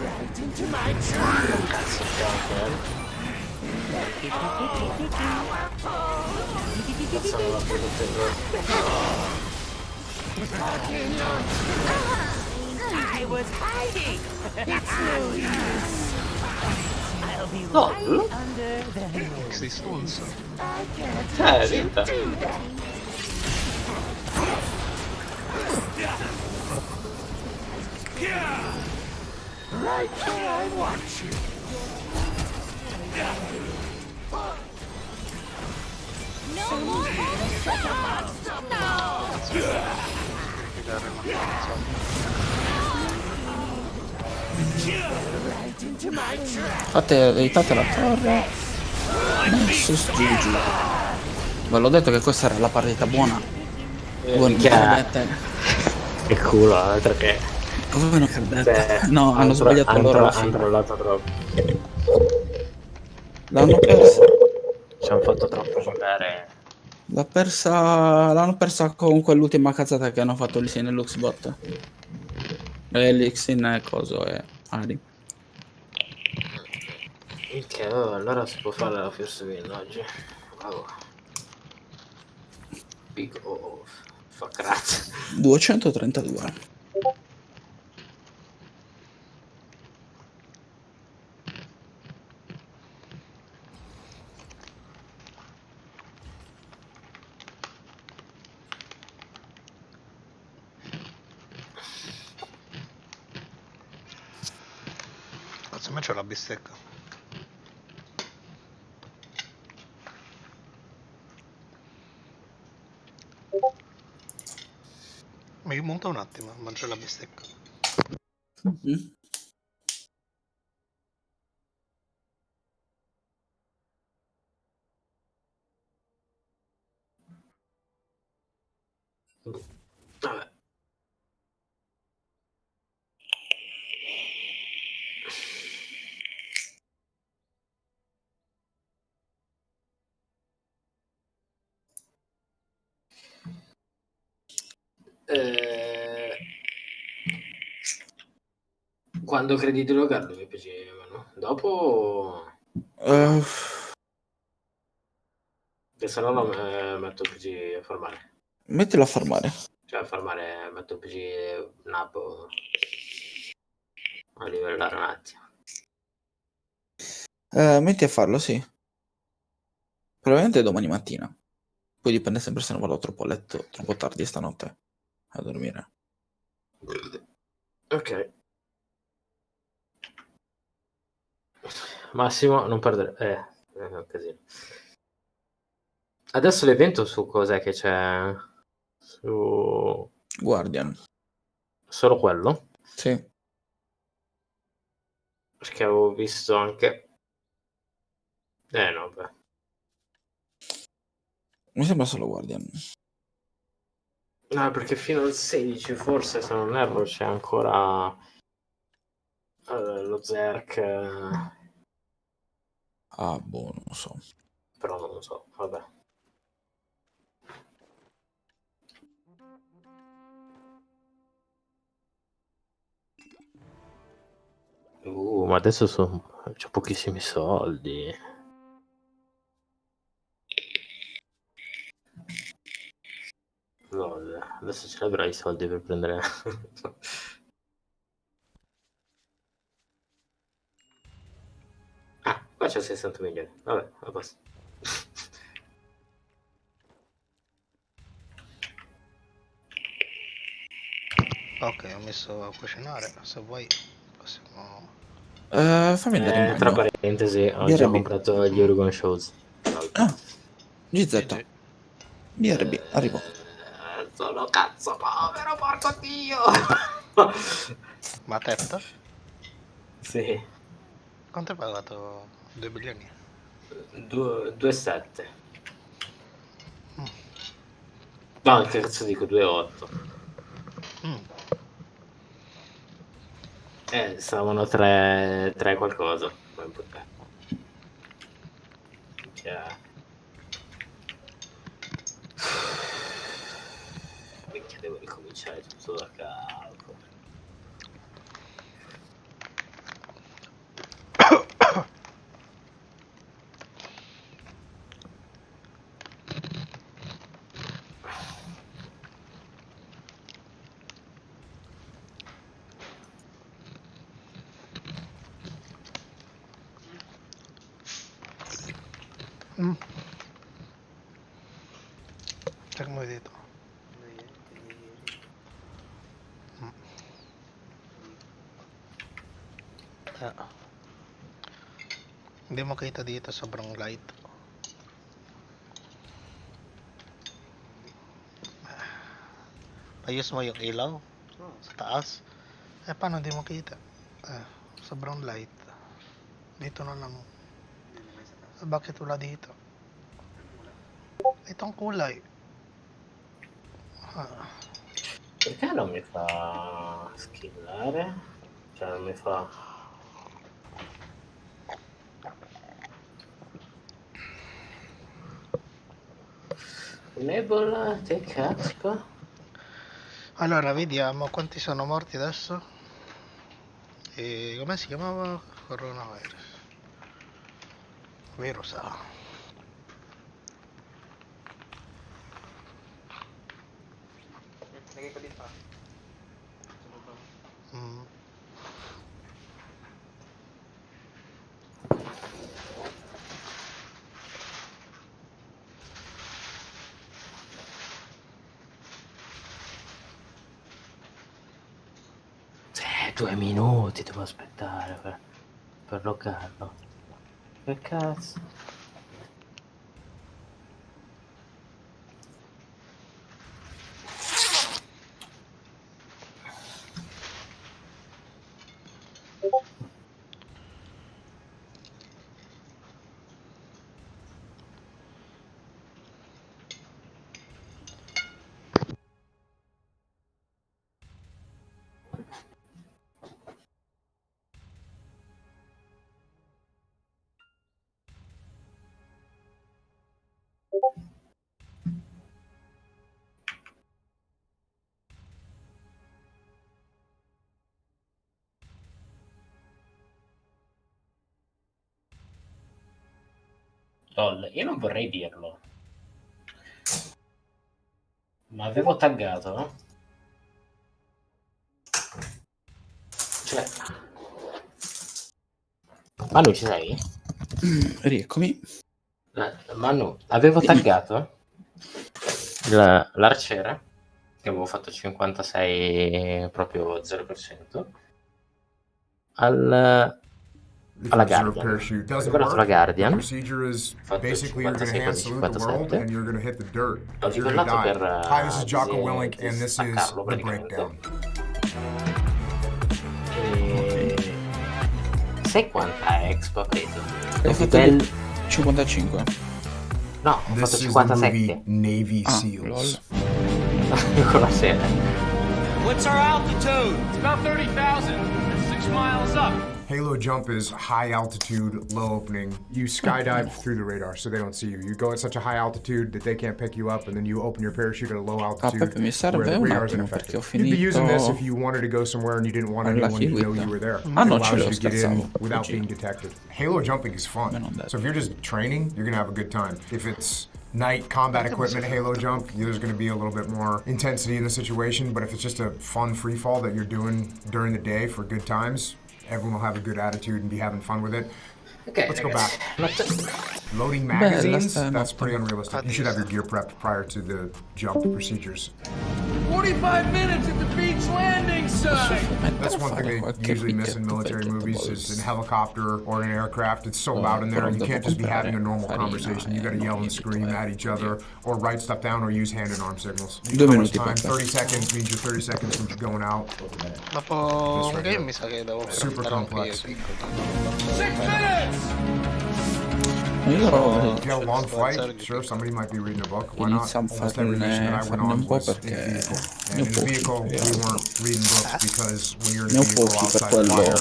Right into my trap. Cazzo, cazzo non l'ha prodotto in I was hiding. It's no use. I'll be No. right under the Sei stronzo. I can't let you vinta. do that. Right where I want you. No more holding back! No! Right into my trap. Fate, evitate la torre. Nessus GG. Ve l'ho detto che questa era la partita buona. Voi non credete. Che culo, perché Voi non credete. No, hanno sbagliato loro alla hanno fine. trollato troppo. L'hanno persa. Ci hanno fatto troppo giocare. L'hanno persa con quell'ultima cazzata che hanno fatto lì nell'Uxbot. L'Ixin e coso e Ari. Ok, allora si può fare la first win oggi. Bravo. Big off. Fa crazzo. 232. Cazzo, me c'ho la bistecca. Mi monta un attimo, mangio la bistecca. Mhm. Vabbè. Quando credi di giocarlo mi piacevano. Dopo che se no lo metto il PC a farmare. Mettilo a farmare. Cioè a farmare metto il PC nabo a livellare un attimo. Metti a farlo, sì. Probabilmente domani mattina. Poi dipende sempre se non vado troppo a letto, troppo tardi stanotte a dormire. Ok. Massimo, non perdere. È un casino. Adesso l'evento su cos'è che c'è? Su Guardian. solo quello? Sì. Perché avevo visto anche. No, beh. Mi sembra solo Guardian. No, perché fino al 16 forse, se non erro, c'è ancora lo Zerk. Ah, boh, non lo so. Però non lo so, vabbè. ma adesso c'ho pochissimi soldi. Lol, adesso ce l'avrai i soldi per prendere. Ah, qua c'è 60 milioni. Vabbè, a posto. Ok, ho messo a cucinare, se vuoi possiamo... fammi andare in bagno. Tra parentesi, ho già BRB. comprato gli Oregon Shows. Ah, GZ. BRB, arrivo. Sono cazzo povero, porco dio! Ma tetta? Sì. Quanto hai pagato? 2 milioni? 2,7. No, che cazzo dico, 2,8. Stavano 3 qualcosa. Minchia, devo ricominciare tutto da capo. Cioè, come hai detto? Hindi mo kita dito, sobrang light. Ayos mo yung ilaw sa taas. Paano hindi mo kita? Sobrang light. Dito na lang. Bakit wala dito? Itong kulay. Perché non mi fa skillare? Cioè non mi fa... Enable take exp. Allora, vediamo quanti sono morti adesso. E come si chiamava? Coronavirus. Virus. Lagay ko din pa. Due minuti devo aspettare per loggarlo. Che cazzo? Io non vorrei dirlo, ma avevo taggato, cioè, Manu ci sei? Rieccomi. Manu, avevo taggato l'arciere, che avevo fatto 56 proprio 0%, alla Guardian. Ho guardato la Guardian, ho fatto il 56 quasi 57, ho livellato per staccarlo praticamente. E... sai quanta exp ha preso? Hai fatto 55. No, ho fatto 57. Navy Seals. Con la sera. What's our altitude? It's about 30,000. 6 miles up. Halo jump is high altitude, low opening. You skydive through the radar so they don't see you. You go at such a high altitude that they can't pick you up, and then you open your parachute at a low altitude Peppe, mi serve where the un radar's attimo unaffected. perché ho You'd be using this finito if you wanted to go somewhere and you didn't want alla anyone to know kiwita. you were there. Ah, It non ce allows l'ho, you to get in scherzavo. without Così. being detected. Halo jumping is fun. So if you're just training, you're gonna have a good time. If it's night combat equipment Halo jump, there's going to be a little bit more intensity in the situation, but if it's just a fun free fall that you're doing during the day for good times, everyone will have a good attitude and be having fun with it. Okay, let's go back. Loading Bella magazines, sta that's notte. pretty unrealistic. You should have your gear prepped prior to the jump procedures. 45 minutes at the beach landing site! That's one thing they usually miss in military movies is in a helicopter or in an aircraft. It's so loud in there, you can't just be having a normal conversation. You gotta yell and scream at each other, or write stuff down, or use hand and arm signals. You know how much time? 30 seconds means you're 30 seconds since you're going out. Dopo un game mi sa che devo Super complex. 6 minutes! If you have a long flight, sure, somebody might be reading a book. Why not? Iniziamo a Almost every mission that I went farne on un po' was in perché the vehicle. And ne ho in the vehicle, pochi. we weren't reading books because when you're in Ne a ho vehicle pochi per outside the quello. wire,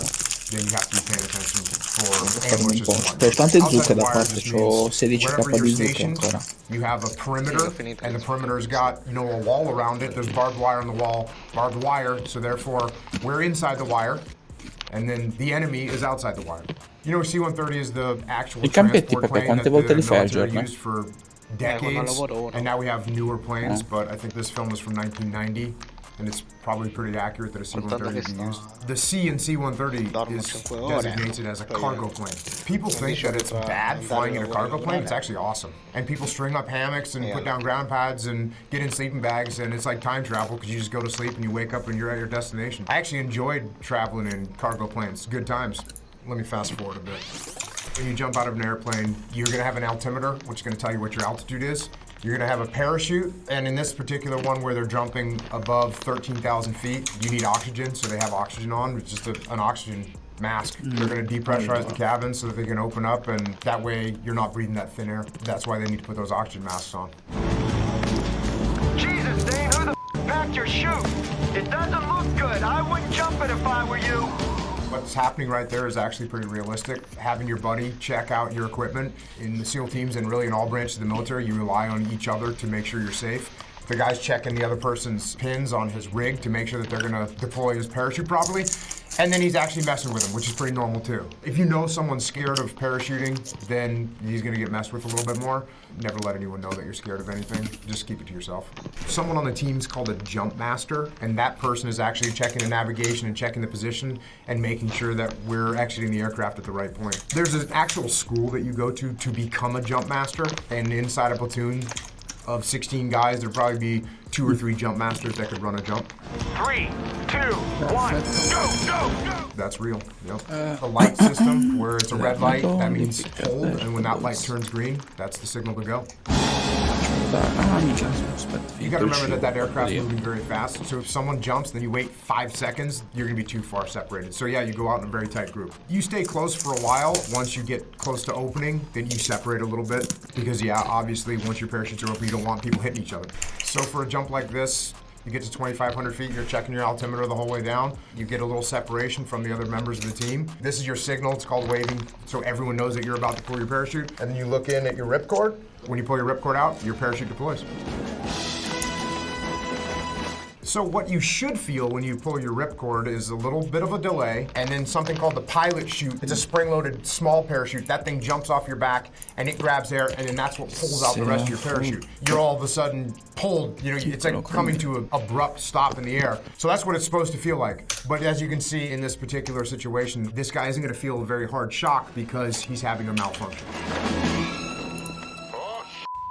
then you have to be paying attention for ambushes and C'ho whatnot. tante Outside zucche the da wire parte, just c'ho means 16k wherever you're di zucche stationed, ancora. you have a perimeter, and the perimeter's got, you know, a wall around it. There's barbed wire on the wall, barbed wire, so therefore we're inside the wire, and then the enemy is outside the wire. You know, C-130 is the actual I campetti, transport Peppe, plane quante that volte the li fai al military giorno? used for decades, and now we have newer planes, but I think this film is from 1990, and it's probably pretty accurate that a C-130 would be used. The C in C-130 is designated as a cargo plane. People think that it's bad flying in a cargo plane. It's actually awesome. And people string up hammocks and put down ground pads and get in sleeping bags, and it's like time travel because you just go to sleep and you wake up and you're at your destination. I actually enjoyed traveling in cargo planes. Good times. Let me fast forward a bit. When you jump out of an airplane, you're gonna have an altimeter, which is gonna tell you what your altitude is. You're gonna have a parachute, and in this particular one where they're jumping above 13,000 feet, you need oxygen, so they have oxygen on. It's just an oxygen mask. They're gonna depressurize the cabin so that they can open up, and that way you're not breathing that thin air. That's why they need to put those oxygen masks on. Jesus, Dane, who the packed your chute? It doesn't look good. I wouldn't jump it if I were you. What's happening right there is actually pretty realistic. Having your buddy check out your equipment. In the SEAL teams and really in all branches of the military, you rely on each other to make sure you're safe. The guy's checking the other person's pins on his rig to make sure that they're gonna deploy his parachute properly. And then he's actually messing with them, which is pretty normal too. If you know someone's scared of parachuting, then he's gonna get messed with a little bit more. Never let anyone know that you're scared of anything. Just keep it to yourself. Someone on the team's called a jump master, and that person is actually checking the navigation and checking the position and making sure that we're exiting the aircraft at the right point. There's an actual school that you go to become a jump master, and inside a platoon of 16 guys, there'd probably be 2 or 3 jump masters that could run a jump. 3, 2, 1, go, go, go! That's real, yep. The light system, where it's a red light, that means hold, and when that light turns green, that's the signal to go. You gotta remember that aircraft's moving very fast, so if someone jumps, then you wait 5 seconds, you're gonna be too far separated. So yeah, you go out in a very tight group. You stay close for a while. Once you get close to opening, then you separate a little bit, because yeah, obviously once your parachutes are open, you don't want people hitting each other. So for a jump like this, you get to 2,500 feet, you're checking your altimeter the whole way down. You get a little separation from the other members of the team. This is your signal, it's called waving, so everyone knows that you're about to pull your parachute. And then you look in at your ripcord. When you pull your ripcord out, your parachute deploys. So what you should feel when you pull your ripcord is a little bit of a delay, and then something called the pilot chute. It's a spring-loaded small parachute. That thing jumps off your back, and it grabs air, and then that's what pulls out the rest of your parachute. You're all of a sudden pulled, you know, it's like coming to an abrupt stop in the air. So that's what it's supposed to feel like. But as you can see in this particular situation, this guy isn't gonna feel a very hard shock because he's having a malfunction.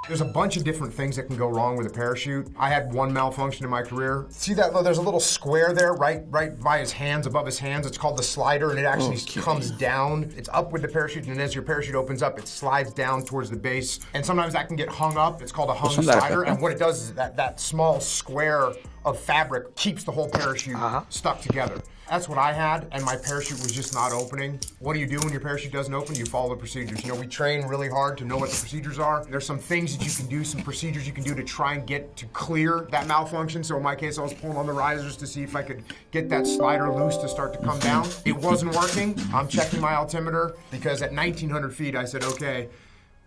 There's a bunch of different things that can go wrong with a parachute. I had one malfunction in my career. See that, there's a little square there, right by his hands, above his hands. It's called the slider, and it actually comes down. It's up with the parachute, and as your parachute opens up, it slides down towards the base. And sometimes that can get hung up. It's called a hung slider, and what it does is that small square of fabric keeps the whole parachute stuck together. That's what I had, and my parachute was just not opening. What do you do when your parachute doesn't open? You follow the procedures. You know, we train really hard to know what the procedures are. There's some things that you can do, some procedures you can do to try and get to clear that malfunction. So in my case, I was pulling on the risers to see if I could get that slider loose to start to come down. It wasn't working. I'm checking my altimeter because at 1,900 feet, I said, okay,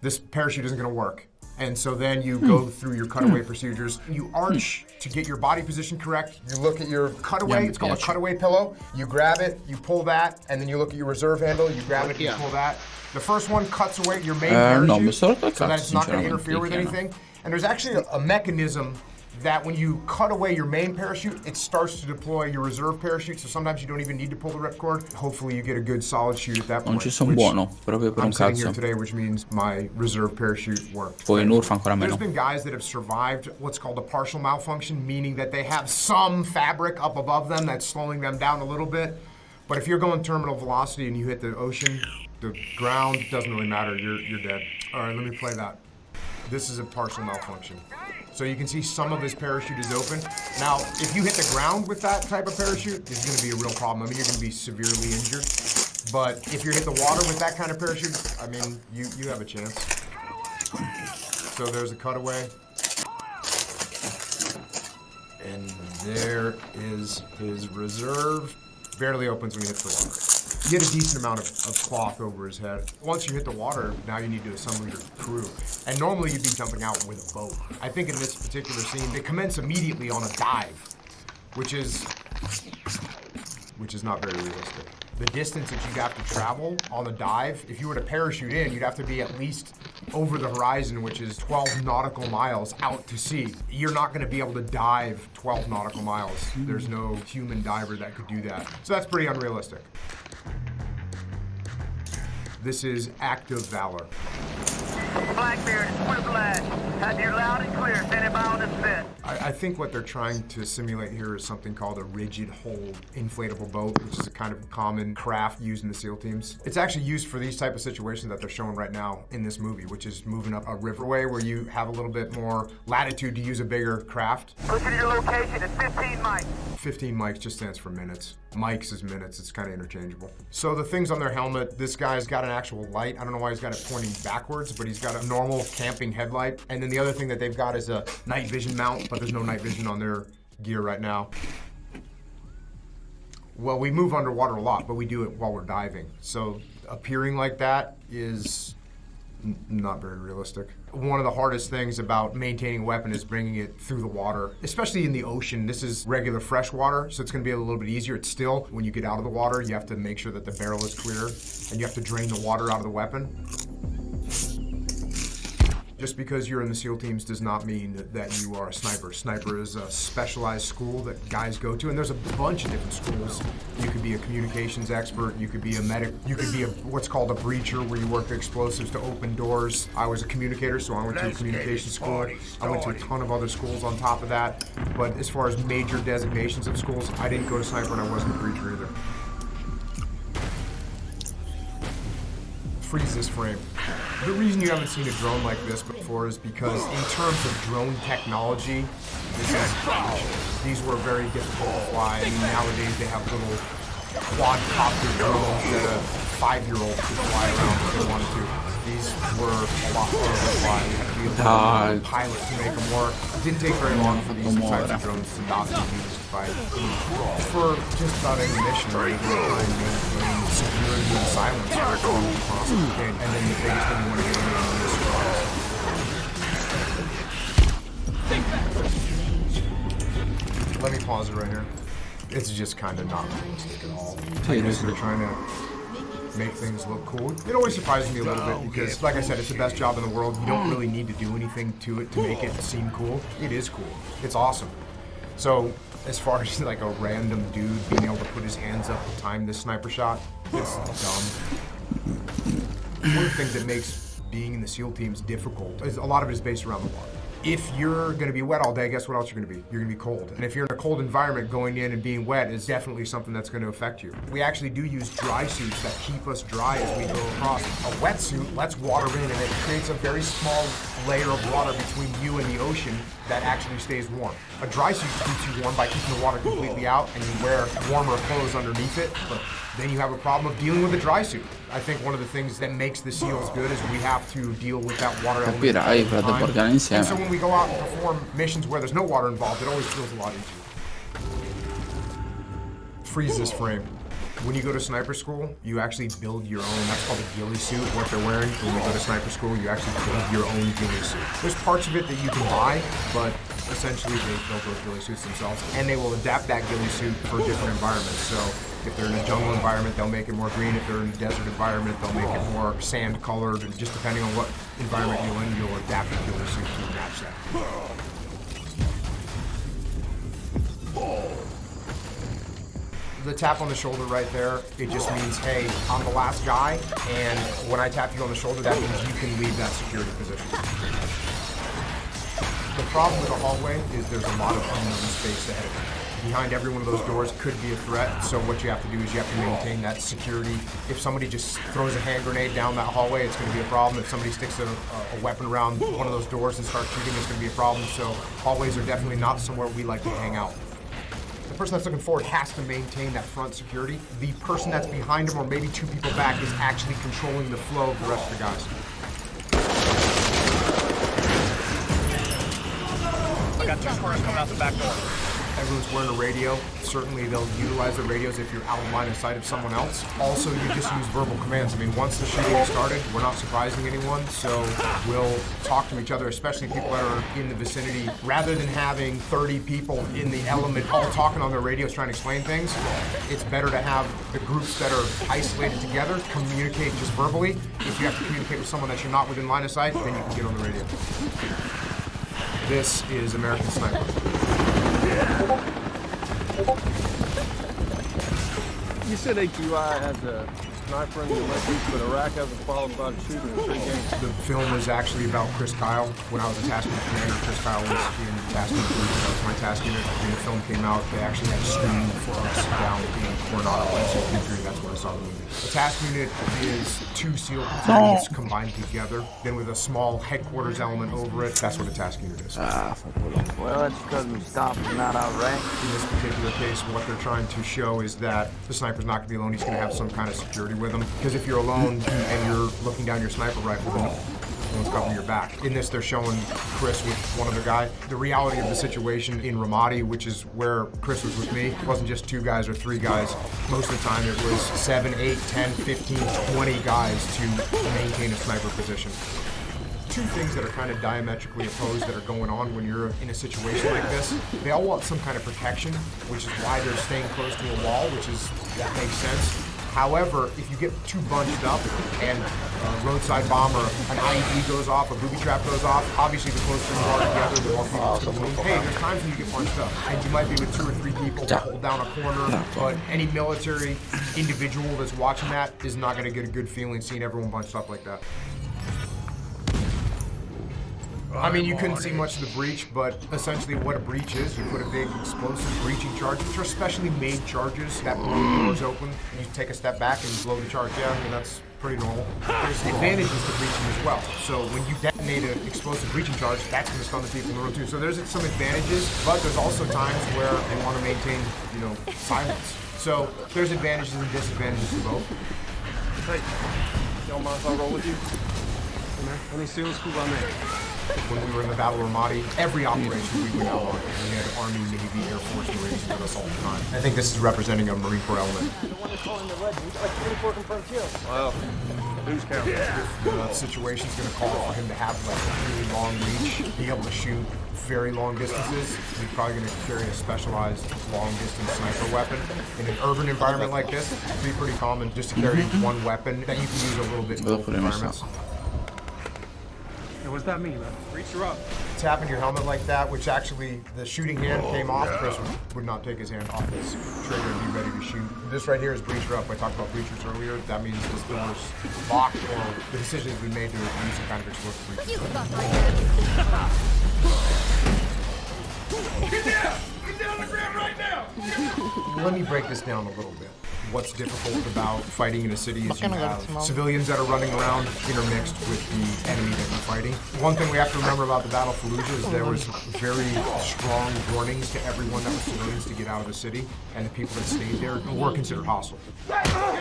this parachute isn't gonna work. And so then you go through your cutaway procedures. You arch to get your body position correct. You look at your cutaway, it's called a cutaway pillow. You grab it, you pull that, and then you look at your reserve handle, you grab it, you pull that. The first one cuts away your main parachute so that it's not gonna interfere with anything. And there's actually a mechanism that when you cut away your main parachute, it starts to deploy your reserve parachute, so sometimes you don't even need to pull the ripcord. Hopefully you get a good solid shoot at that point. Non ci sono buono, proprio per un I'm sitting here cazzo. today, which means my reserve parachute worked. Poi in Urfa ancora There's meno. been guys that have survived what's called a partial malfunction, meaning that they have some fabric up above them that's slowing them down a little bit. But if you're going terminal velocity and you hit the ocean, the ground, doesn't really matter, you're dead. All right, let me play that. This is a partial malfunction. So you can see some of his parachute is open. Now, if you hit the ground with that type of parachute, it's gonna be a real problem. I mean, you're gonna be severely injured. But if you hit the water with that kind of parachute, I mean, you have a chance. So there's a cutaway. And there is his reserve. Barely opens when he hits the water. You get a decent amount of cloth over his head. Once you hit the water, now you need to assemble your crew. And normally you'd be jumping out with a boat. I think in this particular scene, they commence immediately on a dive, which is not very realistic. The distance that you'd have to travel on the dive, if you were to parachute in, you'd have to be at least over the horizon, which is 12 nautical miles out to sea. You're not gonna be able to dive 12 nautical miles. There's no human diver that could do that. So that's pretty unrealistic. This is active valor. Blackbeard, Whiplash. Have you loud and clear. Standing by on this fit. I think what they're trying to simulate here is something called a rigid hold inflatable boat, which is a kind of common craft used in the SEAL teams. It's actually used for these type of situations that they're showing right now in this movie, which is moving up a riverway where you have a little bit more latitude to use a bigger craft. Look at your location. It's 15 mics. 15 mics just stands for minutes. Mics is minutes, it's kind of interchangeable. So the things on their helmet, this guy's got an actual light. I don't know why he's got it pointing backwards, but he's got a normal camping headlight. And then the other thing that they've got is a night vision mount, but there's no night vision on their gear right now. Well, we move underwater a lot, but we do it while we're diving. So appearing like that is not very realistic. One of the hardest things about maintaining a weapon is bringing it through the water, especially in the ocean. This is regular fresh water, so it's gonna be a little bit easier. It's still, when you get out of the water, you have to make sure that the barrel is clear, and you have to drain the water out of the weapon. Just because you're in the SEAL teams does not mean that you are a sniper. Sniper is a specialized school that guys go to, and there's a bunch of different schools. You could be a communications expert, you could be a medic, you could be what's called a breacher, where you work with explosives to open doors. I was a communicator, so I went to a communications school. I went to a ton of other schools on top of that. But as far as major designations of schools, I didn't go to sniper and I wasn't a breacher either. Freeze this frame. The reason you haven't seen a drone like this before is because in terms of drone technology, this is huge. These were very difficult to fly. I mean, nowadays they have little quadcopter drones that a 5-year-old could fly around if they wanted to. These were a lot harder to fly. You had to be a pilot to make them work. It didn't take very long for these types of drones to not be used for just about any mission, right? Security and silence are possible. And then the biggest thing you want to get in is let me pause it right here. It's just kind of not realistic at all. They're trying to make things look cool. It always surprises me a little bit because, like I said, it's the best job in the world. You don't really need to do anything to it to make it seem cool. It is cool. It's awesome. So, as far as like a random dude being able to put his hands up to time this sniper shot, it's dumb. One of the things that makes being in the SEAL teams difficult is a lot of it is based around the water. If you're going to be wet all day, guess what else you're going to be? You're going to be cold. And if you're in a cold environment, going in and being wet is definitely something that's going to affect you. We actually do use dry suits that keep us dry as we go across. A wetsuit lets water in, and it creates a very small layer of water between you and the ocean that actually stays warm. A dry suit keeps you warm by keeping the water completely out, and you wear warmer clothes underneath it, but then you have a problem of dealing with a dry suit. I think one of the things that makes the SEALs good is we have to deal with that water element. Capirai, frate, porcane insieme. And so when we go out and perform missions where there's no water involved, it always feels a lot easier. Freeze this frame. When you go to sniper school, you actually build your own, that's called a ghillie suit, what they're wearing. When you go to sniper school, you actually build your own ghillie suit. There's parts of it that you can buy, but essentially they build those ghillie suits themselves, and they will adapt that ghillie suit for different environments. So if they're in a jungle environment, they'll make it more green. If they're in a desert environment, they'll make it more sand colored, and just depending on what environment you're in, you'll adapt the ghillie suit to match that. The tap on the shoulder right there, it just means, hey, I'm the last guy, and when I tap you on the shoulder, that means you can leave that security position. The problem with the hallway is there's a lot of unknown space ahead of you. Behind every one of those doors could be a threat, so what you have to do is you have to maintain that security. If somebody just throws a hand grenade down that hallway, it's going to be a problem. If somebody sticks a weapon around one of those doors and starts shooting, it's going to be a problem. So hallways are definitely not somewhere we like to hang out. The person that's looking forward has to maintain that front security. The person that's behind him, or maybe two people back, is actually controlling the flow of the rest of the guys. I got two cars coming out the back door. Everyone's wearing a radio. Certainly they'll utilize the radios if you're out of line of sight of someone else. Also, you just use verbal commands. I mean, once the shooting is started, we're not surprising anyone, so we'll talk to each other, especially people that are in the vicinity. Rather than having 30 people in the element all talking on their radios trying to explain things, it's better to have the groups that are isolated together communicate just verbally. If you have to communicate with someone that you're not within line of sight, then you can get on the radio. This is American Sniper. You said AQI has a sniper in the Olympics, but Iraq hasn't qualified to shoot in 3 games. The film is actually about Chris Kyle. When I was a task unit commander, Chris Kyle was in task unit 3. That was my task unit. When the film came out, they actually had a screening for us down in Coronado, NC-3. That's where I saw the movie. The task unit is 2 SEAL platoons combined together. Then with a small headquarters element over it, that's what a task unit is. Well, that's because we stopped and not outranked. In this particular case, what they're trying to show is that the sniper's not going to be alone. He's going to have some kind of security with him. Because if you're alone and you're looking down your sniper rifle, then someone's covering your back. In this, they're showing Chris with one other guy. The reality of the situation in Ramadi, which is where Chris was with me, it wasn't just 2 guys or 3 guys. Most of the time, it was 7, 8, 10, 15, 20 guys to maintain a sniper position. 2 things that are kind of diametrically opposed that are going on when you're in a situation like this. They all want some kind of protection, which is why they're staying close to a wall, that makes sense. However, if you get too bunched up and a roadside bomb or an IED goes off, a booby trap goes off, obviously the closer you are together, the more people it's going to move. Hey, there's times when you get bunched up, and you might be with 2 or 3 people to hold down a corner, but any military individual that's watching that is not going to get a good feeling seeing everyone bunched up like that. I mean, you couldn't see much of the breach, but essentially what a breach is, you put a big explosive breaching charge, which are specially made charges that blow the doors open. You take a step back and blow the charge down, and that's pretty normal. There's advantages to breaching as well. So when you detonate an explosive breaching charge, that's going to stun the people in the room too. So there's some advantages, but there's also times where they want to maintain, silence. So there's advantages and disadvantages to both. Hey, y'all mind if I roll with you? How many SEALs could I make? When we were in the Battle of Ramadi, every operation we went out on, we had Army, Navy, Air Force, Marines with us all the time. I think this is representing a Marine Corps element. The one that's calling the legend. He's like 24 confirmed kills. Well, who's counting? The situation's going to call for him to have a really long reach, be able to shoot very long distances. He's probably going to carry a specialized long-distance sniper weapon. In an urban environment like this, it's pretty common just to carry one weapon that you can use a little bit in both environments. what does that mean, man? Reach her up. Tapping your helmet like that, which actually the shooting hand came off. Chris would not take his hand off his trigger and be ready to shoot. This right here is breach her up. I talked about breachers earlier. That means this door is locked or the decision has been made to use some kind of explosive breach. Get down! Get down on the ground right now! Let me break this down a little bit. What's difficult about fighting in a city is you have civilians that are running around intermixed with the enemy that you're fighting. One thing we have to remember about the Battle of Fallujah is there was very strong warnings to everyone that was civilians to get out of the city, and the people that stayed there were considered hostile. Get down!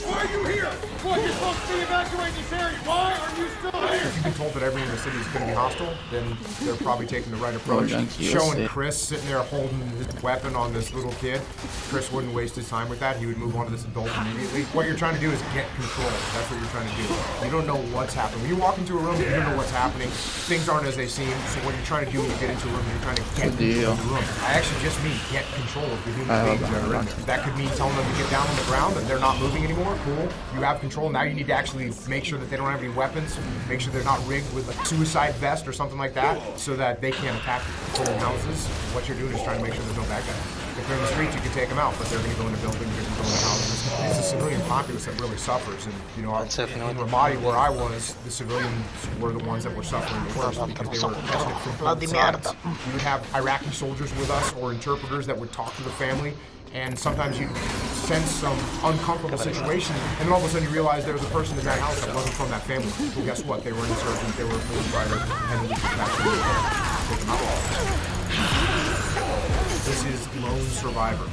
Why are you here? What, you're supposed to be evacuating this area. Why are you still here? If you've been told that everyone in the city is going to be hostile, then they're probably taking the right approach. Showing Chris sitting there holding his weapon on this little kid, Chris wouldn't waste his time with that. He would move on to this adult immediately. What you're trying to do is get control. That's what you're trying to do. You don't know what's happening. When you walk into a room, you don't know what's happening. Things aren't as they seem. So what you're trying to do when you get into a room, you're trying to get control of the room. I actually just mean get control of the human beings that are in there. That could mean telling them to get down on the ground and they're not moving anymore. Cool. You have control. Now you need to actually make sure that they don't have any weapons. Make sure they're not rigged with a suicide vest or something like that so that they can't attack people in houses. What you're doing is trying to make sure there's no bad guys. If they're in the streets, you can take them out, but they're going to go into buildings, they're going to go into houses. It's the civilian populace that really suffers. And, you know, in Ramadi, where I was, the civilians were the ones that were suffering the worst because they were ethnic from both sides. You would have Iraqi soldiers with us or interpreters that would talk to the family, and sometimes you sense some uncomfortable situation, and then all of a sudden you realize there was a person in that house that wasn't from that family. Well, guess what? They were an insurgent, they were a freedom fighter, and we took back to take them out. This is Lone Survivor.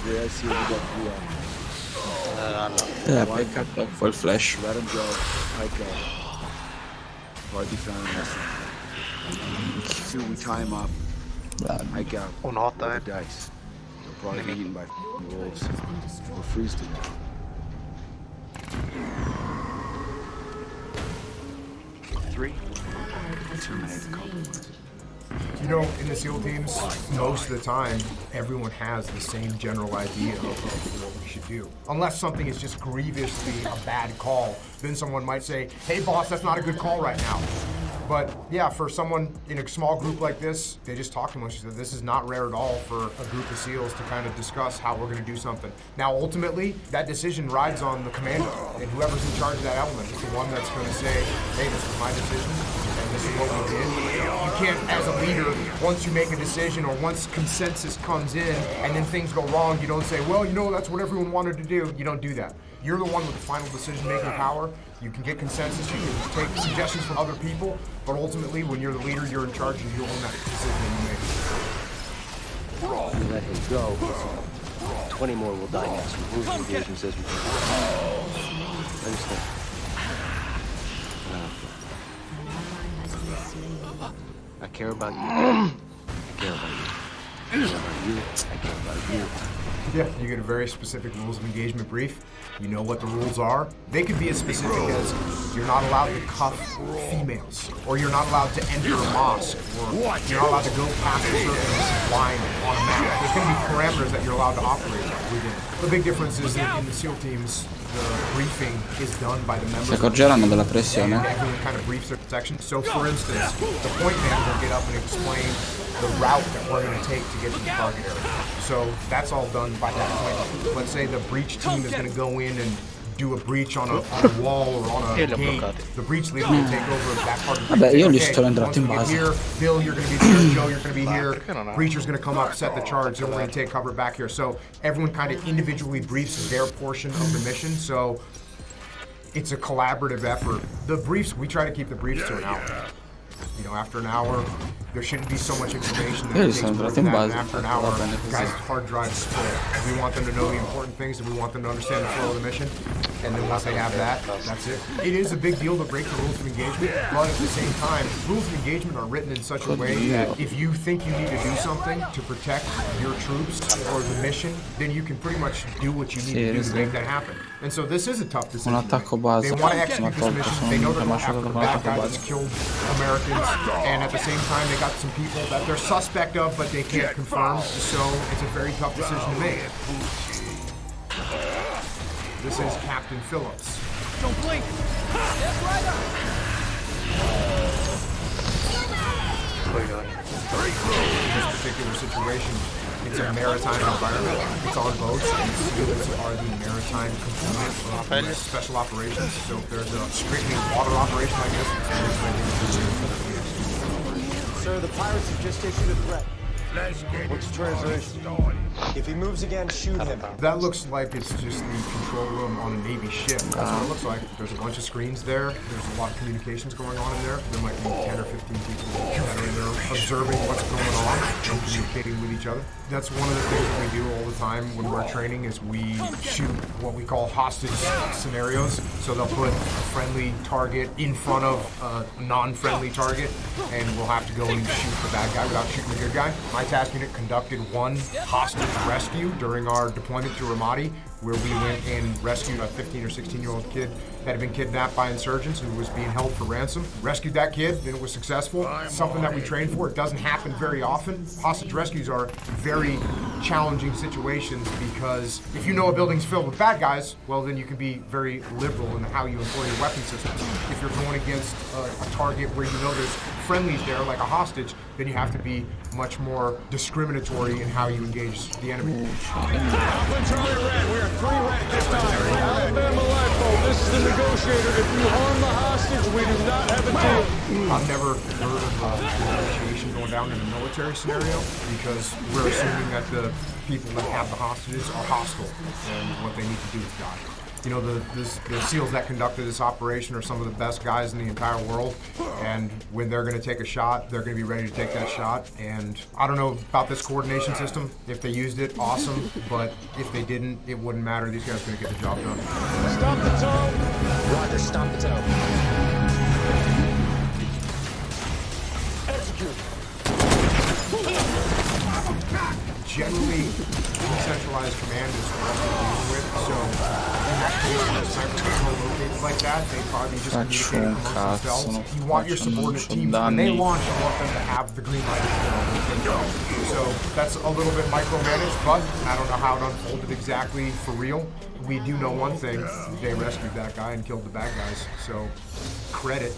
Yeah, I see what you got. Peccato, full flash. Let him go. I go. Probably be found missing. 2, we tie him up. I go. Un'otta, dice. They'll probably be eaten by wolves. Or freeze to death. Three. Terminate the compromise. You know, in the SEAL teams, most of the time, everyone has the same general idea of what we should do. Unless something is just grievously a bad call, then someone might say, hey boss, that's not a good call right now. But yeah, for someone in a small group like this, they just talk to us. She said, this is not rare at all for a group of SEALs to kind of discuss how we're going to do something. Now, ultimately, that decision rides on the commander, and whoever's in charge of that element is the one that's going to say, hey, this is my decision, and this is what we did. You can't, as a leader, once you make a decision or once consensus comes in and then things go wrong, you don't say, well, you know, that's what everyone wanted to do. You don't do that. You're the one with the final decision-making power. You can get consensus, you can take suggestions from other people, but ultimately, when you're the leader, you're in charge and you own that decision that you make. Let him go. 20 more will die next. Rules of engagement says we can. Understand? I care about you. I care about you. I care about you. I care about you. Yeah, you get a very specific rules of engagement brief. You know what the rules are. They could be as specific as you're not allowed to cuff females, or you're not allowed to enter a mosque, or you're not allowed to go past a certain line on a map. There's going to be parameters that you're allowed to operate within. The big difference is that in the SEAL teams, the briefing is done by the members. Si accorgeranno della pressione. Everyone kind of briefs their section. So, for instance, the point man will get up and explain the route that we're going to take to get to the target area. So that's all done by that point. Let's say the breach team is going to go in and do a breach on a wall or on a gate. The breach leader will take over that part of the Vabbè, io li okay, sto entrando in base. Here, Bill, you're going to be here. Joe, you're going to be here. Breacher's going to come up, set the charge, and we're going to take cover back here. So everyone kind of individually briefs their portion of the mission. So it's a collaborative effort. The briefs, we try to keep the briefs to an hour. You know, after an hour, there shouldn't be so much information that it takes more than that. And after an hour, guys' hard drives split. We want them to know the important things, and we want them to understand the flow of the mission. And then once they have that, that's it. It is a big deal to break the rules of engagement, but at the same time, rules of engagement are written in such a way that if you think you need to do something to protect your troops or the mission, then you can pretty much do what you need to do to make that happen. And so this is a tough decision. Un attacco base. They want to execute this mission. They know they're going after the bad guys that killed Americans, and at the same time, they got some people that they're suspect of, but they can't confirm. So it's a very tough decision to make. This is Captain Phillips. Don't blink! Step right up! information. It's a maritime environment. It's on boats, and SEALs are the maritime component of US special operations. So if there's a strictly water operation like this, it's Sir, the pirates have just issued a threat. What's the translation? If he moves again, shoot him. That looks like it's just the control room on a Navy ship. That's what it looks like. There's a bunch of screens there. There's a lot of communications going on in there. There might be 10 or 15 people that are in there observing what's going on and communicating with each other. That's one of the things that we do all the time when we're training is we shoot what we call hostage scenarios. So they'll put a friendly target in front of a non-friendly target, and we'll have to go and shoot the bad guy without shooting the good guy. My task unit conducted one hostage rescue during our deployment to Ramadi, where we went and rescued a 15 or 16-year-old kid that had been kidnapped by insurgents who was being held for ransom. Rescued that kid, and it was successful. Something that we train for. It doesn't happen very often. Hostage rescues are very challenging situations because if you know a building's filled with bad guys, well, then you can be very liberal in how you employ your weapon systems. If you're going against a target where you know there's friendlies there, like a hostage, then you have to be much more discriminatory in how you engage the enemy. Alpha Charlie Red, we are 3 red this time. Alabama Lifeboat, this is the negotiator. If you harm the hostage, we do not have a deal. I've never heard of a negotiation going down in a military scenario because we're assuming that the people that have the hostages are hostile and what they need to do is die. You know, the SEALs that conducted this operation are some of the best guys in the entire world, and when they're going to take a shot, they're going to be ready to take that shot. And I don't know about this coordination system. If they used it, awesome, but if they didn't, it wouldn't matter. These guys are going to get the job done. Stop the tow! Roger, stop the tow. Execute. Generally, decentralized command is what we're dealing with, so in that case, when a sniper control locates like that, they probably just communicate amongst themselves. You want your subordinate teams, when they launch, you want them to have the green light. So that's a little bit micromanaged, but I don't know how it unfolded exactly for real. We do know one thing, they rescued that guy and killed the bad guys, so credit.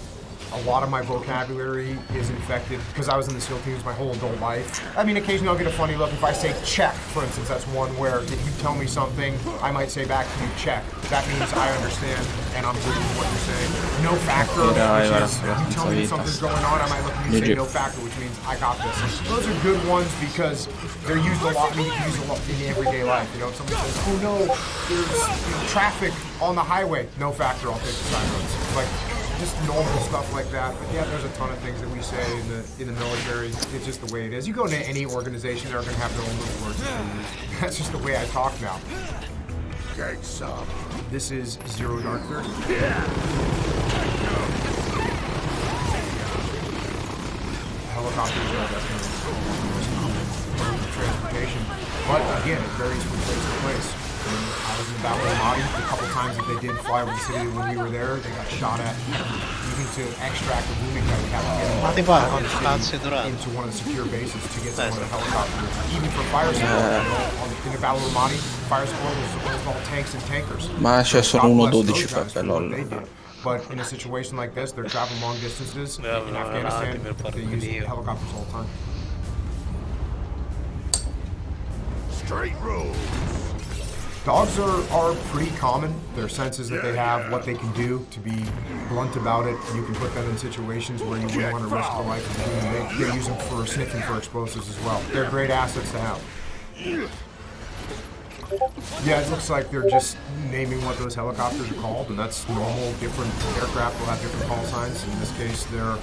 A lot of my vocabulary is infected because I was in the SEAL teams my whole adult life. I mean, occasionally I'll get a funny look. If I say check, for instance, that's one where if you tell me something, I might say back to you, check. That means I understand and I'm doing what you're saying. No factor, which is you tell me something's going on, I might look at you and say no factor, which means I got this. Those are good ones because they're used a lot. I mean, you can use a lot in everyday life. You know, if someone says, oh no, there's traffic on the highway. No factor, I'll take the side roads. Like, just normal stuff like that. But yeah, there's a ton of things that we say in the military. It's just the way it is. You go into any organization, they're going to have their own little words that they use. That's just the way I talk now. Gang sub. This is Zero Dark 30. Helicopters are definitely transportation. But again, it varies from place to place. I was in the Battle of Ramadi. The couple times that they did fly over the city when we were there, they got shot at. Even to extract the wounded guy, we had to get him into one of the secure bases to get someone in a helicopter. Even for fire support, in the Battle of Ramadi, fire support was all tanks and tankers. Ma c'è solo 1.12 fa però. But in a situation like this, they're traveling long distances. In Afghanistan, they use helicopters all the time. Straight road. Dogs are pretty common. Their senses that they have, what they can do, to be blunt about it. You can put them in situations where you wouldn't want to risk the life of a human being. They use them for sniffing for explosives as well. They're great assets to have. Yeah, it looks like they're just naming what those helicopters are called, and that's normal. Different aircraft will have different call signs. In this case, they're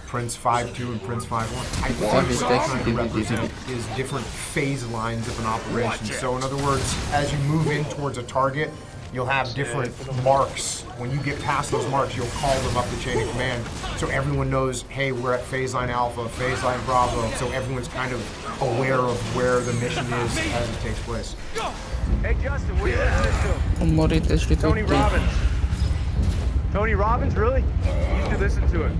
Prince 5-2 and Prince 5-1. I think what they're trying to represent is different phase lines of an operation. So in other words, as you move in towards a target, you'll have different marks. When you get past those marks, you'll call them up the chain of command. So everyone knows, hey, we're at phase line Alpha, phase line Bravo. So everyone's kind of aware of where the mission is as it takes place. Hey Justin, what are you listening to? Tony Robbins. Tony Robbins, really? You should listen to it.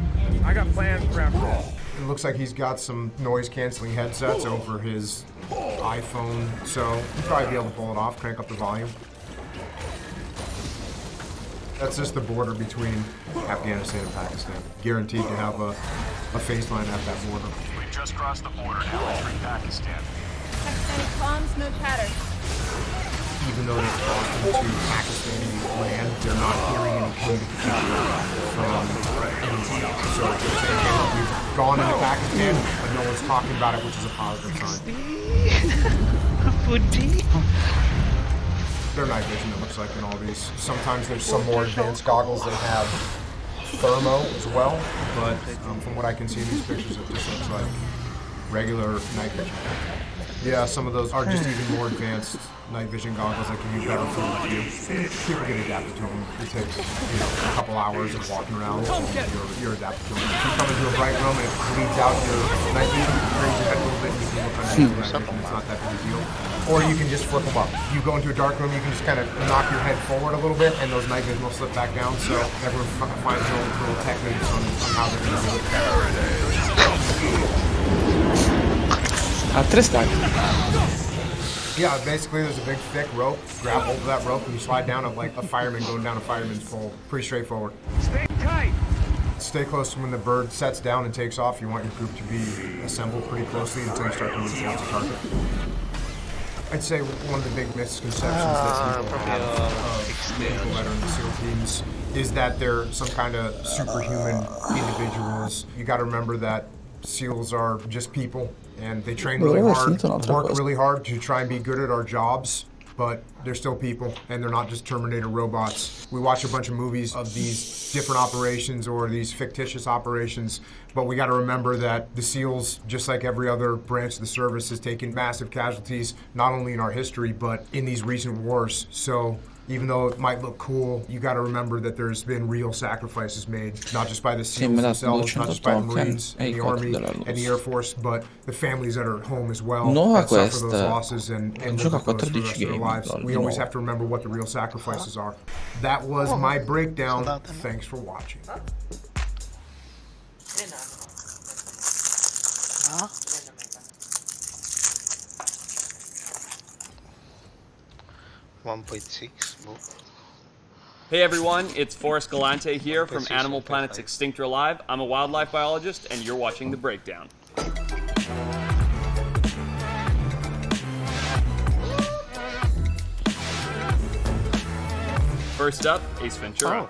I got plans for after all. It looks like he's got some noise-canceling headsets over his iPhone, so he'll probably be able to pull it off, crank up the volume. That's just the border between Afghanistan and Pakistan. Guaranteed to have a phase line at that border. We've just crossed the border, now entering Pakistan. Pakistani comms, no chatter. Even though they're talking to Pakistani land, they're not hearing any communication from anyone else. So they're saying, hey, look, we've gone into Pakistan, but no one's talking about it, which is a positive sign. Their night vision, it looks like, in all these. Sometimes there's some more advanced goggles that have thermo as well, but from what I can see in these pictures, it just looks like regular night vision. Yeah, some of those are just even more advanced night vision goggles that can be better for view. People get adapted to them. It takes a couple hours of walking around, and you're adapted to them. If you come into a bright room and it bleeds out your night vision, you raise your head a little bit and you can look underneath the night vision. It's not that big a deal. Or you can just flip them up. You go into a dark room, you can just kind of knock your head forward a little bit, and those night vision will slip back down. So everyone finds their own little techniques on how they're going to do it. Yeah, basically there's a big thick rope. Grab hold of that rope and you slide down it like a fireman going down a fireman's pole. Pretty straightforward. Stay tight. Stay close to when the bird sets down and takes off. You want your group to be assembled pretty closely until you start to move towards the target. I'd say one of the big misconceptions that people have of people that are in the SEAL teams is that they're some kind of superhuman individuals. You got to remember that SEALs are just people, and they train really hard, work really hard to try and be good at our jobs, but they're still people, and they're not just Terminator robots. We watch a bunch of movies of these different operations or these fictitious operations, but we got to remember that the SEALs, just like every other branch of the service, has taken massive casualties, not only in our history, but in these recent wars. So even though it might look cool, you got to remember that there's been real sacrifices made, not just by the SEALs themselves, not just by the Marines and the Army and the Air Force, but the families that are at home as well that suffer those losses and live with those for the rest of their lives. We always have to remember what the real sacrifices are. That was my breakdown. Thanks for watching. Hey everyone, it's Forrest Galante here from Animal Planet's Extinct or Alive. I'm a wildlife biologist, and you're watching The Breakdown. First up, Ace Ventura. Oh.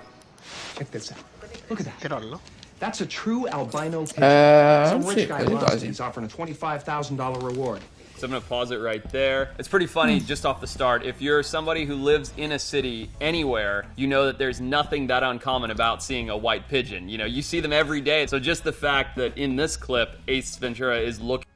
Check this out. Look at that. That's a true albino pigeon. Some rich guy loves it. He's offering a $25,000 reward. So I'm gonna pause it right there. It's pretty funny just off the start. If you're somebody who lives in a city anywhere, you know that there's nothing that uncommon about seeing a white pigeon. You know, you see them every day. So just the fact that in this clip, Ace Ventura is looking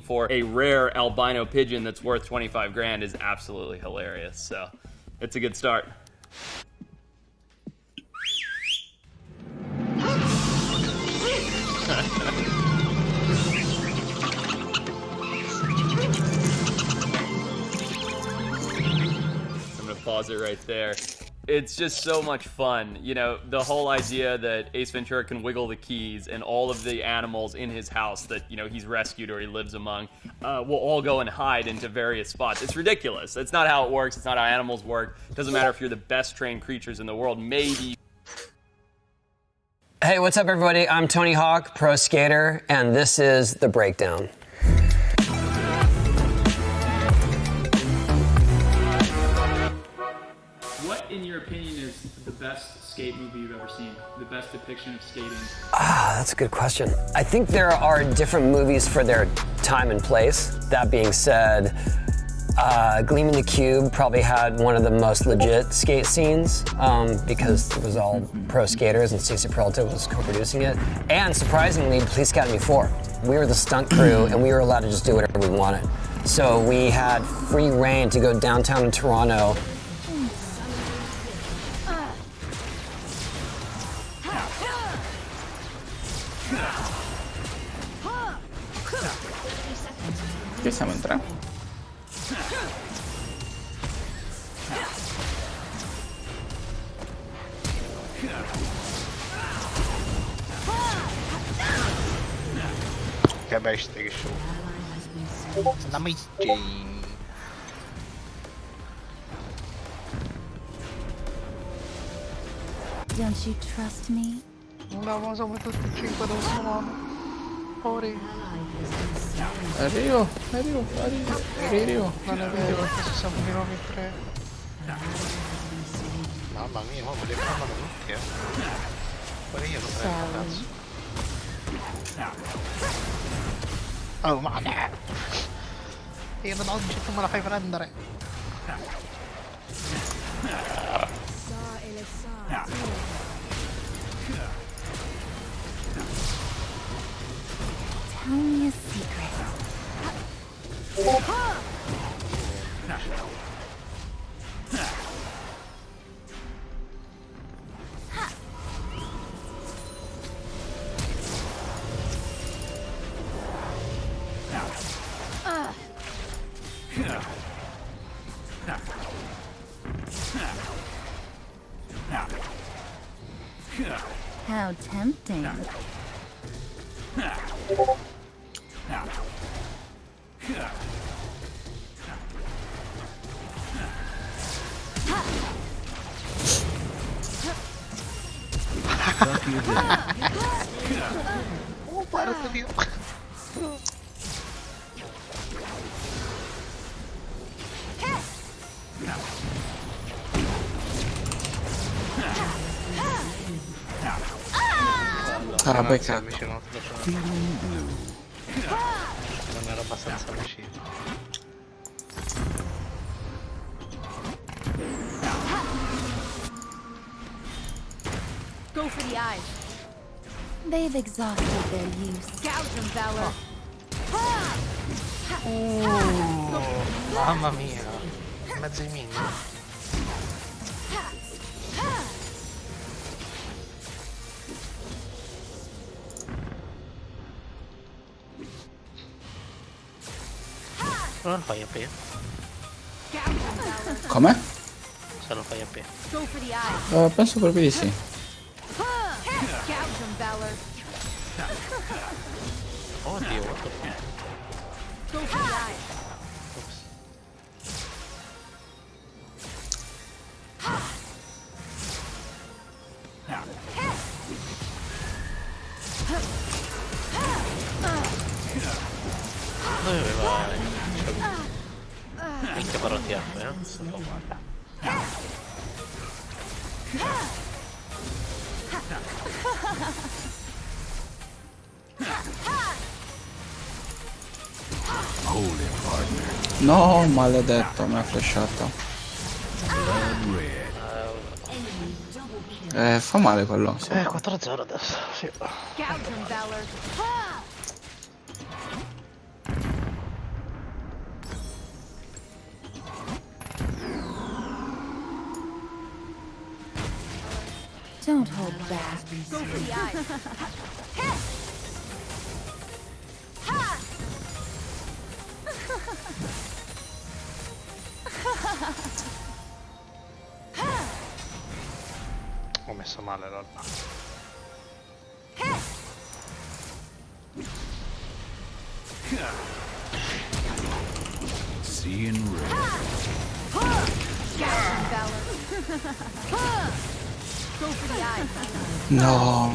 for a rare albino pigeon that's worth 25 grand is absolutely hilarious. So it's a good start. I'm gonna pause it right there. It's just so much fun. You know, the whole idea that Ace Ventura can wiggle the keys and all of the animals in his house that, you know, he's rescued or he lives among will all go and hide into various spots. It's ridiculous. That's not how it works. It's not how animals work. It doesn't matter if you're the best trained creatures in the world. Maybe. Hey, what's up, everybody? I'm Tony Hawk, pro skater, and this is The Breakdown. What, in your opinion, is the best skate movie you've ever seen? The best depiction of skating? That's a good question. I think there are different movies for their time and place. That being said, Gleaming the Cube probably had one of the most legit skate scenes because it was all pro skaters and Stacey Peralta was co-producing it. And surprisingly, Police Academy 4. We were the stunt crew and we were allowed to just do whatever we wanted. So we had free reign to go downtown in Toronto. Che siamo in 3? Che bestia che show. La micci. Don't you trust me? No, siamo tutti e 5 da un solo. Ori. Arrivo. Non è vero, adesso siamo di nuovo in 3. Mamma mia, ma me li prendono tutti, Poi io lo prendo, cazzo. Oh, ma ne! Io non oggi tu me la fai prendere. Tell me a secret. How tempting. Oh, guarda Dio. Ah, poi cazzo. Non era abbastanza vicino. Go for the eyes. They've exhausted their use. Gouge them, Valor. Mamma mia. Mezzo i mini. Non lo fai a P? Come? Se lo fai a P. Go for the eyes. Penso proprio di sì. Gouge them, Valor. Oddio, what the fuck? Go for the eyes. Dove aveva... Minchia parotti acqua, sto guarda. No, maledetto, mi ha flashato. Fa male quello. Sì. 4-0 adesso, sì. Gouge them, Valor. Don't hold back. Go for the eyes. Ho messo male l'alba. See in red. Go for the eyes. No.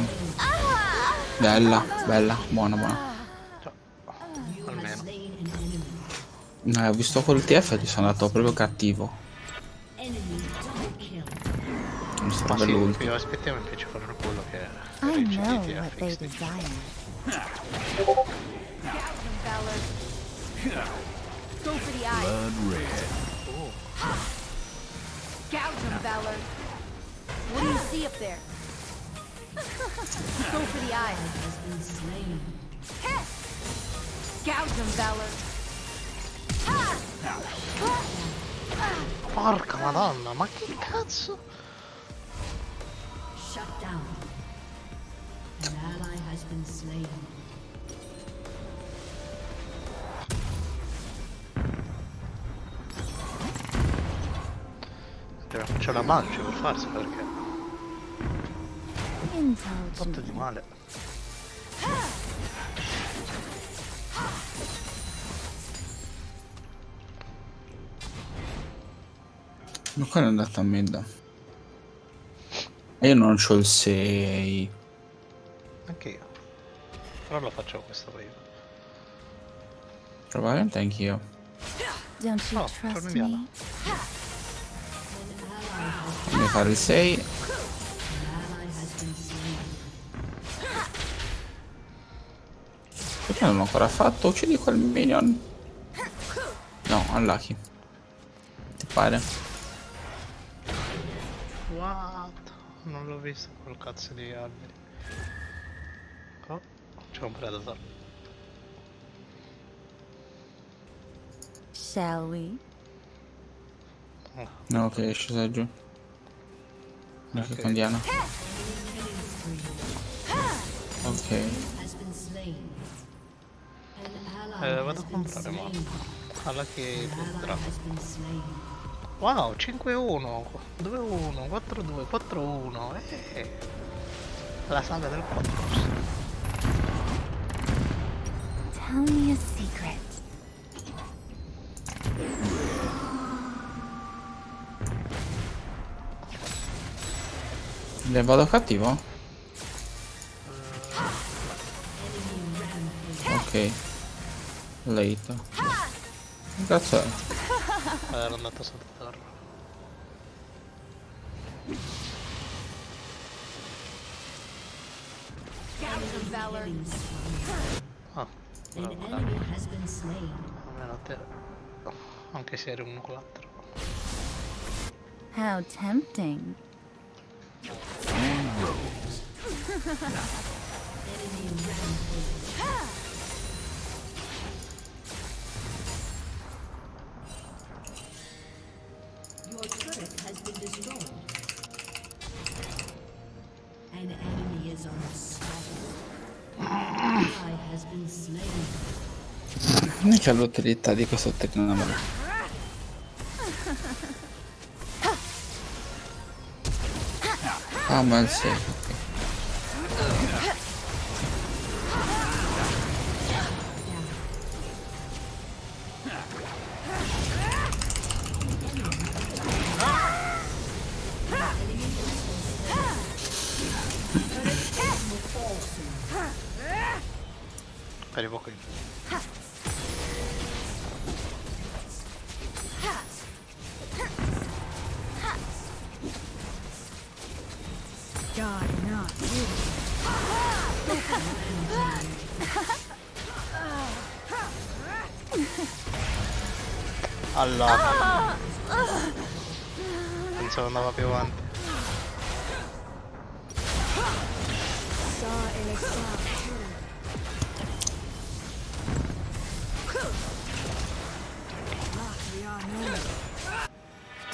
Bella, bella, buona, buona. Almeno. Ho visto col TF e ti sono andato proprio cattivo. Mi Ma serve sì, l'ultimo. io aspettiamo invece farlo quello che I know what they desire. Go for the eyes. Blood red. Gouge him, Valor. What do you see up there? Go for the eyes. Gouge him, Valor. Porca madonna, ma che cazzo? Shut down. An ally has been slain. C'è la mangia per farsi perché fatto di male. Ma qua è andato a mid. E io non c'ho il 6. Anche io. Però lo faccio questa poi. Probabilmente anch'io. Don't you trust me? Devi fare il 6. Perché non l'ho ancora fatto? Uccidi quel minion. No, unlucky. Ti pare? What? Non l'ho visto quel cazzo di alberi. Oh, c'è un predator. Shall we? No, ok, è sceso giù. Anche con Diana. Ok. Vado a comprare morto. Alla che wow, 5-1, 2-1, 4-2, 4-1. La saga del 4. Tell me a secret. Le vado cattivo? Ok. Late. Che cazzo è? Ero andato sotto terra. Ah, almeno te. Anche se eri un 4. How tempting. Your turret has been destroyed. An enemy is unstoppable. An ally has been slain. Non c'è l'utilità di questo tecnologia. Ah, ma il 6, ok. Arrivo qui. God, not you. Allora. Pensavo andava più avanti.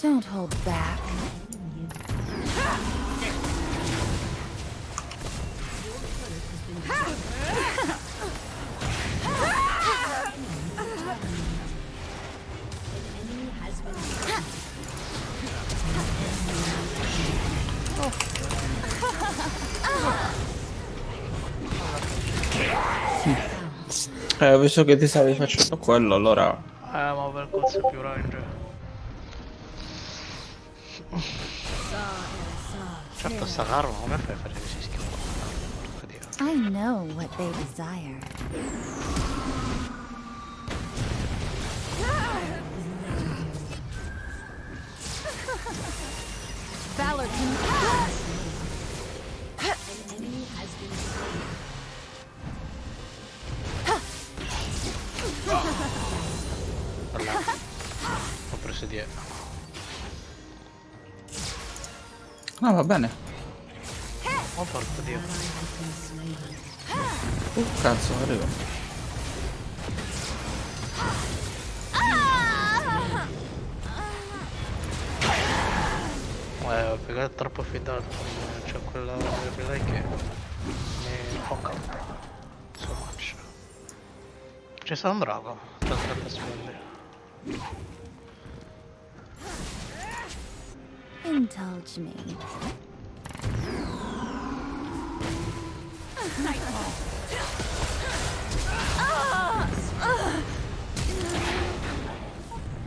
Don't hold back. Visto che ti stavi facendo quello, allora... Ma per cazzo più range. Certo sta arma, come fai a fare così schifo? I know what they desire. Valor can... An enemy has been slain. Giules dietro. No, va bene. Oh porco dio. Cazzo, arrivo. Perché è troppo fidato. C'è quella relay che mi focca. So much. Ci sono un drago. Aspetta, spende. Indulge me.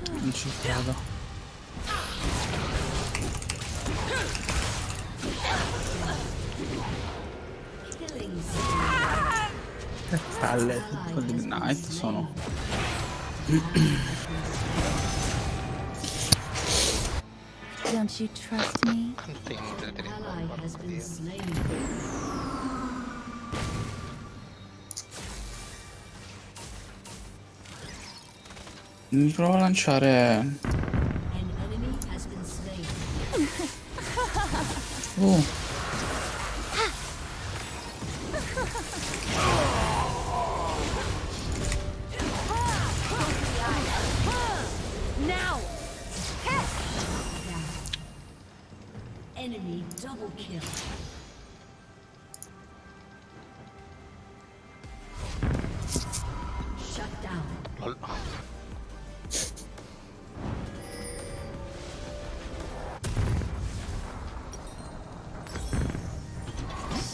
Non ci credo. Che palle con l'Ignite sono. Don't you trust me? Mi provo a lanciare. Now! Enemy double kill. Shut down.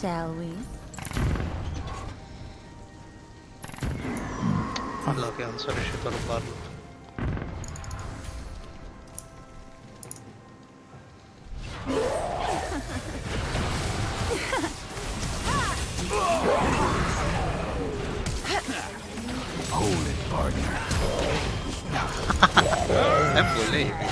Shall we? Fallo che non sono riuscito a rubarlo. Hold it, partner. È volevi.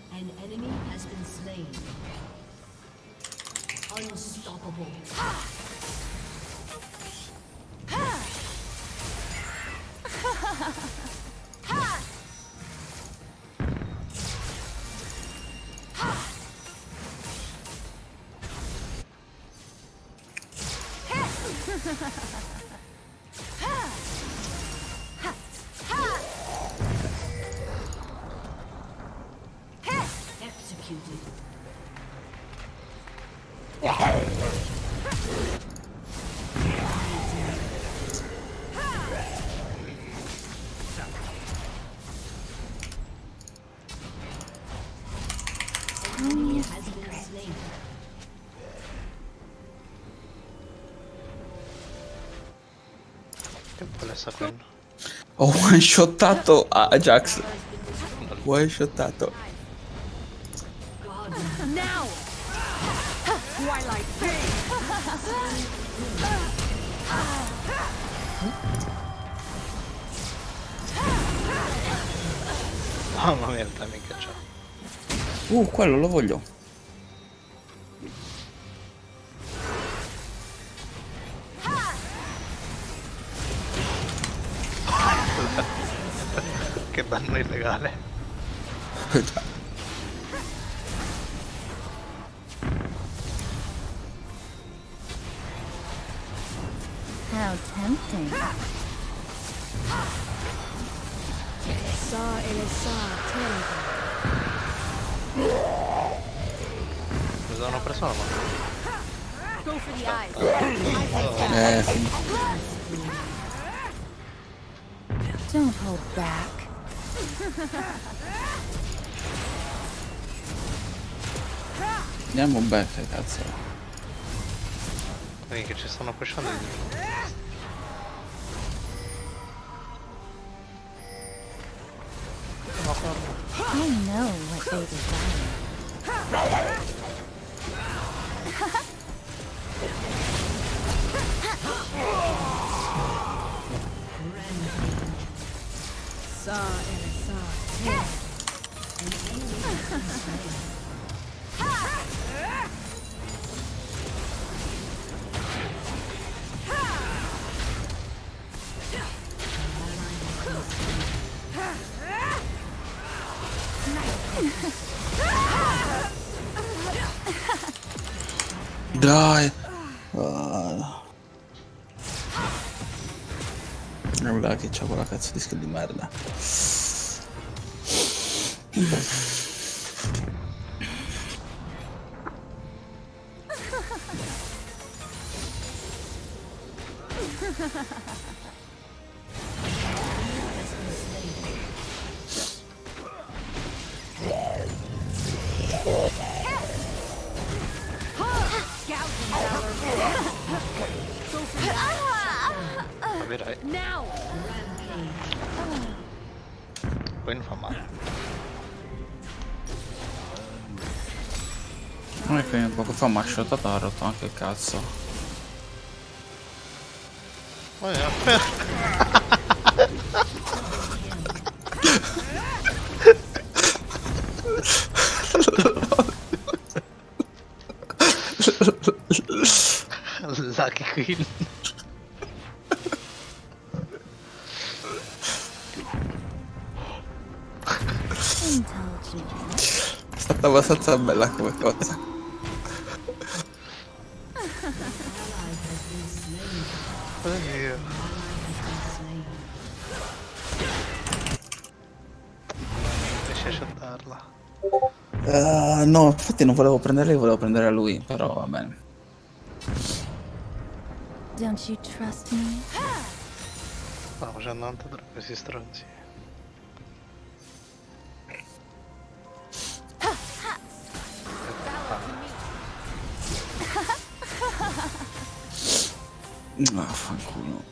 An enemy has been slain. Unstoppable. Executed. Enemy has been slain. Che vuole essere quello? Ho one-shottato a Jax. One-shottato. Now! Twilight Mamma mia, mica c'ho. Quello lo voglio. Che danno illegale. How tempting. Cosa hanno preso la mano? Go for the eyes. Sì. Don't hold back. Andiamo back, cazzo. Vedi che ci stanno pushando di più. I know what fate is dying. Saw and a saw. An enemy has been slain. Dai. Guarda che c'ha quella cazzo di skill di merda. Capirai. Poi non fa male. Non è che poco fa mi ha shottato, ha rotto anche il cazzo. Lucky Queen. È stata abbastanza bella come cosa. Oddio. Riesci a shottarla? No, infatti non volevo prenderla, volevo prendere lui, però va bene. Don't you trust me? Stavo facendo tanto tra questi stronzi. Fanculo.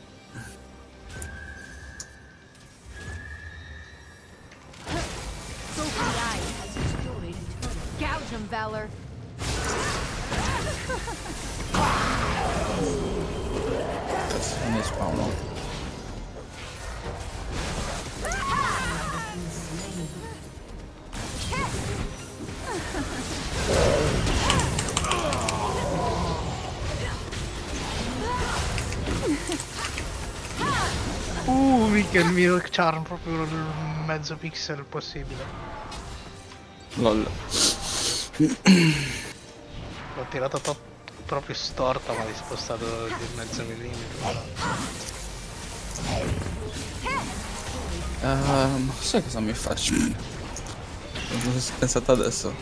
Gouge him, Valor. Cazzo, ne spawno. Mica il mio charm proprio il mezzo pixel possibile. Lol. L'ho tirato proprio storta, ma l'hai spostato di mezzo millimetro. Sai cosa mi faccio? L'ho pensato adesso.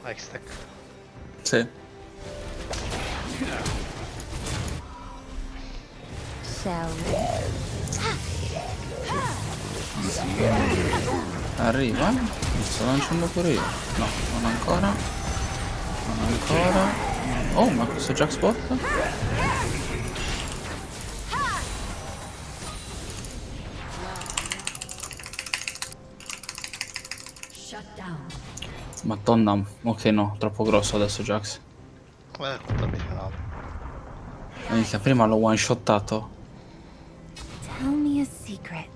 Hextech. Sì. Arriva? Mi sto lanciando pure io. No, non ancora. Non ancora. Oh, ma questo jackspot? Madonna, ok no, troppo grosso adesso Jax. 14-9. Minchia, prima l'ho one shottato. Tell me a secret.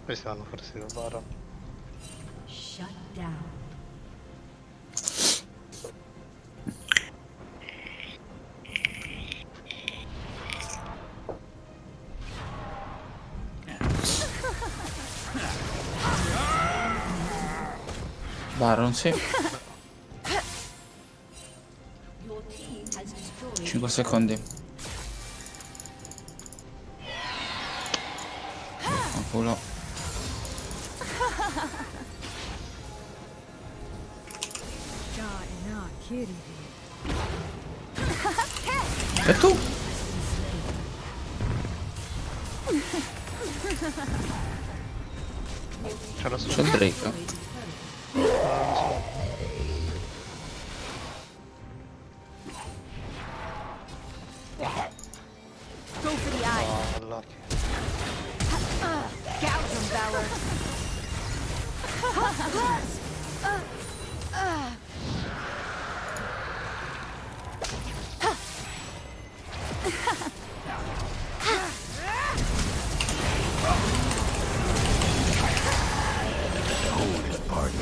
Questi vanno forse da Baron. Shut down. Baron, sì. 5 secondi. Oh, culo. E tu? C'è il Drake.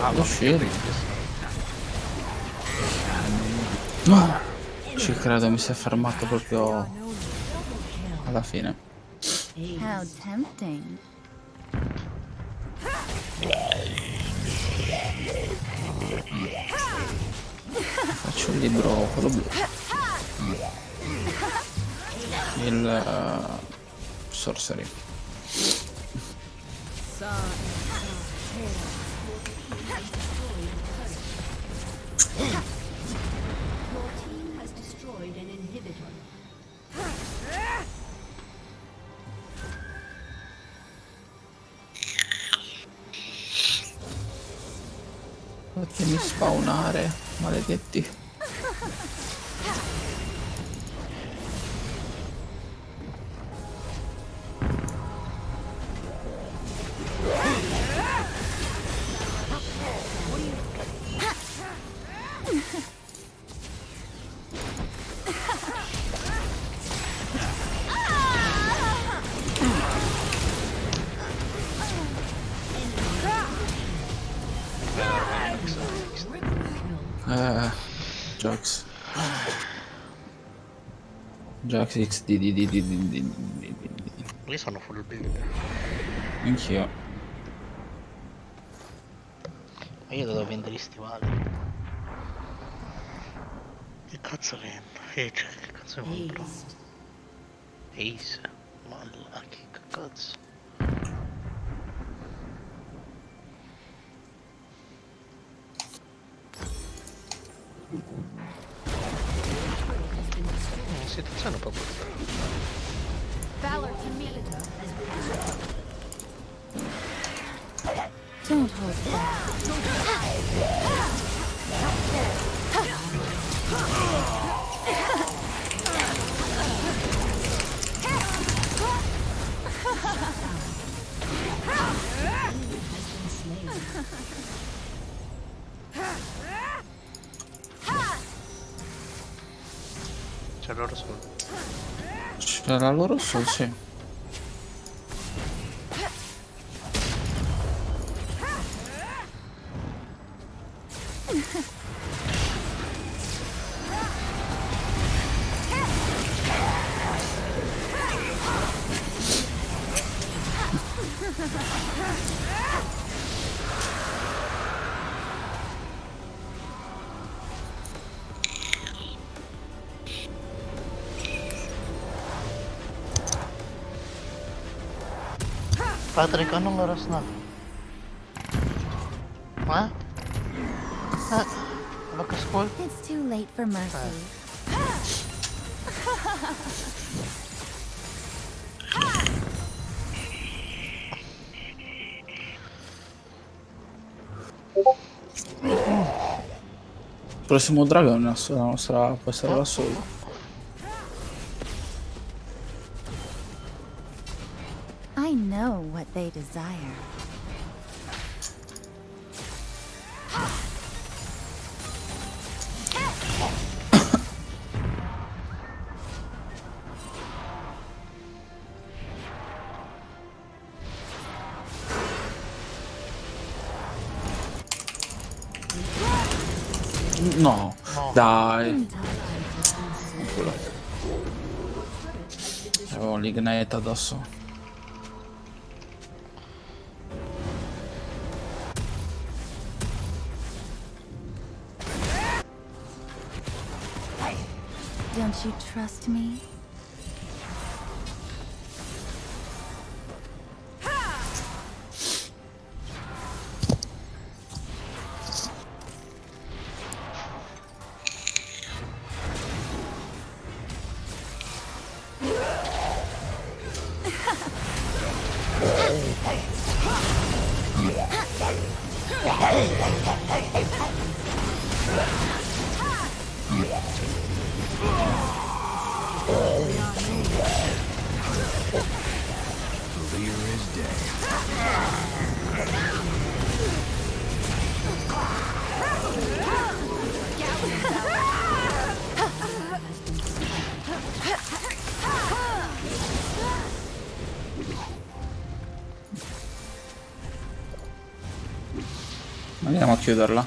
Lo scegli. No, ci credo, mi si è fermato proprio alla fine. How tempting. Faccio il libro, quello blu. Il sorcery. Your team has destroyed an inhibitor. Fatemi spawnare, maledetti. Jax. Jax XD. Io sono full build. Anch'io. Ma io devo vendere i stivali. Che cazzo vendo? Cioè, che cazzo compro? Ace. Ma che cazzo? Situazione proprio. Valor to me. Don't hold C'è loro solo. C'era loro solo, sì. Patrick, anong oras na? Ha? Magka-school? It's too late for mercy. Il prossimo drago può essere la sola. I know what they desire. No, dai. Avevo l'ignite addosso. Don't you trust me? Clear as day. Andiamo a chiuderla.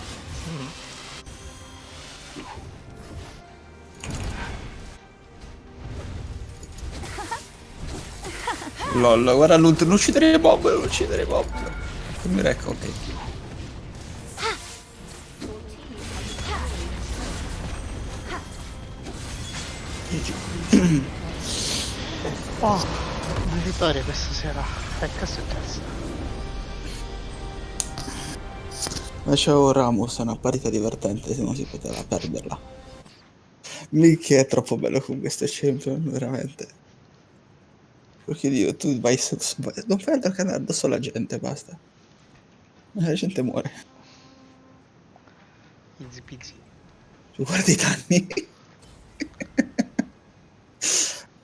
LOL, guarda l'ultimo, non uccidere Bob, non uccidere Bob. Fammi recco, ok. Oh, una vittoria questa sera. Che è successo? Lasciavo Ramos, è una partita divertente, se non si poteva perderla. Mickey è troppo bello con questo champion, veramente. Perché Dio, tu vai, non fai altro che andare addosso alla gente, basta. La gente muore. Easy peasy. Tu guardi i danni.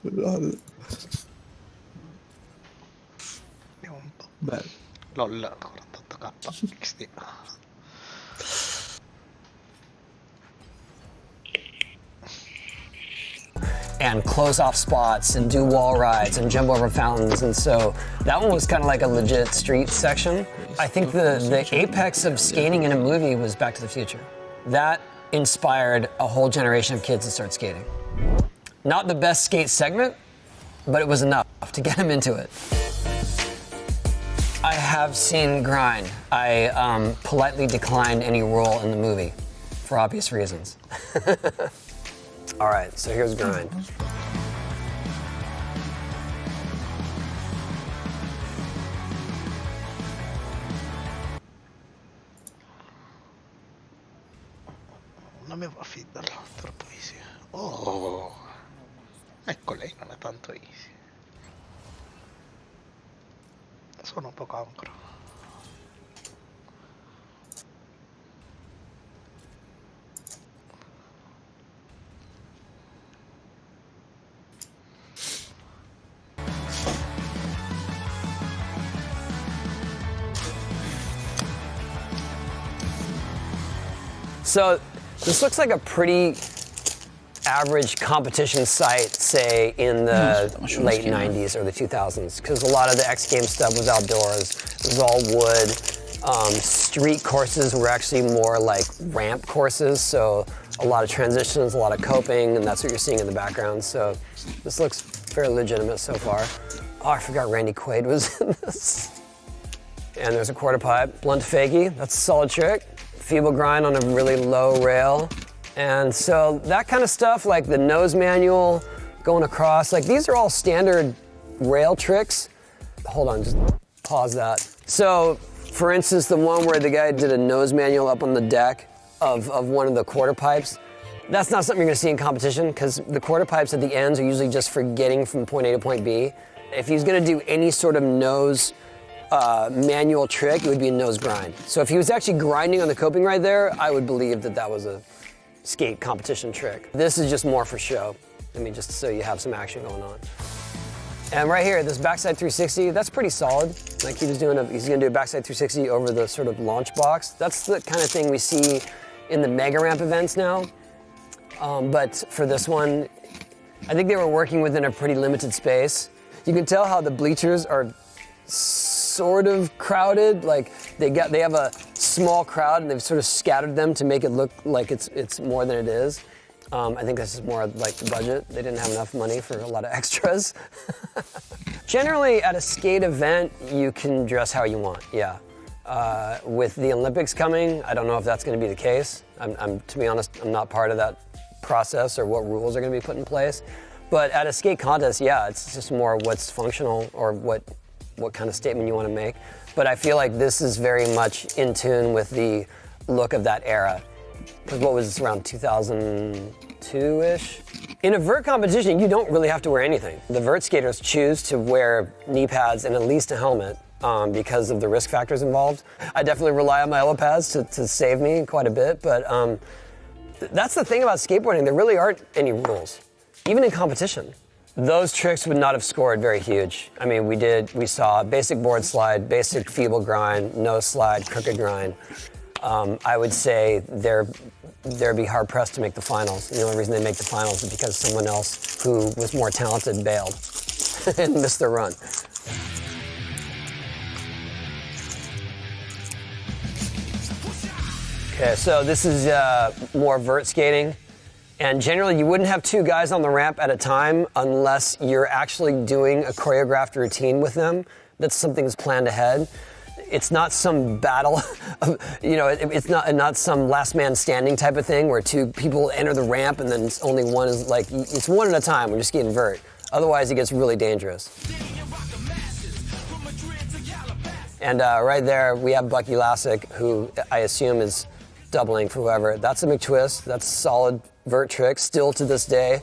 LOL. Vediamo un po'. Bello. LOL, 48k. XD. And close off spots and do wall rides and jump over fountains. And so that one was kind of like a legit street section. I think the apex of skating in a movie was Back to the Future. That inspired a whole generation of kids to start skating. Not the best skate segment, but it was enough to get them into it. I have seen Grind. I politely declined any role in the movie for obvious reasons. All right, so here's Grind. Non mi va a fidarlo, troppo easy. Oh, ecco lei non è tanto easy. Sono un po' cancro. So this looks like a pretty average competition site, say in the late 90s or the 2000s, because a lot of the X Games stuff was outdoors. It was all wood. Street courses were actually more like ramp courses, so a lot of transitions, a lot of coping, and that's what you're seeing in the background. So this looks fairly legitimate so far. Oh, I forgot Randy Quaid was in this. And there's a quarter pipe. Blunt fakie, that's a solid trick. Feeble grind on a really low rail. And so that kind of stuff, like the nose manual going across, like these are all standard rail tricks. Hold on, just pause that. So, for instance, the one where the guy did a nose manual up on the deck of one of the quarter pipes, that's not something you're gonna see in competition, because the quarter pipes at the ends are usually just for getting from point A to point B. If he's gonna do any sort of nose manual trick, it would be a nose grind. So if he was actually grinding on the coping right there, I would believe that that was a skate competition trick. This is just more for show. I mean, just so you have some action going on. And right here, this backside 360, that's pretty solid. Like he's gonna do a backside 360 over the sort of launch box. That's the kind of thing we see in the mega ramp events now. But for this one, I think they were working within a pretty limited space. You can tell how the bleachers are sort of crowded. Like they have a small crowd and they've sort of scattered them to make it look like it's more than it is. I think this is more like the budget. They didn't have enough money for a lot of extras. Generally, at a skate event, you can dress how you want, yeah. With the Olympics coming, I don't know if that's gonna be the case. To be honest, I'm not part of that process or what rules are gonna be put in place. But at a skate contest, yeah, it's just more what's functional or what kind of statement you want to make. But I feel like this is very much in tune with the look of that era. Because what was this, around 2002-ish? In a vert competition, you don't really have to wear anything. The vert skaters choose to wear knee pads and at least a helmet because of the risk factors involved. I definitely rely on my elbow pads to save me quite a bit, but that's the thing about skateboarding. There really aren't any rules, even in competition. Those tricks would not have scored very huge. I mean, we saw basic board slide, basic feeble grind, no slide, crooked grind. I would say they'd be hard pressed to make the finals. The only reason they make the finals is because someone else who was more talented bailed and missed their run. Okay, so this is more vert skating. And generally, you wouldn't have two guys on the ramp at a time unless you're actually doing a choreographed routine with them. That's something that's planned ahead. It's not some battle, it's not some last man standing type of thing where two people enter the ramp and then only one is like, it's one at a time when you're skating vert. Otherwise, it gets really dangerous. And right there, we have Bucky Lassick, who I assume is doubling for whoever. That's a McTwist. That's a solid vert trick, still to this day.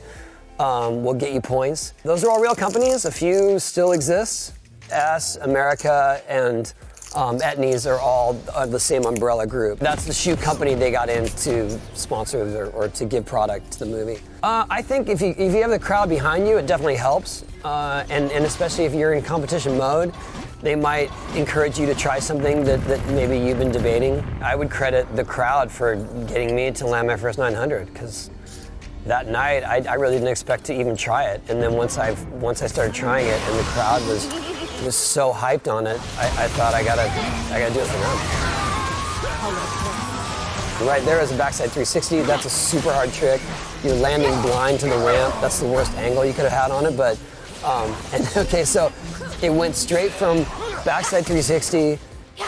Will get you points. Those are all real companies. A few still exist. America, and Etnies are all the same umbrella group. That's the shoe company they got in to sponsor or to give product to the movie. I think if you have the crowd behind you, it definitely helps. And especially if you're in competition mode, they might encourage you to try something that maybe you've been debating. I would credit the crowd for getting me to land my first 900, because that night I really didn't expect to even try it. And then once I started trying it and the crowd was so hyped on it, I thought I gotta do it for them. Right there is a backside 360. That's a super hard trick. You're landing blind to the ramp. That's the worst angle you could have had on it. But so it went straight from backside 360,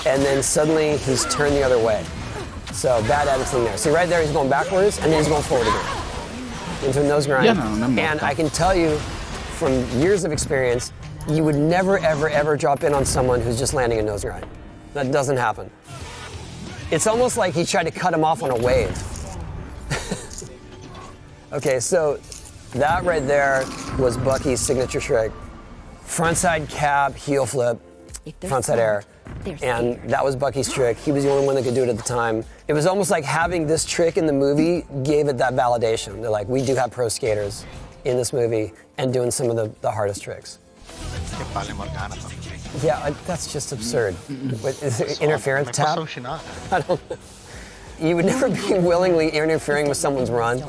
and then suddenly he's turned the other way. So bad editing there. See right there, he's going backwards, and then he's going forward again into a nose grind. And I can tell you from years of experience, you would never, ever, ever drop in on someone who's just landing a nose grind. That doesn't happen. It's almost like he tried to cut him off on a wave. Okay, so that right there was Bucky's signature trick. Frontside cab, heel flip, frontside air. And that was Bucky's trick. He was the only one that could do it at the time. It was almost like having this trick in the movie gave it that validation. They're like, we do have pro skaters in this movie and doing some of the hardest tricks. Yeah, that's just absurd. Is it interference tap? I don't know. You would never be willingly interfering with someone's run.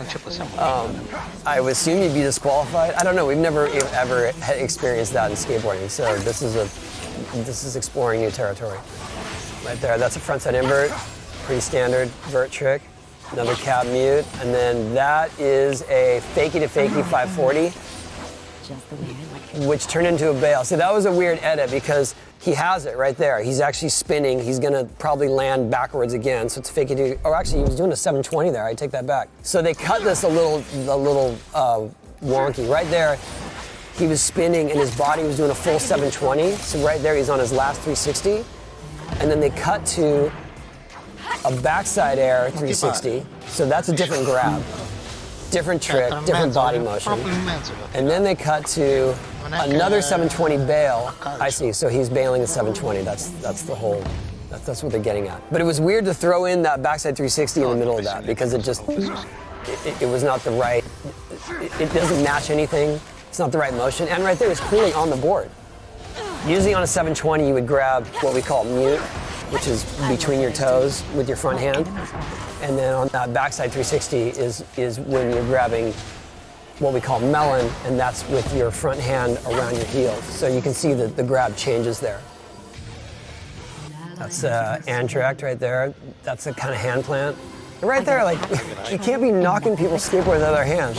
I would assume you'd be disqualified. I don't know. We've never ever experienced that in skateboarding, so this is exploring new territory. Right there, that's a frontside invert, pretty standard vert trick. Another cab mute, and then that is a fakie to fakie 540. Which turned into a bail. So that was a weird edit because he has it right there. He's actually spinning. He's gonna probably land backwards again. So it's fake it. Or actually, he was doing a 720 there. I take that back. So they cut this a little wonky. Right there, he was spinning and his body was doing a full 720. So right there, he's on his last 360. And then they cut to a backside air 360. So that's a different grab. Different trick, different body motion. And then they cut to another 720 bail. I see, so he's bailing at 720. That's what they're getting at. But it was weird to throw in that backside 360 in the middle of that because it was not the right, it doesn't match anything. It's not the right motion. And right there, it's clearly on the board. Usually on a 720, you would grab what we call mute, which is between your toes with your front hand. And then on that backside 360 is when you're grabbing what we call melon, and that's with your front hand around your heels. So you can see that the grab changes there. That's Antract right there. That's a kind of hand plant. And right there, like, you can't be knocking people's skateboards out of their hands.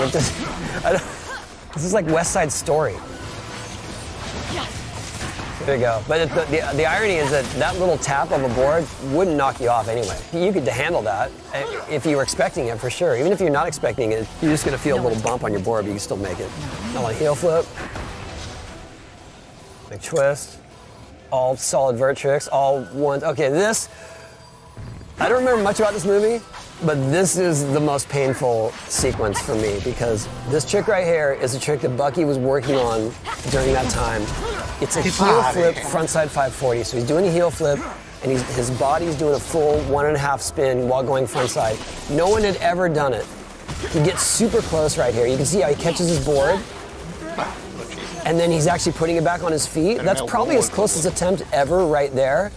This is like West Side Story. There you go. But the irony is that little tap of a board wouldn't knock you off anyway. You could handle that if you were expecting it, for sure. Even if you're not expecting it, you're just going to feel a little bump on your board, but you can still make it. Now a heel flip, big twist, all solid vert tricks, all ones. Okay, I don't remember much about this movie, but this is the most painful sequence for me because this trick right here is a trick that Bucky was working on during that time. It's a heel flip frontside 540. So he's doing a heel flip and his body's doing a full 1.5 spin while going frontside. No one had ever done it. He gets super close right here. You can see how he catches his board and then he's actually putting it back on his feet. That's probably his closest attempt ever right there.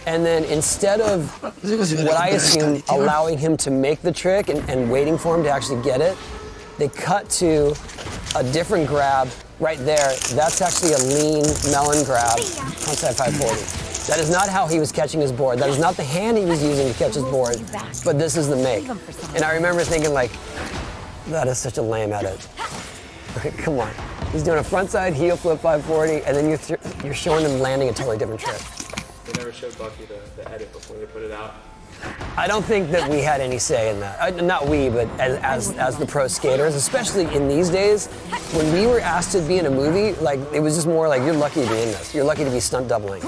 And then instead of what I assume allowing him to make the trick and waiting for him to actually get it, they cut to a different grab right there. That's actually a lean melon grab, frontside 540. That is not how he was catching his board. That is not the hand he was using to catch his board, but this is the make. And I remember thinking like, that is such a lame edit. Come on. He's doing a frontside heel flip 540, and then you're showing him landing a totally different trick. They never showed Bucky the edit before they put it out. I don't think that we had any say in that. Not we, but as the pro skaters, especially in these days, when we were asked to be in a movie, like it was just more like, you're lucky to be in this. You're lucky to be stunt doubling.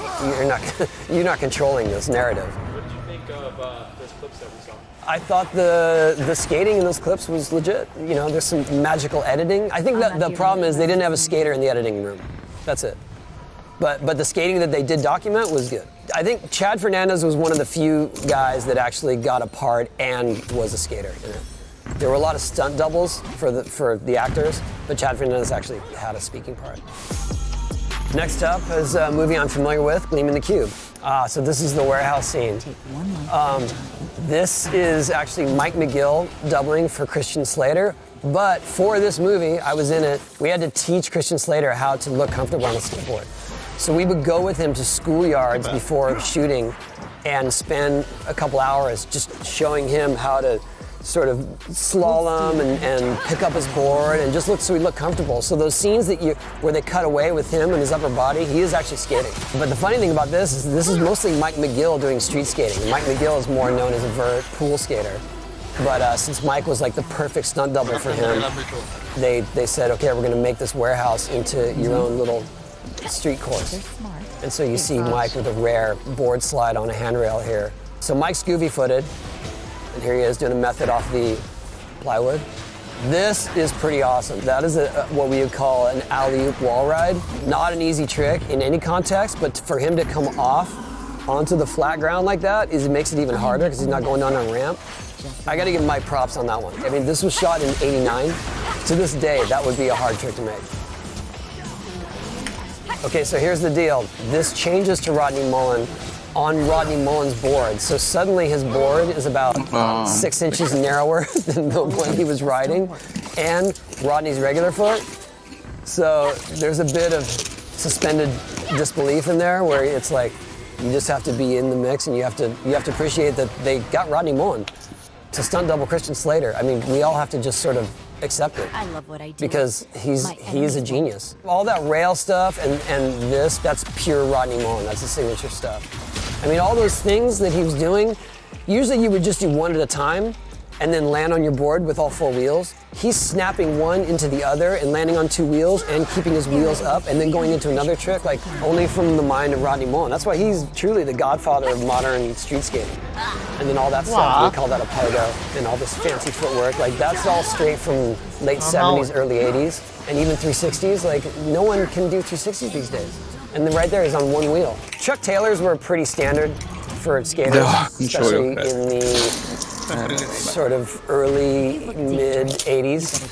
You're not controlling this narrative. What did you think of those clips that we saw? I thought the skating in those clips was legit. You know, there's some magical editing. I think that the problem is they didn't have a skater in the editing room. That's it. But the skating that they did document was good. I think Chad Fernandez was one of the few guys that actually got a part and was a skater in it. There were a lot of stunt doubles for the actors, but Chad Fernandez actually had a speaking part. Next up is a movie I'm familiar with, Gleaming the Cube. So this is the warehouse scene. This is actually Mike McGill doubling for Christian Slater. But for this movie, I was in it, we had to teach Christian Slater how to look comfortable on a skateboard. So we would go with him to schoolyards before shooting and spend a couple hours just showing him how to sort of slalom and pick up his board and just look so he looked comfortable. So those scenes where they cut away with him and his upper body, he is actually skating. But the funny thing about this is mostly Mike McGill doing street skating. Mike McGill is more known as a vert pool skater. But since Mike was like the perfect stunt double for him, they said, okay, we're gonna make this warehouse into your own little street course. And so you see Mike with a rare board slide on a handrail here. So Mike's goofy-footed, and here he is doing a method off the plywood. This is pretty awesome. That is what we would call an alley-oop wall ride. Not an easy trick in any context, but for him to come off onto the flat ground like that, it makes it even harder because he's not going down a ramp. I gotta give Mike props on that one. I mean, this was shot in '89. To this day, that would be a hard trick to make. Okay, so here's the deal. This changes to Rodney Mullen on Rodney Mullen's board. So suddenly his board is about 6 inches narrower than the one he was riding, and Rodney's regular foot. So there's a bit of suspended disbelief in there where it's like, you just have to be in the mix and you have to appreciate that they got Rodney Mullen to stunt double Christian Slater. I mean, we all have to just sort of accept it. I love what I do. Because he's a genius. All that rail stuff and that's pure Rodney Mullen. That's the signature stuff. I mean, all those things that he was doing, usually you would just do one at a time and then land on your board with all 4 wheels. He's snapping one into the other and landing on 2 wheels and keeping his wheels up and then going into another trick, like only from the mind of Rodney Mullen. That's why he's truly the godfather of modern street skating. And then all that stuff, we call that a pogo, and all this fancy footwork, like that's all straight from late 70s, early 80s, and even 360s. Like no one can do 360s these days. And then right there is on 1 wheel. Chuck Taylors were pretty standard for skaters, especially in the sort of early, mid-80s.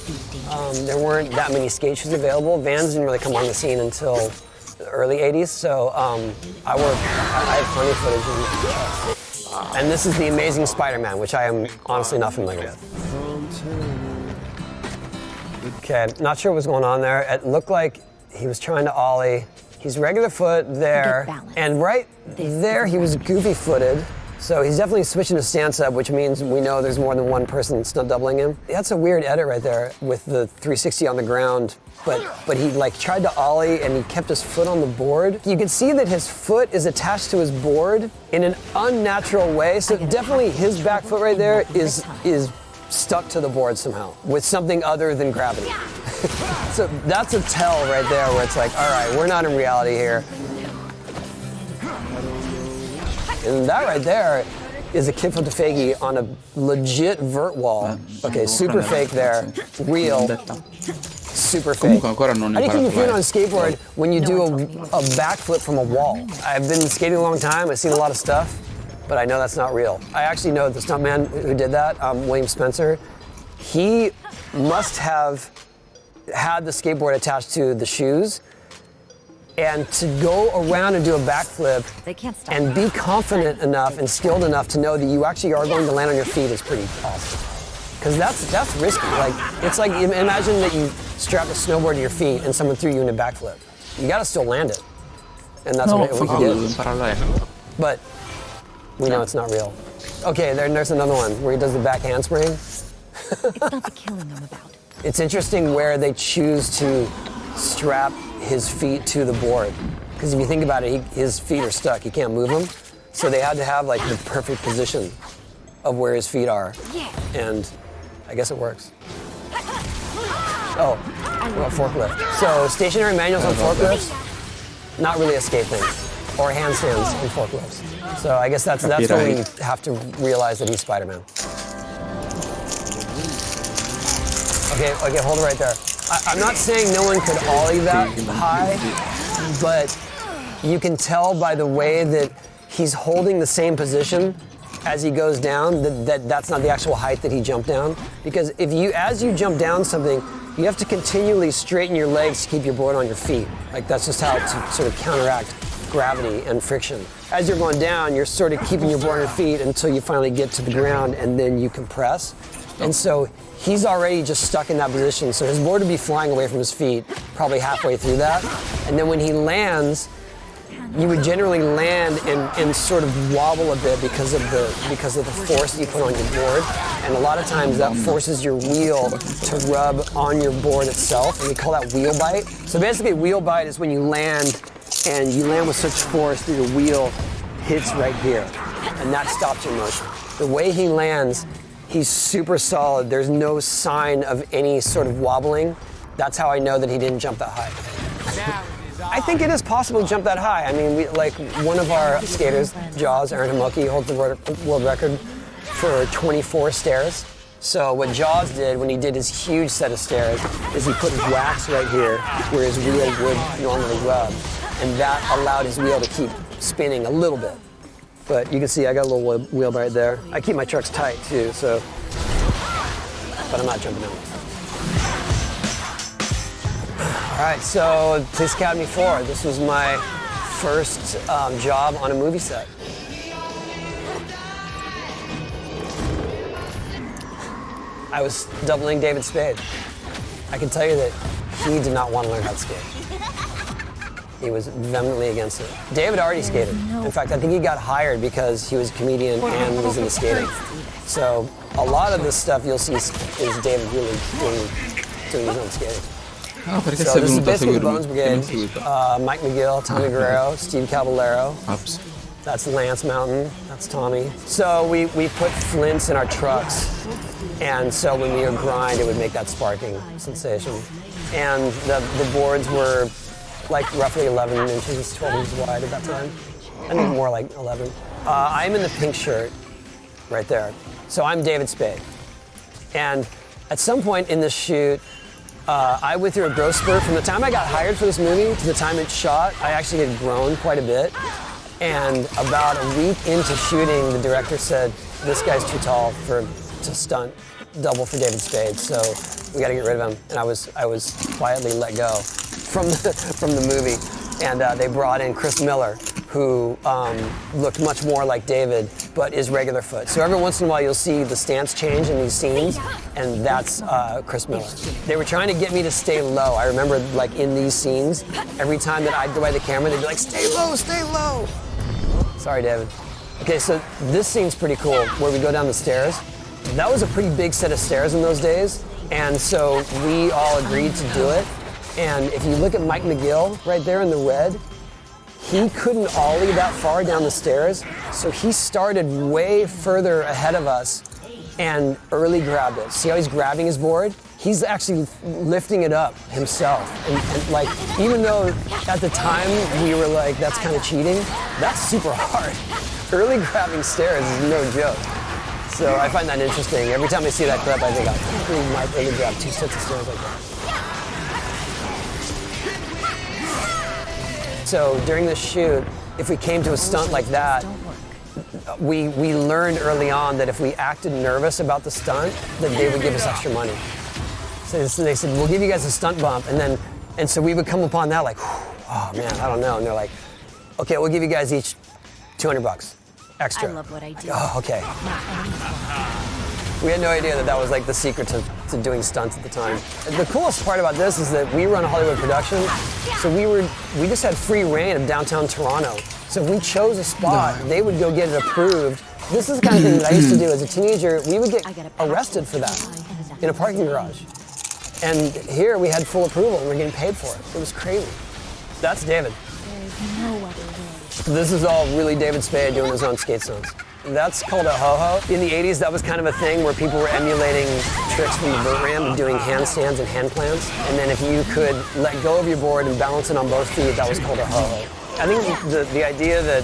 There weren't that many skate shoes available. Vans didn't really come on the scene until the early 80s, so I have plenty of footage in Chuck's. And this is the Amazing Spider-Man, which I am honestly not familiar with. Okay, not sure what's going on there. It looked like he was trying to ollie. He's regular foot there, and right there he was goofy-footed. So he's definitely switching his stance up, which means we know there's more than one person stunt doubling him. That's a weird edit right there with the 360 on the ground, but he like tried to ollie and he kept his foot on the board. You can see that his foot is attached to his board in an unnatural way. So definitely his back foot right there is stuck to the board somehow with something other than gravity. So that's a tell right there where it's like, all right, we're not in reality here. And that right there is a kick from DeFagi on a legit vert wall. Okay, super fake there, real, super fake. How do you keep your feet on a skateboard when you do a backflip from a wall? I've been skating a long time, I've seen a lot of stuff, but I know that's not real. I actually know the stuntman who did that, William Spencer. He must have had the skateboard attached to the shoes, and to go around and do a backflip and be confident enough and skilled enough to know that you actually are going to land on your feet is pretty awesome. Because that's risky. Like, it's like, imagine that you strapped a snowboard to your feet and someone threw you in a backflip. You gotta still land it. and that's No, what he did. impararlo è. But we know it's not real. Okay, there's another one where he does the back handspring. It's not the killing I'm about. It's interesting where they choose to strap his feet to the board. Because if you think about it, his feet are stuck. He can't move them. So they had to have like the perfect position of where his feet are. And I guess it works. Oh, well, forklift. So stationary manuals on forklifts, not really a skate thing. Or handstands in forklifts. So I guess that's when we have to realize that he's Spider-Man. Okay, hold it right there. I'm not saying no one could ollie that high, but you can tell by the way that he's holding the same position as he goes down that's not the actual height that he jumped down. Because as you jump down something, you have to continually straighten your legs to keep your board on your feet. Like that's just how to sort of counteract gravity and friction. As you're going down, you're sort of keeping your board on your feet until you finally get to the ground and then you compress. And so he's already just stuck in that position. So his board would be flying away from his feet probably halfway through that. And then when he lands, you would generally land and sort of wobble a bit because of the force that you put on your board. And a lot of times that forces your wheel to rub on your board itself. And we call that wheel bite. So basically wheel bite is when you land and you land with such force that your wheel hits right here. And that stops your motion. The way he lands, he's super solid. There's no sign of any sort of wobbling. That's how I know that he didn't jump that high. I think it is possible to jump that high. I mean, one of our skaters, Giules, Aaron Hamoki, holds the world record for 24 stairs. So what Giules did when he did his huge set of stairs is he put his wax right here where his wheel would normally rub. And that allowed his wheel to keep spinning a little bit. But you can see I got a little wheel right there. I keep my trucks tight too, so, but I'm not jumping out. All right, so Police Academy 4. This was my first job on a movie set. I was doubling David Spade. I can tell you that he did not want to learn how to skate. He was vehemently against it. David already skated. In fact, I think he got hired because he was a comedian and was into skating. So a lot of this stuff you'll see is David really doing his own skating. Ah, perché So sei this is venuto a basically the seguirmi? Bones Brigade. Mike McGill, Tommy Guerrero, Steve Caballero. Ops. That's Lance Mountain. That's Tommy. So we put flints in our trucks. And so when we would grind, it would make that sparking sensation. And the boards were like roughly 11 inches, 12 inches wide at that time. I think more like 11. I'm in the pink shirt right there. So I'm David Spade. And at some point in this shoot, I went through a growth spurt. From the time I got hired for this movie to the time it shot, I actually had grown quite a bit. And about a week into shooting, the director said, this guy's too tall to stunt double for David Spade, so we got to get rid of him. And I was quietly let go from the movie. And they brought in Chris Miller, who looked much more like David, but is regular foot. So every once in a while you'll see the stance change in these scenes, and that's Chris Miller. They were trying to get me to stay low. I remember like in these scenes, every time that I'd go by the camera, they'd be like, stay low, stay low. Sorry, David. Okay, so this scene's pretty cool, where we go down the stairs. That was a pretty big set of stairs in those days, and so we all agreed to do it. And if you look at Mike McGill right there in the red, he couldn't ollie that far down the stairs, so he started way further ahead of us and early grabbed it. See how he's grabbing his board? He's actually lifting it up himself. And like, even though at the time we were like, that's kind of cheating, that's super hard. Early grabbing stairs is no joke. So I find that interesting. Every time I see that clip, I think, I might really grab 2 sets of stairs like that. So during the shoot, if we came to a stunt like that, we learned early on that if we acted nervous about the stunt, that they would give us extra money. So they said, we'll give you guys a stunt bump. And so we would come upon that like, oh man, I don't know. And they're like, okay, we'll give you guys each $200 extra. I love what I do. Oh, okay. We had no idea that that was like the secret to doing stunts at the time. The coolest part about this is that we run a Hollywood production, so we just had free reign of downtown Toronto. So if we chose a spot, they would go get it approved. This is the kind of thing that I used to do as a teenager. We would get arrested for that in a parking garage. And here we had full approval and we're getting paid for it. It was crazy. That's David. There's no other way. This is all really David Spade doing his own skate stunts. That's called a ho-ho. In the 80s, that was kind of a thing where people were emulating tricks from the vert ramp and doing handstands and hand plants. And then if you could let go of your board and balance it on both feet, that was called a ho-ho. I think the idea that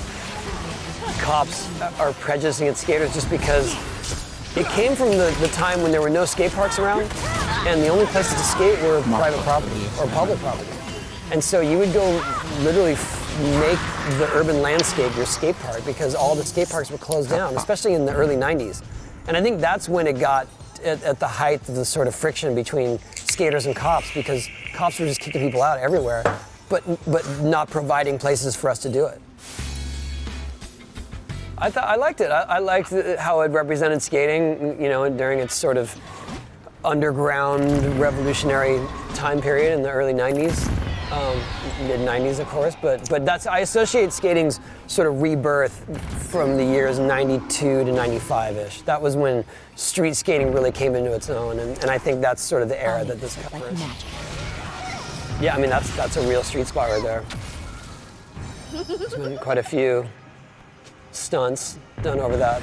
cops are prejudicing against skaters just because it came from the time when there were no skate parks around, and the only places to skate were private property or public property. And so you would go literally make the urban landscape your skate park because all the skate parks were closed down, especially in the early 90s. And I think that's when it got at the height of the sort of friction between skaters and cops, because cops were just kicking people out everywhere, but not providing places for us to do it. I liked it. I liked how it represented skating, you know, during its sort of underground revolutionary time period in the early 90s, mid 90s, of course. But I associate skating's sort of rebirth from the years 92 to 95-ish. That was when street skating really came into its own, and I think that's sort of the era that this covers. Yeah, I mean that's a real street spot right there. There's been quite a few stunts done over that.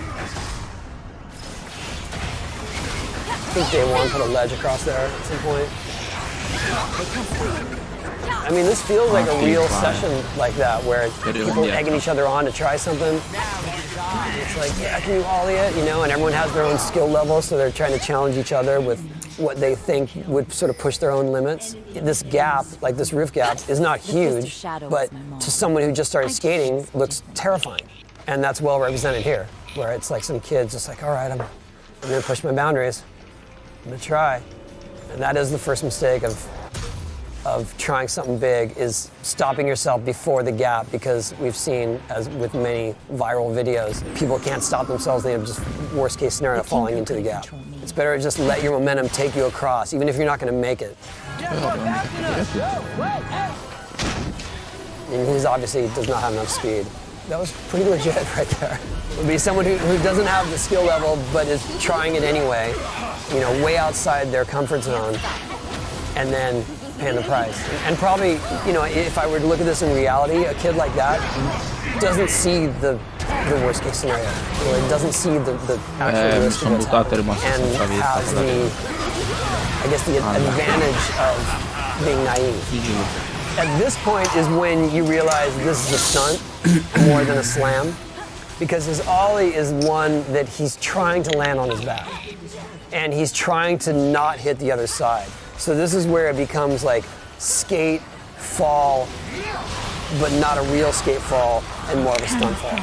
I think Day One put a ledge across there at some point. I mean, this feels like a real session like that, where people are egging each other on to try something. It's like, yeah, can you ollie it? You know, and everyone has their own skill level, so they're trying to challenge each other with what they think would sort of push their own limits. This gap, like this roof gap, is not huge, but to someone who just started skating, looks terrifying. And that's well represented here, where it's like some kid's just like, all right, I'm gonna push my boundaries. I'm gonna try. And that is the first mistake of trying something big, is stopping yourself before the gap, because we've seen, as with many viral videos, people can't stop themselves. They have just worst case scenario falling into the gap. It's better to just let your momentum take you across, even if you're not gonna make it. And he's obviously does not have enough speed. That was pretty legit right there. It would be someone who doesn't have the skill level but is trying it anyway, you know, way outside their comfort zone, and then paying the price. And probably, you know, if I were to look at this in reality, a kid like that doesn't see the worst case scenario. You know, it doesn't see the actual risk of what's happening, and has the advantage of being naive. At this point is when you realize this is a stunt more than a slam, because his ollie is one that he's trying to land on his back, and he's trying to not hit the other side. So this is where it becomes like skate, fall, but not a real skate fall, and more of a stunt fall.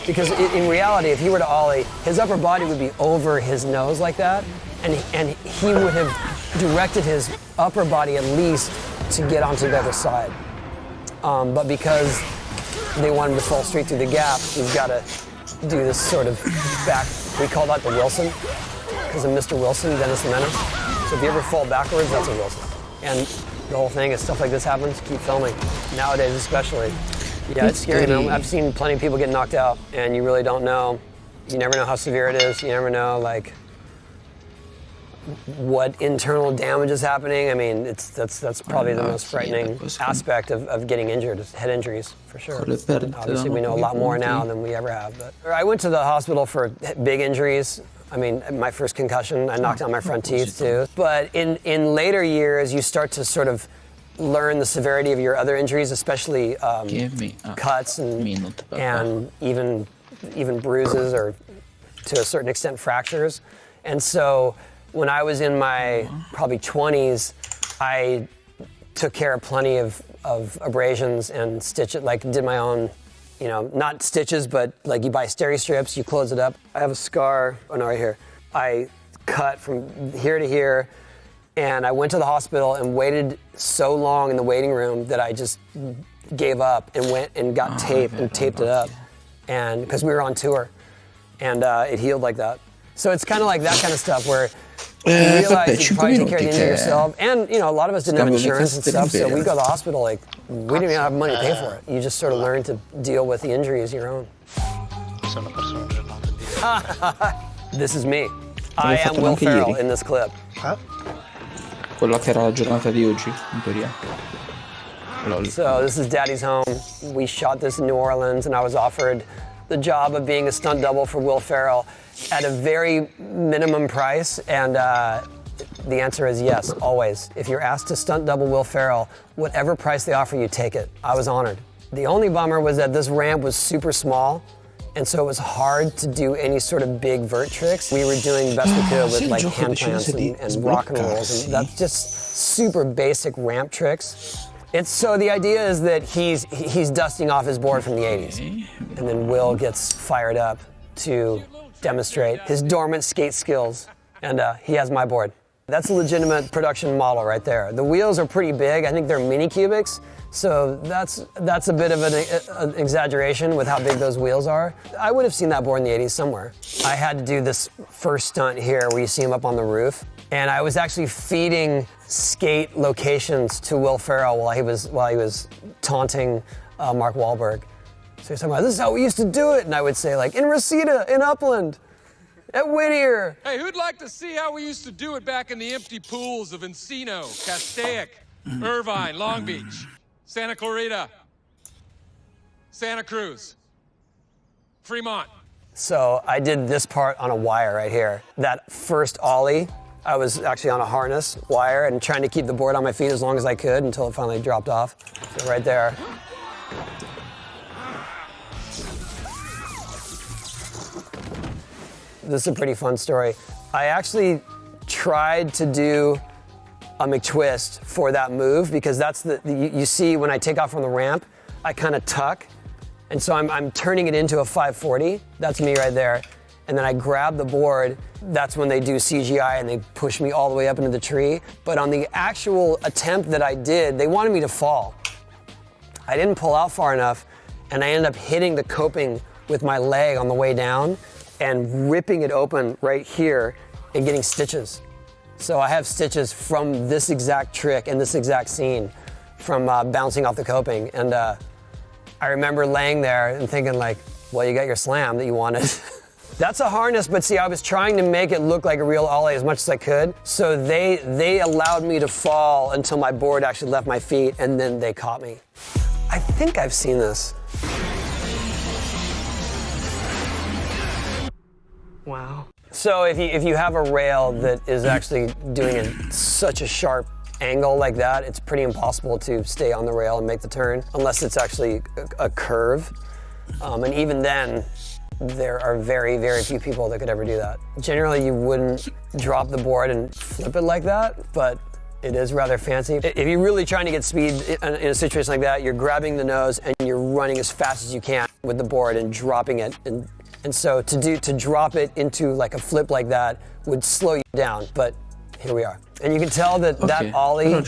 Because in reality, if he were to ollie, his upper body would be over his nose like that, and he would have directed his upper body at least to get onto the other side. But because they want him to fall straight through the gap, he's got to do this sort of back, we call that the Wilson, because of Mr. Wilson, Dennis the Menace. So if you ever fall backwards, that's a Wilson. And the whole thing is stuff like this happens, keep filming. Nowadays especially. Yeah, it's scary, man. I've seen plenty of people get knocked out, and you really don't know. You never know how severe it is. You never know, like, what internal damage is happening. I mean, that's probably the most frightening aspect of getting injured, is head injuries, for sure. Obviously, we know a lot more now than we ever have. But I went to the hospital for big injuries. I mean, my first concussion, I knocked out my front teeth too. But in later years, you start to sort of learn the severity of your other injuries, especially cuts and even bruises, or to a certain extent fractures. And so when I was in my probably 20s, I took care of plenty of abrasions and did my own, you know, not stitches, but like you buy steri strips, you close it up. I have a scar, right here. I cut from here to here, and I went to the hospital and waited so long in the waiting room that I just gave up and went and got tape and taped it up, and because we were on tour, and it healed like that. So it's kind of like that kind of stuff where you realize you can probably take care of the injury yourself. And, you know, a lot of us didn't have insurance and stuff, so we go to the hospital, like, we didn't even have money to pay for it. You just sort of learn to deal with the injury as your own. This is me. I am Will Ferrell in this clip. Quella che era la giornata di oggi, in teoria. So this is Daddy's home. We shot this in New Orleans, and I was offered the job of being a stunt double for Will Ferrell at a very minimum price, and the answer is yes, always. If you're asked to stunt double Will Ferrell, whatever price they offer you, take it. I was honored. The only bummer was that this ramp was super small, and so it was hard to do any sort of big vert tricks. We were doing the best we could with like hand plants and rock and rolls, and that's just super basic ramp tricks. So the idea is that he's dusting off his board from the 80s, and then Will gets fired up to demonstrate his dormant skate skills, and he has my board. That's a legitimate production model right there. The wheels are pretty big. I think they're mini cubics, so that's a bit of an exaggeration with how big those wheels are. I would have seen that board in the 80s somewhere. I had to do this first stunt here where you see him up on the roof, and I was actually feeding skate locations to Will Ferrell while he was taunting Mark Wahlberg. So he's talking about, this is how we used to do it, and I would say, like, in Reseda, in Upland, at Whittier. Hey, who'd like to see how we used to do it back in the empty pools of Encino, Castaic, Irvine, Long Beach, Santa Clarita, Santa Cruz, Fremont? So I did this part on a wire right here. That first ollie, I was actually on a harness wire and trying to keep the board on my feet as long as I could until it finally dropped off. So right there. This is a pretty fun story. I actually tried to do a McTwist for that move because that's you see when I take off from the ramp, I kind of tuck. And so I'm turning it into a 540. That's me right there. And then I grab the board. That's when they do CGI and they push me all the way up into the tree. But on the actual attempt that I did, they wanted me to fall. I didn't pull out far enough, and I ended up hitting the coping with my leg on the way down and ripping it open right here and getting stitches. So I have stitches from this exact trick and this exact scene from bouncing off the coping. And I remember laying there and thinking like, well, you got your slam that you wanted. That's a harness, but see, I was trying to make it look like a real ollie as much as I could. So they allowed me to fall until my board actually left my feet, and then they caught me. I think I've seen this. Wow. So if you have a rail that is actually doing such a sharp angle like that, it's pretty impossible to stay on the rail and make the turn unless it's actually a curve. And even then, there are very, very few people that could ever do that. Generally, you wouldn't drop the board and flip it like that, but it is rather fancy. If you're really trying to get speed in a situation like that, you're grabbing the nose and you're running as fast as you can with the board and dropping it. And so to drop it into like a flip like that would slow you down, but here we are. And you can tell that that ollie,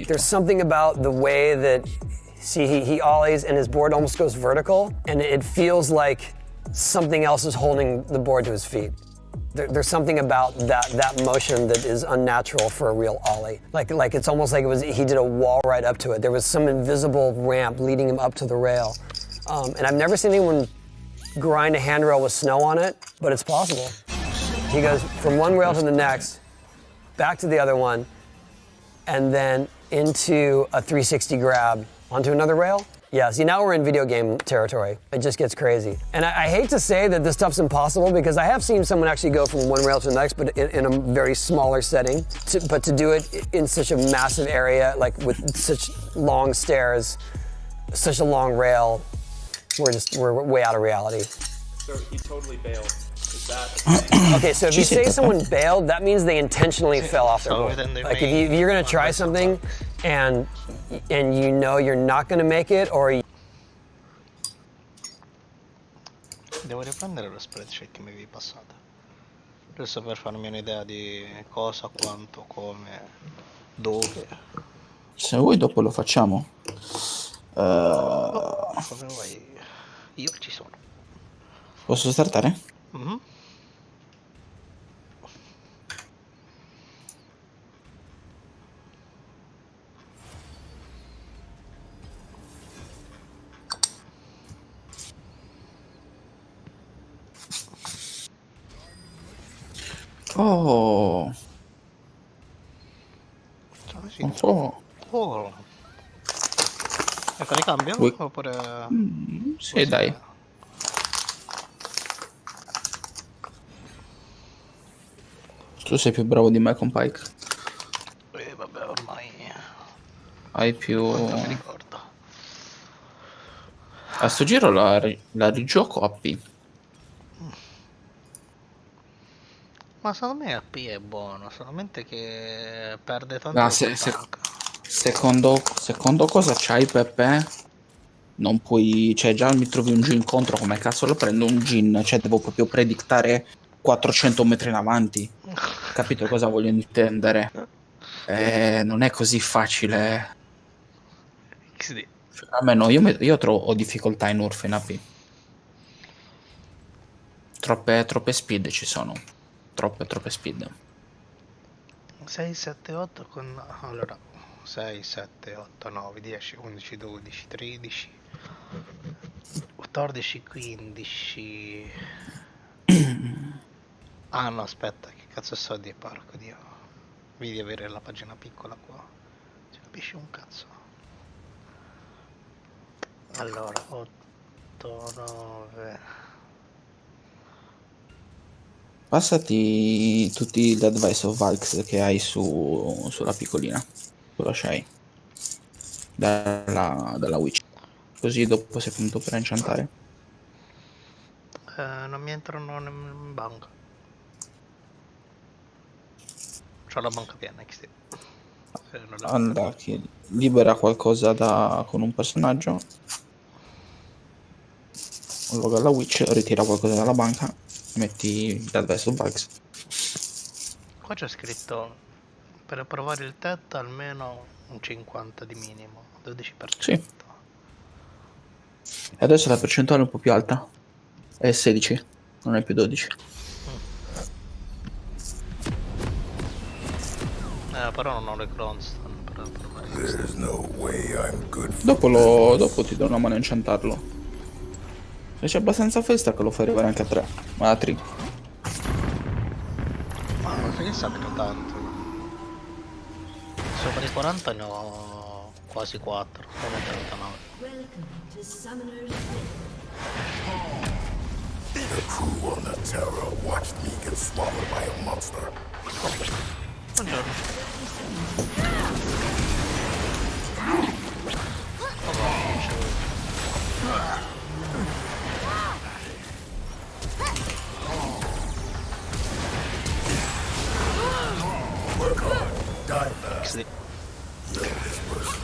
there's something about the way that, see, he ollies and his board almost goes vertical, and it feels like something else is holding the board to his feet. There's something about that motion that is unnatural for a real ollie. Like it's almost like he did a wall right up to it. There was some invisible ramp leading him up to the rail. And I've never seen anyone grind a handrail with snow on it, but it's possible. He goes from one rail to the next, back to the other one, and then into a 360 grab onto another rail. Yeah, see, now we're in video game territory. It just gets crazy. And I hate to say that this stuff's impossible because I have seen someone actually go from one rail to the next, but in a very smaller setting. But to do it in such a massive area, like with such long stairs, such a long rail, we're way out of reality. So he totally bailed. Is that okay? So if you say someone bailed, that means they intentionally fell off their board. Like if you're gonna try something, and you know you're not gonna make it, or devo riprendere lo spreadsheet che mi avevi passato, giusto per farmi un'idea di cosa, quanto, come, dove. Se vuoi dopo lo facciamo. Come vuoi? Io ci sono. Posso startare? Mm-hmm. Oh. Oh. Oh. E fai ricambio? Vuoi- Oppure... Sì, dai. Tu sei più bravo di me con Pike. Vabbè, ormai... Hai più... Quanto mi ricordo. A sto giro la rigioco a P. Ma secondo me AP è buono, solamente che perde tanto Ah, dopo il tank. secondo cosa c'hai Peppe? Non puoi... Cioè già mi trovi un Jin contro, come cazzo lo prendo un Jin? Cioè devo proprio predictare 400 metri in avanti. Capito cosa voglio intendere? Non è così facile. XD. Cioè, almeno io ho difficoltà in Urf in AP. Troppe speed ci sono. Troppe speed. 6, 7, 8 con... Allora, 6, 7, 8, 9, 10, 11, 12, 13, 14, 15... Ah no, aspetta, che cazzo so di porco Dio. Vedi di avere la pagina piccola qua. Si capisce un cazzo. Allora, 8, 9... Passati tutti gli advice of Valks che hai sulla piccolina. Quello c'hai. Dalla Witch. Così dopo sei pronto per enchantare. non mi entrano in banca. C'ho la banca piena XD. Allora, che libera qualcosa con un personaggio. Loga alla Witch, ritira qualcosa dalla banca. Metti l'advice of Valks. Qua c'è scritto per provare il tetto almeno un 50 di minimo, 12%. Sì. E adesso la percentuale è un po' più alta. È 16, non è più 12. Però non ho le Cronstone per provare Dopo ti do una mano a enchantarlo. Se c'è abbastanza festa che lo fai arrivare anche a 3. Ma a 3. Ma non so che sappiano tanto. Sopra i 40 ne ho quasi 4, non è 39. Welcome to Summoner's The crew on the Terror watched me get swallowed by a monster. Work hard, die fast. Let this person.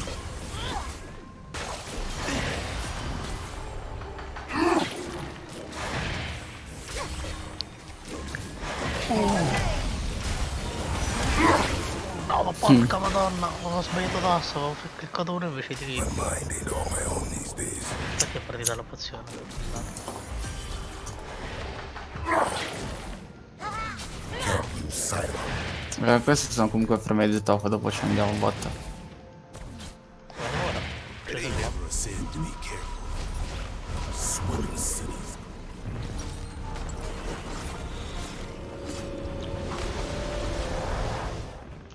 No, ma porca madonna, ho sbagliato tasto, ho cliccato uno invece di... Perché è partita la pozione? Questi sono comunque premi di top, dopo ci andiamo in botta.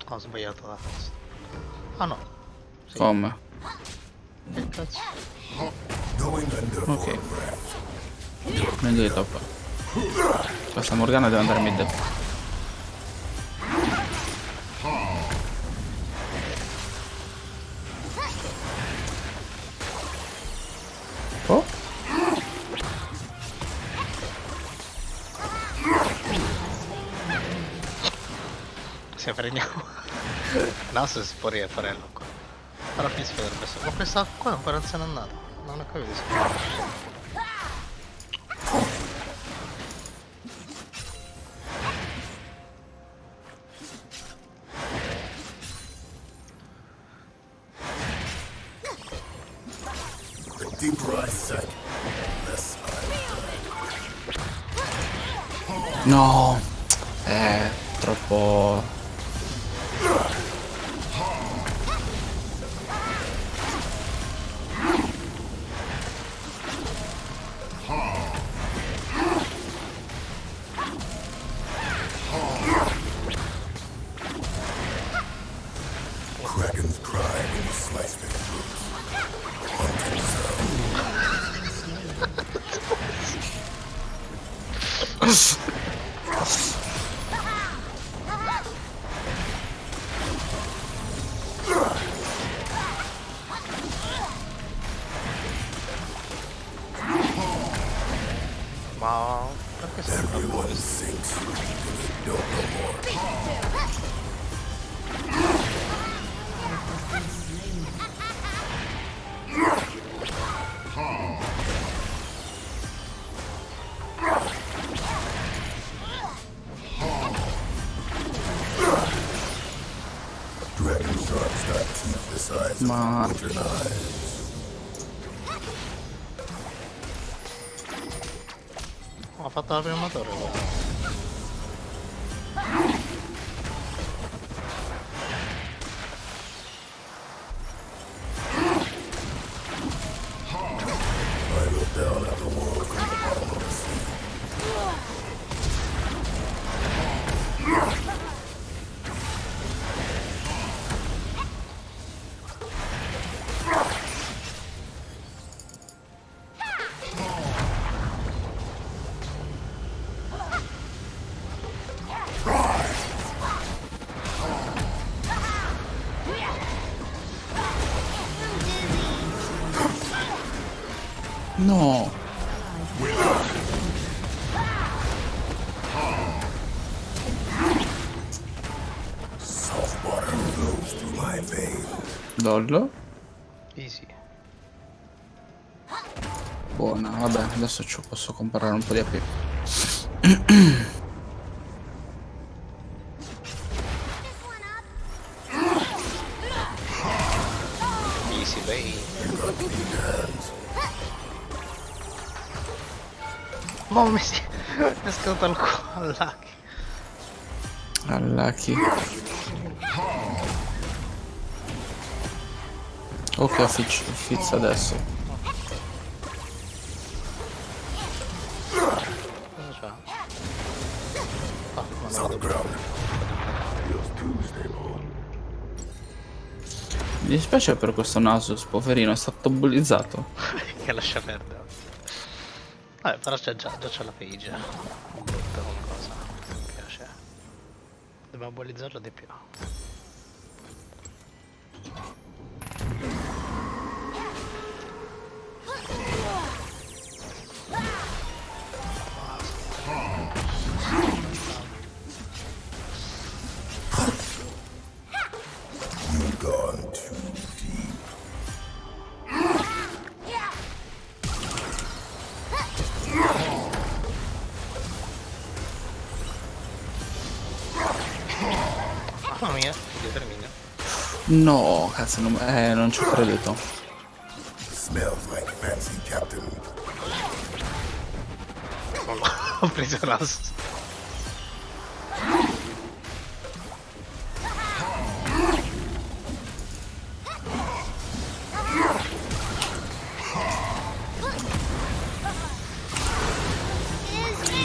Ho sbagliato la testa. Ah no. Sì. Come? Che cazzo? Ok. Mid di top. Questa Morgana deve andare mid. Oh? Se prendiamo. No, se si può rifarello qua. Però qui si potrebbe essere. Ma questa qua ancora non se n'è andata. Non ho capito se. No. Troppo... Ma... Ha fatto la prima torre qua. No! Lol. Easy. Buona, vabbè, adesso ci posso comprare un po' di AP. Easy, baby. Ma mi è scattato il cuore All'Aki. Ok, Fizz adesso. Cosa c'ha? Ah, ma non lo Mi dispiace per questo Nasus, poverino, è stato bullizzato. che lascia perdere. Però c'è già c'è la page. Brutta come cosa. Mi piace. Dobbiamo bollizzarlo di più. Mamma mia, io termino. No, cazzo, non ci ho creduto. Smells like fancy, Captain. Ho preso l'as.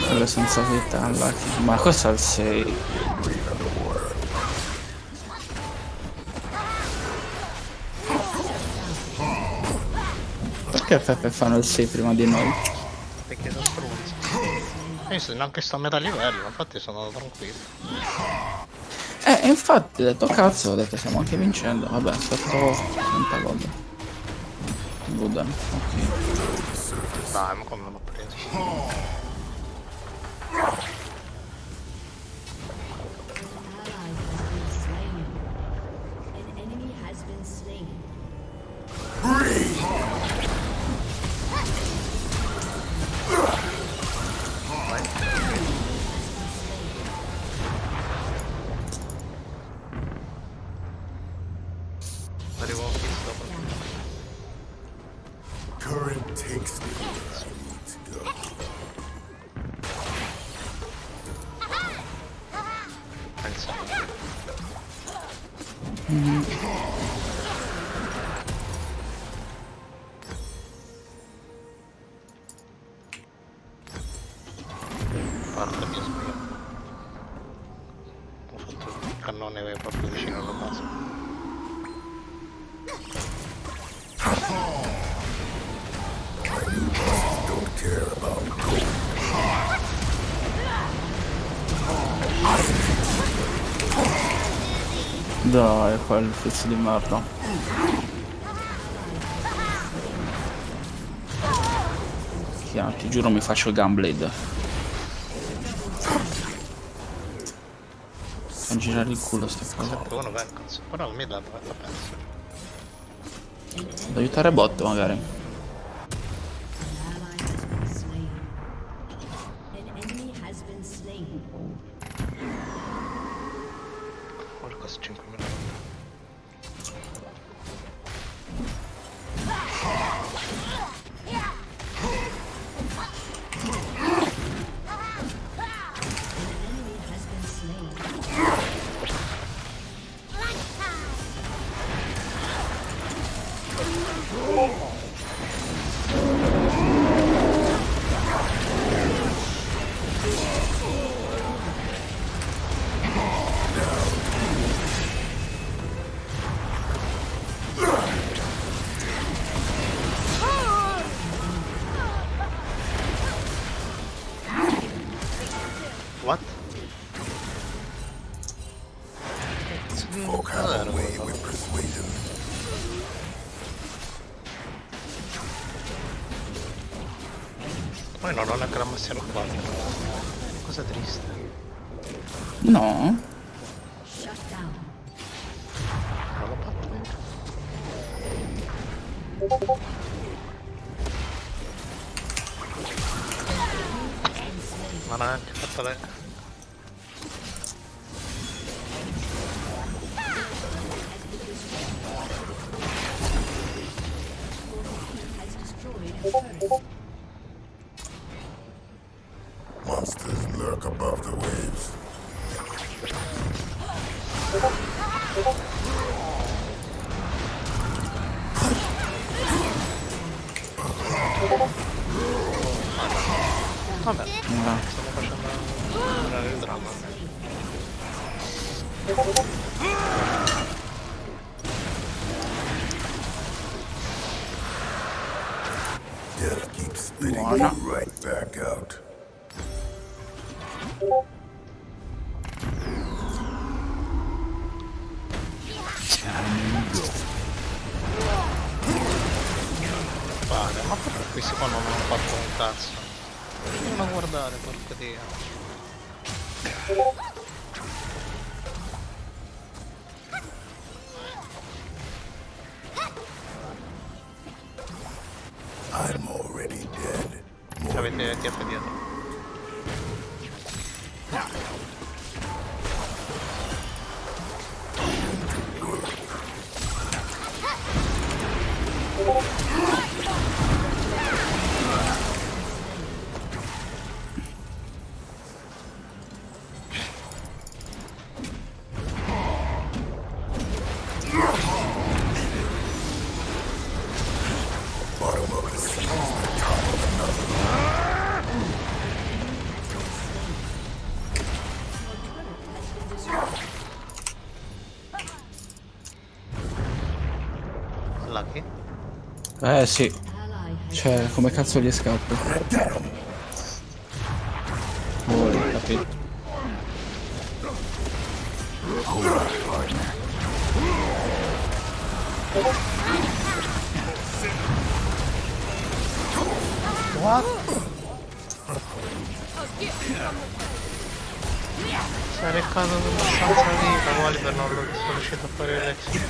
Quello senza vita, ma questo è il 6. Perché Peppe fanno il 6 prima di noi? Perché sono stronzo. Io neanche sto a metà livello, infatti sono tranquillo. Infatti ho detto cazzo, ho detto stiamo anche vincendo. Vabbè, aspetto 30 gol. Gooden, ok. Dai, ma come l'ho preso? Current takes me where I need to go. Guarda mia spia. Ho fatto il cannone proprio vicino alla base. Don't care about gold. Dai, quel pezzo di merda. Ti giuro mi faccio il Gunblade. Fa girare il culo sta cosa. Uno cazzo. Però mi dà la penso. Devo aiutare bot magari. Qualcosa 5 minuti. What? Folk have a way with persuasion. Poi no, non è che la massiera qua. Cosa triste. No. Non l'ho fatto bene. Ma neanche fatta lei. Monsters lurk above the waves. Vabbè, stiamo facendo il dramma. Death keeps spitting you right back out. Vale, ma perché questi qua non hanno fatto un cazzo? Andiamo a guardare, porca dio. I'm already dead. Avete TF dietro. Bottom of the sea is the top of another. Lucky? Sì. Cioè, come cazzo gli scappo? Oh, capito. What? Si è reccato abbastanza vita, quali per non sono riuscito a fare l'exit.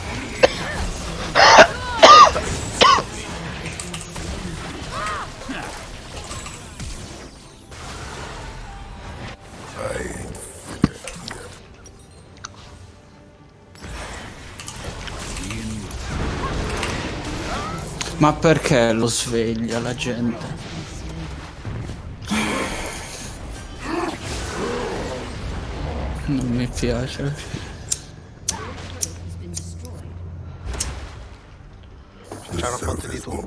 Ma perché lo sveglia la gente? Non mi piace. Ci hanno fatto di tutto.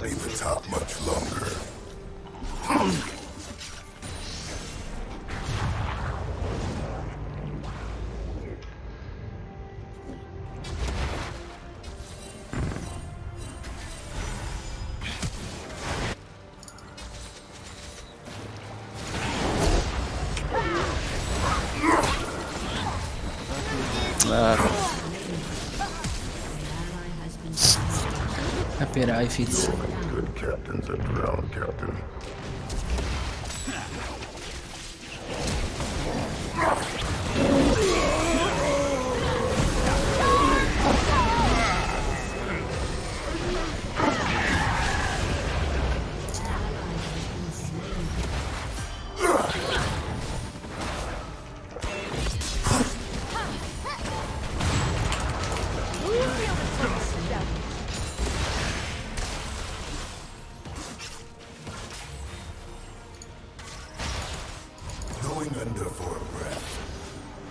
Capirai, Fizz. Good captains are drowned, Captain.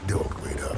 Don't wait up.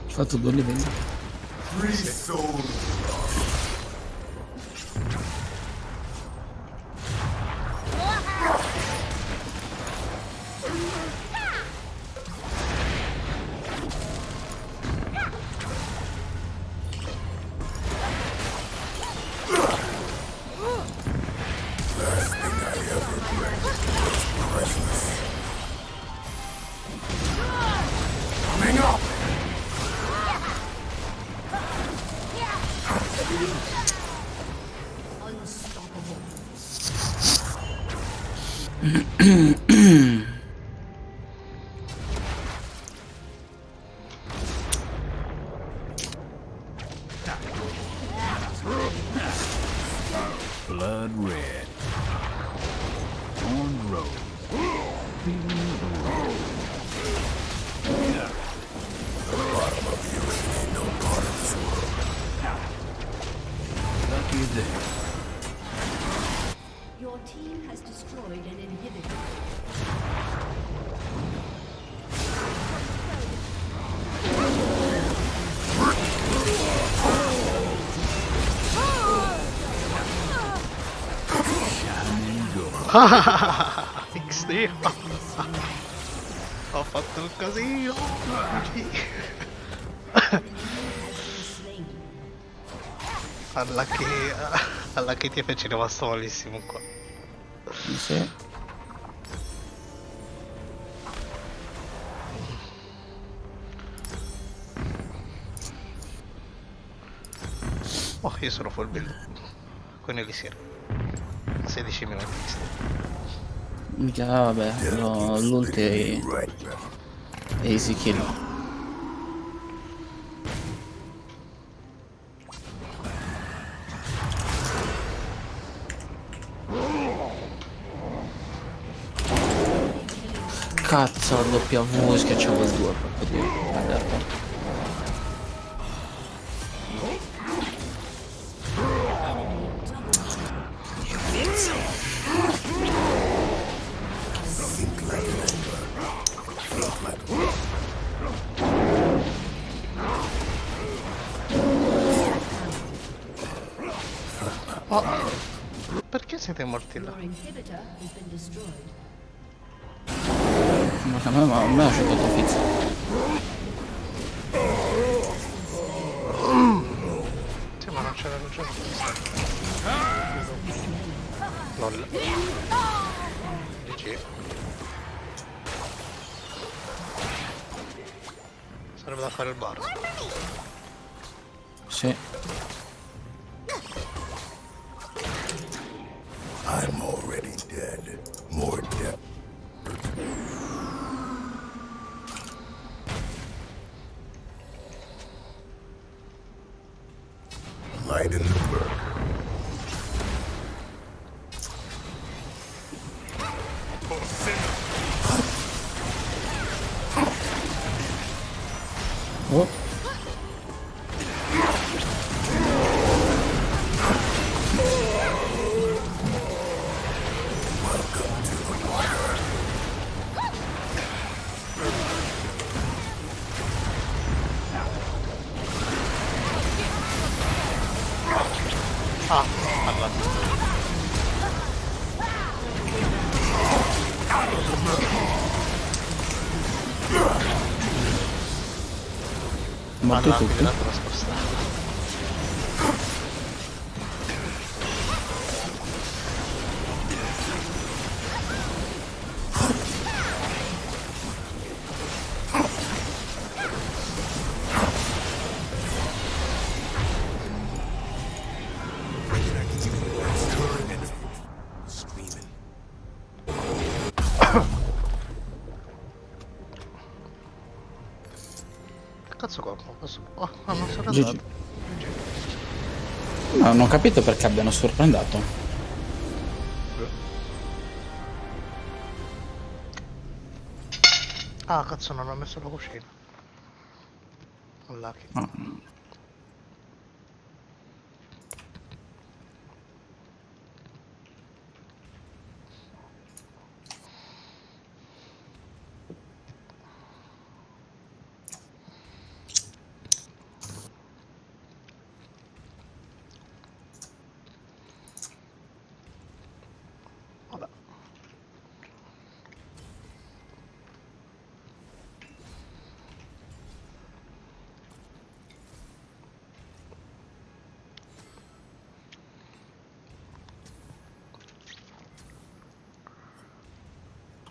Fatto 2 livelli. Blood red. On road. Lucky there. Your team has destroyed an inhibitor. XD. Ho fatto il casino. alla che ti fece rimasto malissimo qua. Sì. Oh, io sono full build con Elisir 16 minuti. Mica vabbè, no, l'ulti è easy kill. Cazzo, la W schiacciavo il 2 proprio di Oh, perché siete morti là? Ma a me ha giocato pizza. Sì, ma non c'era ragione. LOL. GG. Sarebbe da fare il bar. Sì. I'm already dead. More dead. Light in the burg. Oh. Ah, parla. Morto tutti. La spostata. cazzo corno? Oh, hanno GG. sorrendato. No, non ho capito perché abbiano sorprendato. Ah, cazzo, non ho messo la cucina. Lucky. Ah. Vabbè.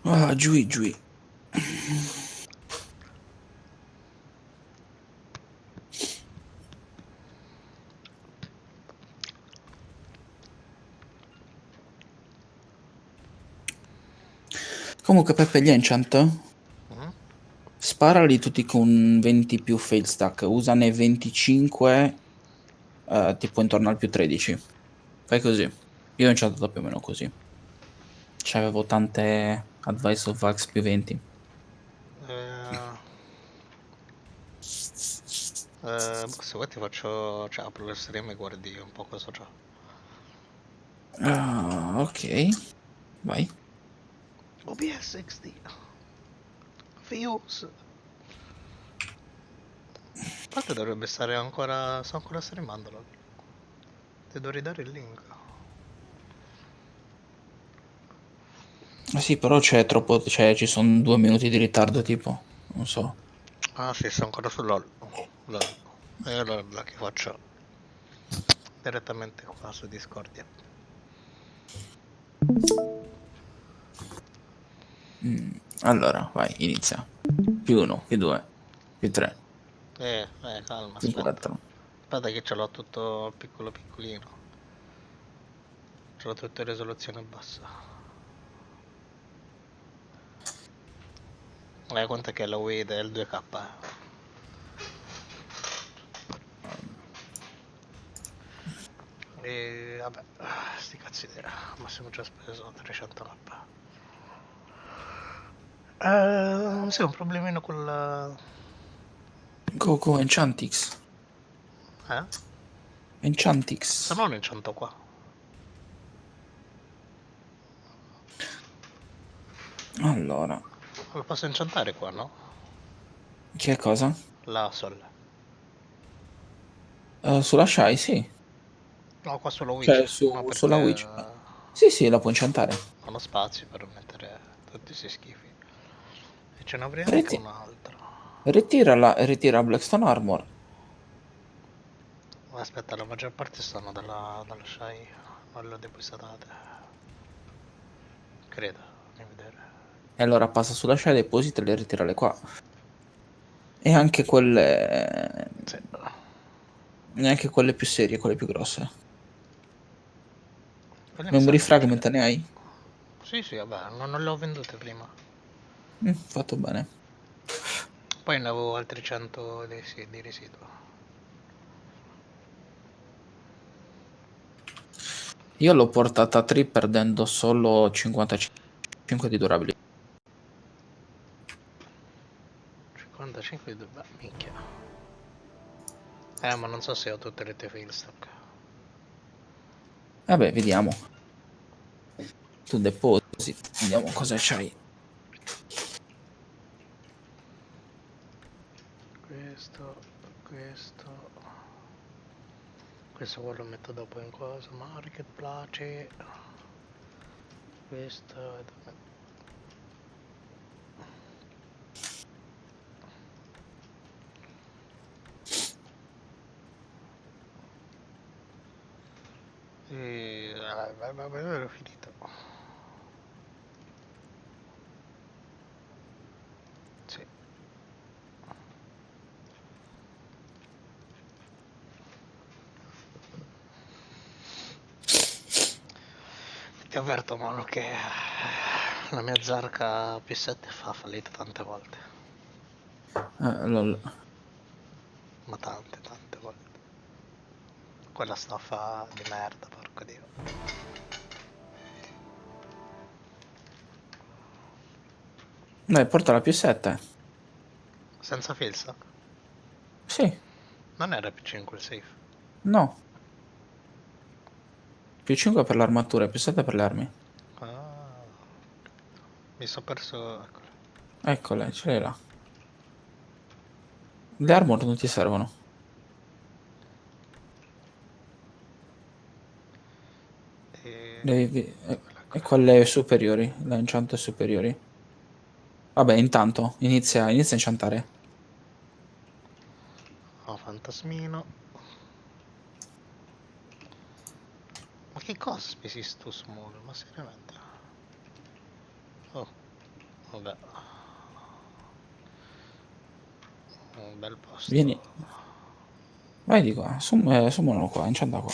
Ah, giù. Comunque Peppe gli enchant sparali tutti con 20 più fail stack, usane 25 tipo intorno al più 13. Fai così. Io ho enchantato più o meno così. C'avevo tante advice of Vax più 20. Se vuoi ti faccio, cioè apro le stream e guardi un po' cosa c'ho. Ah, ok. Vai. OBS XD. Views. A parte dovrebbe stare ancora, sto ancora streamandolo. Ti devo ridare il link. Sì, però c'è troppo, cioè ci sono 2 minuti di ritardo tipo, non so. Ah sì, sto ancora su LOL. E allora che faccio? Direttamente qua su Discordia. Allora, vai, inizia. Più 1, più 2, più 3, Calma, più aspetta. 4. Aspetta che ce l'ho tutto piccolino. Ce l'ho tutto in risoluzione bassa. Conta che la Wii è il 2K. E vabbè, sti cazzi d'era. Ma siamo già speso 300k. Sì, un problemino con la... Go, Enchantix. Enchantix. Se no ne c'hanto qua. Allora. Lo posso enchantare qua, no? Che cosa? La Sol. Sulla Shy, sì. No, qua sulla Witch. Cioè, No, sulla perché Witch. Sì, la puoi enchantare. non ho spazio per mettere tutti questi schifi. E ce ne avrei anche Riti- un altro. Ritira Blackstone Armor. Ma aspetta, la maggior parte stanno dalla Shy. Non le ho depositate. Credo, a vedere. E allora passa sulla Shy, deposita e le ritirale qua. E anche quelle... Sì. Neanche quelle più serie, quelle più grosse. Quelle mi Memory sa che Fragment c'è. ne hai? Sì, vabbè, non le ho vendute prima. Fatto bene. Poi ne avevo altri 100 di residuo. Io l'ho portata a 3 perdendo solo 55 di durabilità. 55 di... Beh, minchia. Ma non so se ho tutte le tue fail stack. Vabbè, vediamo. Tu depositi. Vediamo cosa c'hai. Questo qua lo metto dopo in cosa. Market place. Questo è da... E... Vabbè, ero finito. Sì. Ti avverto, mano, che la mia Zarca P7 fa fallito tante volte. Lol. Ma tante volte. Quella staffa di merda, porco dio. Dai, portala più 7. Senza filsa? Sì, Non era più 5 il safe. no. Più 5 per l'armatura e più 7 per le armi. Ah, mi sono perso. Eccolo. Eccole, ce l'hai là. Le armor non ti servono. E quelle superiori, le enchant superiori. Vabbè, intanto inizia a inciantare. Oh, fantasmino. Ma che cosa spesi sto small? Ma seriamente? Oh, vabbè. Un bel posto. Vieni. Vai di qua, summonalo qua, inchanta qua.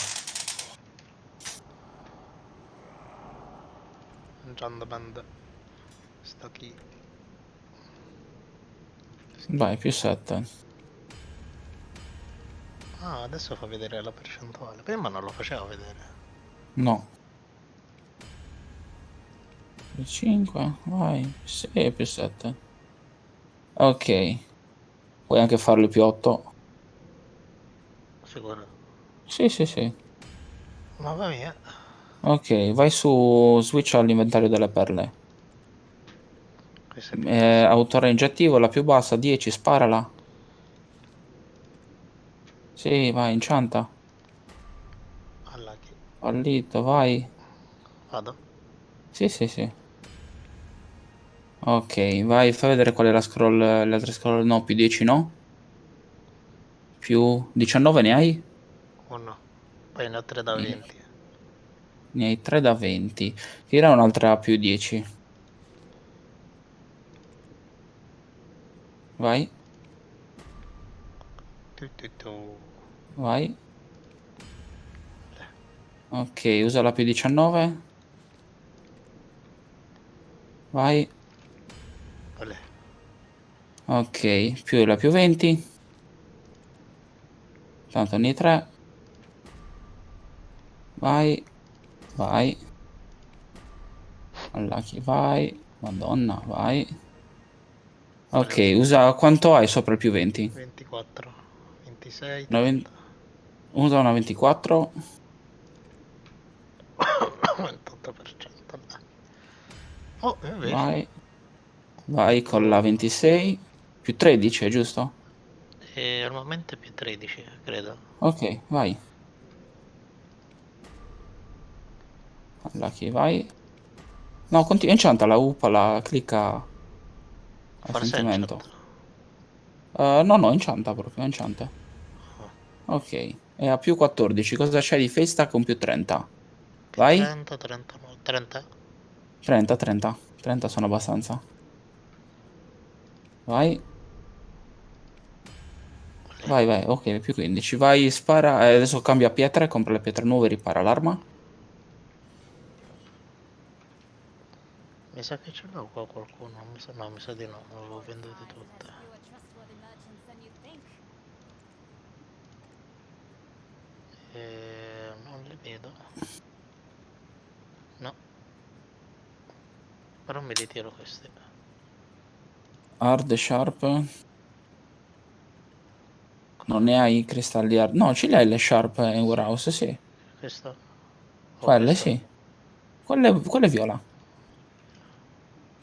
John the Band. Sto qui. Vai, più 7. Ah, adesso fa vedere la percentuale. Prima non lo faceva vedere. No. Più 5, vai. 6 più 7. Ok. Puoi anche farlo più 8. Sicuro? Sì, sì, sì. Mamma mia. Ok, vai su switch all'inventario delle perle. Autorange attivo, la più bassa, 10, sparala. Sì, vai, incianta. Fallito, vai. Vado? Sì, sì, sì. Ok, vai, fai vedere qual è la scroll, le altre scroll. No, più 10 no. Più 19 ne hai? 1. Poi ne ho 3 da 20. Ne hai 3 da 20. Tira un'altra più 10. Vai, vai. Ok, usa la più 19. Vai. Olè. Ok, più la più 20. Tanto ne hai 3. Vai. Vai. Unlucky, vai. Madonna, vai. Ok, usa quanto hai sopra il più 20? 24. 26, Una 30. usa una 24. 28%. Oh, invece. Vai. Vai con la 26. Più 13, è giusto? E al momento è più 13, credo. Ok, vai. Unlucky, vai. No, continua, incianta la UPA, la clicca a Forse è sentimento. No, no, incianta proprio, incianta. Ok, e a più 14, cosa c'è di festa con più 30? Vai? 30, 39, 30. 30, 30. 30 sono abbastanza. Vai. Vai, vai, ok, più 15. Vai, spara. Adesso cambia pietre, compra le pietre nuove e ripara l'arma. Mi sa che ce l'ho qua qualcuno. No, mi sa di no, non le ho vendute tutte. Non le vedo. No. Però mi ritiro queste. Hard, sharp. Non ne hai cristalli hard? No, ce le hai le sharp in warehouse, sì. Questa? Quelle, questa? sì. Quelle viola.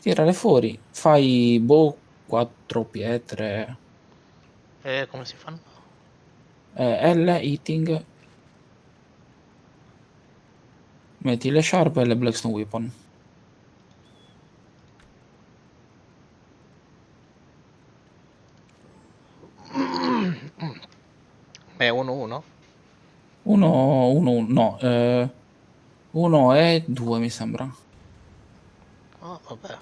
Tirale fuori. Fai, boh, 4 pietre. Come si fanno? L, eating. Metti le sharp e le blackstone weapon. È 1-1? 1, 1, no. 1 e 2 mi sembra. Oh, vabbè.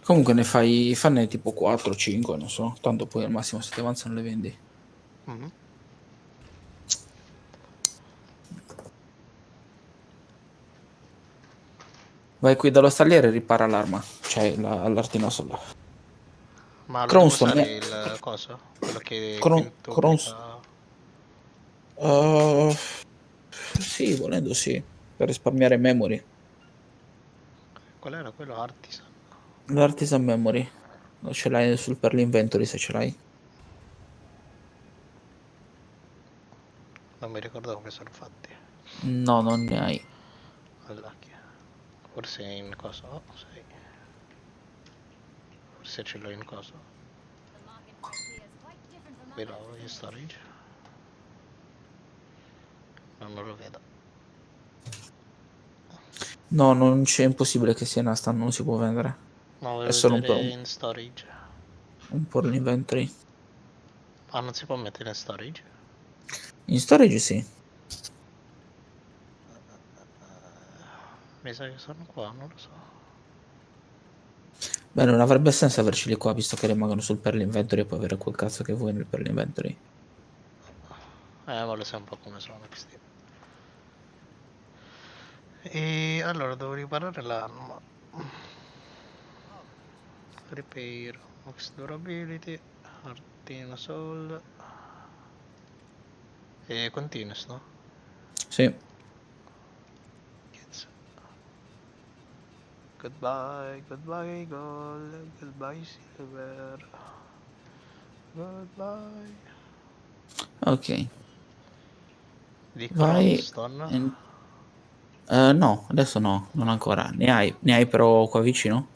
Comunque ne fanne tipo 4, 5, non so. Tanto poi al massimo se ti avanzano le vendi. Mhm. Vai qui dallo stalliere e ripara l'arma. Cioè l'artino solo. Ma lo devo Crownstone usare il coso? Quello che Crownstone. quintuplica... Sì, volendo sì, per risparmiare memory. Qual era quello? Artisan. L'artisan memory. Non ce l'hai per l'inventory se ce l'hai. Non mi ricordavo che sono fatti. No, non ne hai. Allacchia. Forse in cosa? Oh, sì. Forse ce l'ho in cosa. Vedo in storage. No, non lo vedo. No, non c'è, impossibile che sia nasta, non si può vendere. No, È volevo solo vedere in storage. un po' l'inventory. Ah, non si può mettere in storage? In storage sì. Mi sa che sono qua, non lo so. Beh, non avrebbe senso averceli qua, visto che rimangono sul per l'inventory e puoi avere quel cazzo che vuoi nel per l'inventory. Ma lo sai un po' come sono questi. E allora devo riparare l'arma. Repair, Max Durability, Artina Soul. E Continuous, no? Sì. Goodbye, goodbye gold, goodbye silver. Goodbye. Ok. Di Vai. Cranston? No, adesso no, non ancora. Ne hai però qua vicino?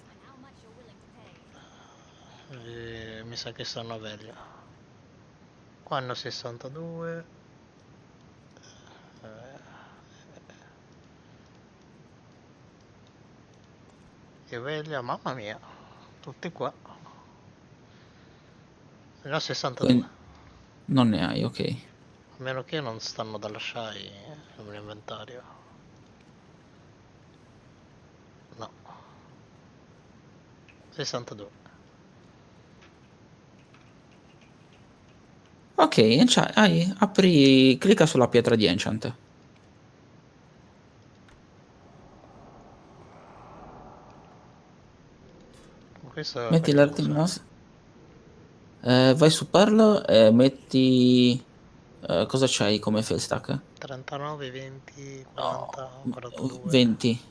Mi sa che stanno veglia. Qua hanno 62. E veglia, mamma mia. Tutti qua. Ne ho 62. Non ne hai, ok. A meno che non stanno da lasciare nell'inventario. No. 62. Ok, apri, clicca sulla pietra di enchant. Questo Metti per che cosa? l'artignos. Vai su Pearl e metti... cosa c'hai come fail stack? 39, 20, 40, 42. 20.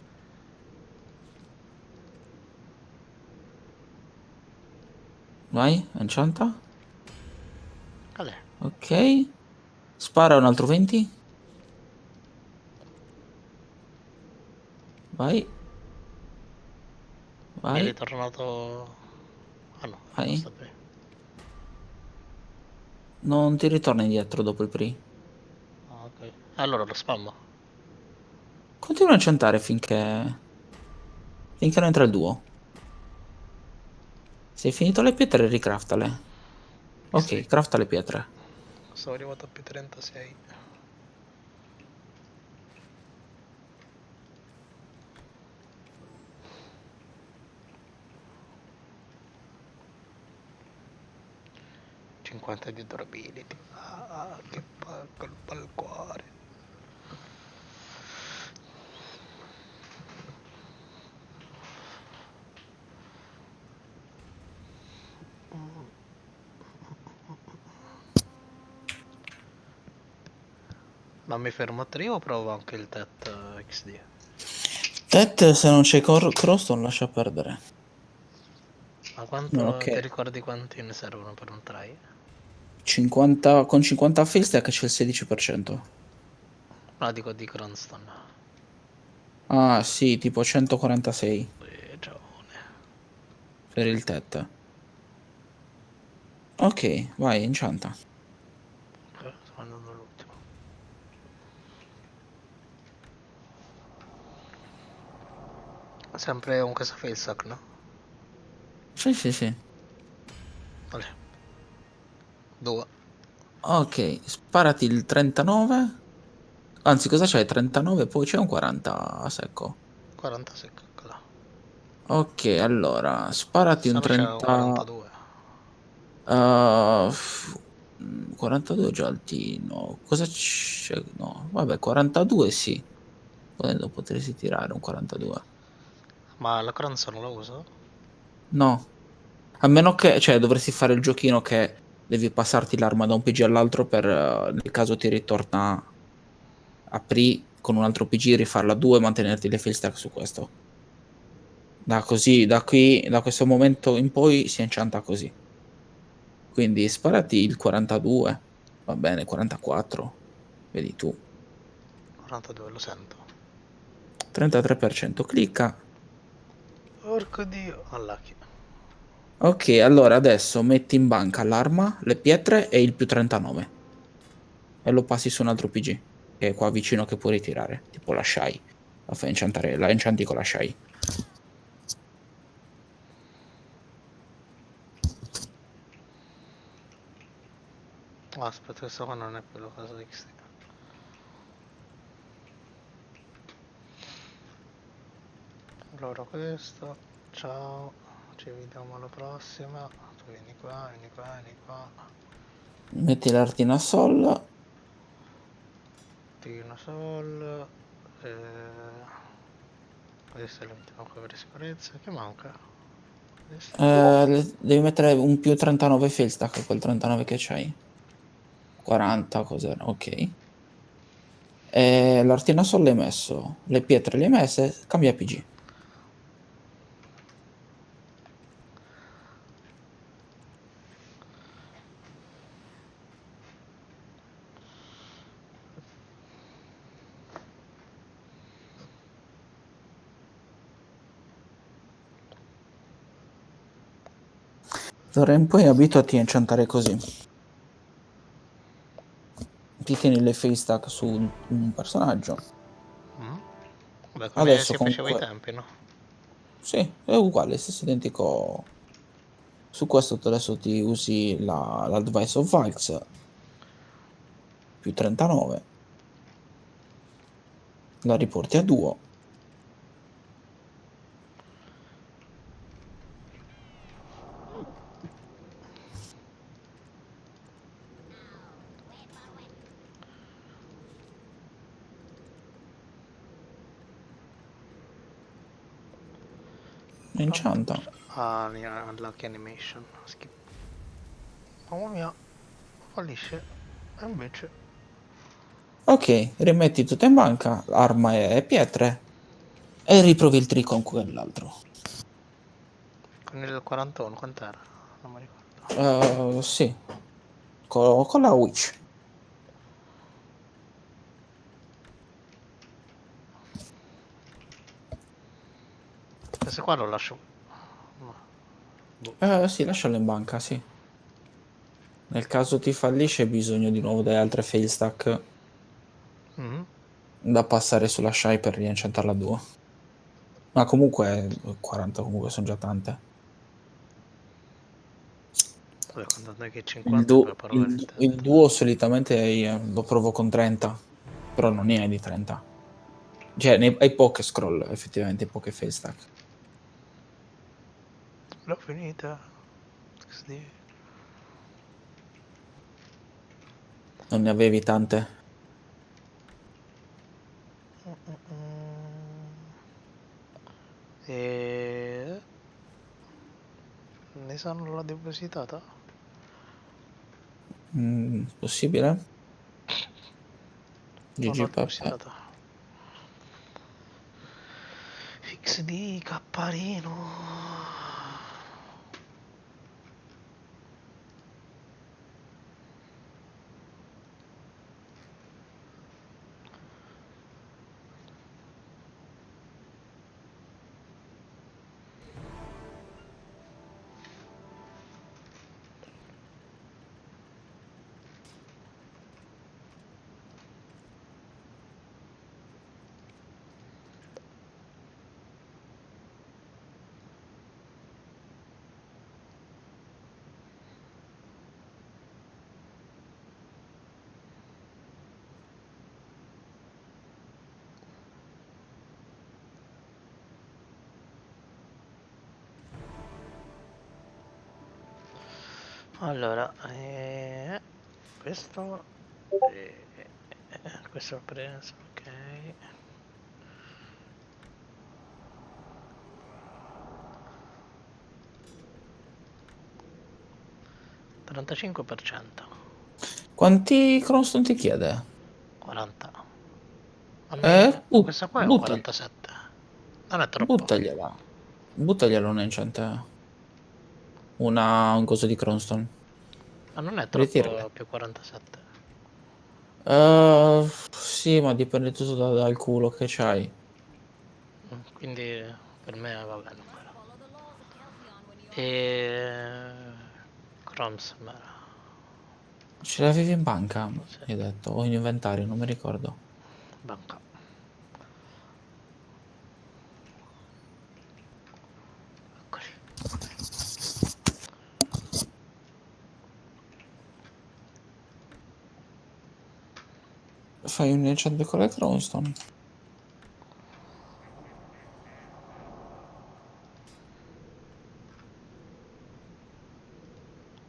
Vai, enchanta. Qual è? Ok. Spara un altro 20. Vai. Mi è Vai. ritornato... Ah no, non Vai. sta bene. Non ti ritorna indietro dopo il pre. Ah, ok. Allora lo spammo. Continua a enchantare finché non entra il duo. Se hai finito le pietre, ricraftale. Ok, crafta le pietre. Sono arrivato a più 36. ...50 di durability. Ah, che colpa al cuore. Ma mi fermo a 3 o provo anche il TET XD? Tet, se non c'è Croston, lascia perdere. Ma Non quanto ti ok. ricordi quanti ne servono per un try? 50, con 50 fail stack c'è il 16%. No, dico di Cranston. Ah, sì, tipo 146 Giovane. per il Tet. Ok, vai, enchanta. Sto andando all'ultimo. Sempre un cosa failsack, no? Sì, sì, sì. Vale. 2. Ok, sparati il 39. Anzi, cosa c'è? 39, poi c'è un 40 a secco. 40 secca, là. Ok, allora, sparati un Se no c'è un 30... 42. 42 già altino. Cosa c'è? No, vabbè, 42 sì. Volendo potresti tirare un 42. Ma la Cranston non la uso? No. A meno che, cioè, dovresti fare il giochino che devi passarti l'arma da un PG all'altro per nel caso ti ritorna apri con un altro PG, rifarla a 2 e mantenerti le fill stack su questo. Da questo momento in poi si enchanta così. Quindi sparati il 42, va bene, 44, vedi tu. 42, lo sento. 33%, clicca. Porco dio, unlucky. Ok, allora adesso metti in banca l'arma, le pietre e il più 39. E lo passi su un altro PG, che è qua vicino che puoi ritirare, tipo la Shai. La fai enchantare, la enchanti con la Shai. Oh, aspetta, questo qua non è quello cosa XT. Allora questo, ciao, ci vediamo alla prossima. Tu vieni qua, vieni qua, vieni qua. Metti l'artina sol. Tiro sol. Questo lo mettiamo qua per sicurezza. Che manca? Devi mettere un più 39 fill stack, quel 39 che c'hai. 40, cos'era? Ok. L'artina sol l'hai messo, le pietre le hai messe, cambia PG. D'ora in poi abituati a enchantare così. Ti tieni le face stack su un personaggio. Beh, come si faceva ai tempi, no? Sì, è uguale, stesso identico. Su questo adesso ti usi l'Advice of Vikes più 39. La riporti a duo. Enchanta. Ah, unlucky animation. Skip. Mamma mia, fallisce. E invece... Ok, rimetti tutto in banca, arma e pietre, e riprovi il trick con quell'altro. Con il 41, quant'era? Non mi ricordo. Sì, con la Witch. Questo qua lo lascio... Sì, lascialo in banca, sì. Nel caso ti fallisce hai bisogno di nuovo delle altre fail stack da passare sulla Shy per riencentarla a 2. Ma comunque 40 comunque sono già tante. Vabbè, quando andai che 50 poi parlo Il duo solitamente lo provo con 30, però non ne hai di 30. Cioè, hai poche scroll, effettivamente, poche fail stack. L'ho finita. XD. Non ne avevi tante? E... Ne sanno la depositata? Possibile? Non l'ho GG Peppe. depositata. XD, capparino. Allora, questo questo l'ho preso, ok. 35%. Quanti Chromestone ti chiede? 40. Almeno questa qua è un Buttagli- 47. Non è troppo. buttagliela. Buttagliela un enchant. Un coso di Chromestone. Ma non è Ritirala. troppo più 47. Sì, ma dipende tutto dal culo che c'hai. Quindi per me va bene. E... Crumbs, Ce l'avevi in banca, mi hai detto, o in inventario, non mi ricordo. banca. Fai un enchant con le Chromestone.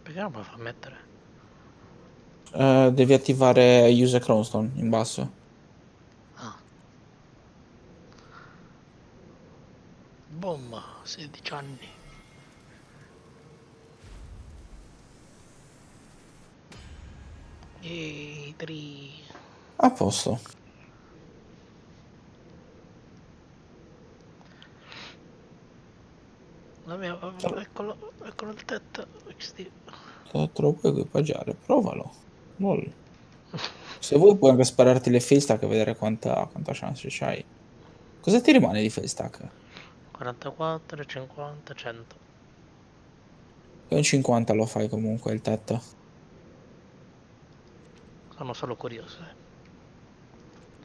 Perché non me lo fa mettere? Devi attivare Use a Chromestone in basso. Bomba, 16 anni. Ehi, 3. A posto. Eccolo il tetto. XD. Te lo puoi equipaggiare, provalo. Lol. Se vuoi puoi anche spararti le face stack e vedere quanta chance c'hai. Cosa ti rimane di face stack? 44, 50, 100. E un 50 lo fai comunque il tetto. Sono solo curioso.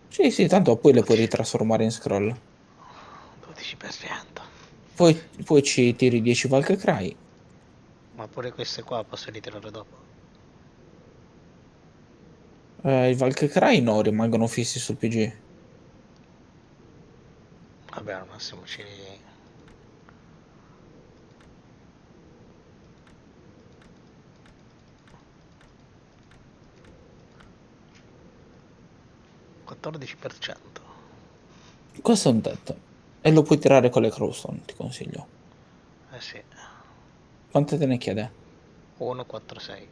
Sì, tanto poi le puoi ritrasformare in scroll. 12%. Poi ci tiri 10 Valkyrie. Ma pure queste qua posso ritirare dopo. I Valkyrie no, rimangono fissi sul PG. Vabbè, al massimo ci... %. Questo è un tetto. E lo puoi tirare con le Crowstone, ti consiglio. Eh sì. Quante te ne chiede? 146.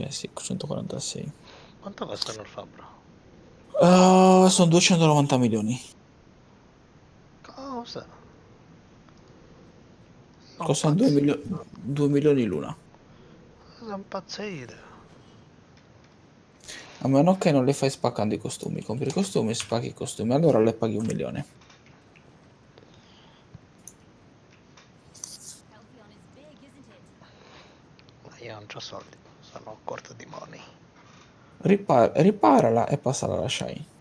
Sì, 146. Quanto costano il fabbro? Sono 290 milioni. Cosa? Costano 2 milioni l'una. Sono impazzito. A meno che non le fai spaccando i costumi. Compri i costumi, spacchi i costumi. Allora le paghi 1 milione. Ma io non ho soldi. Sono corto di money. Riparala e passala alla Shine.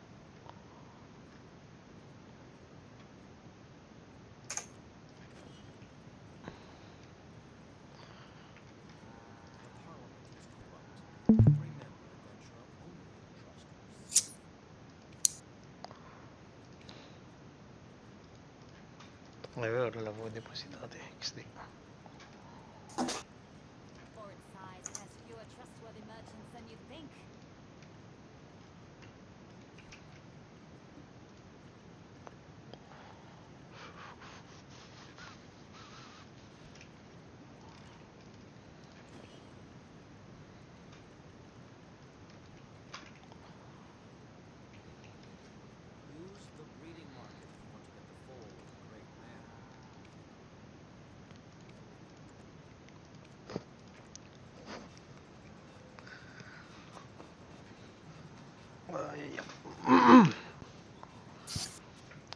È vero, l'avevo depositato XD.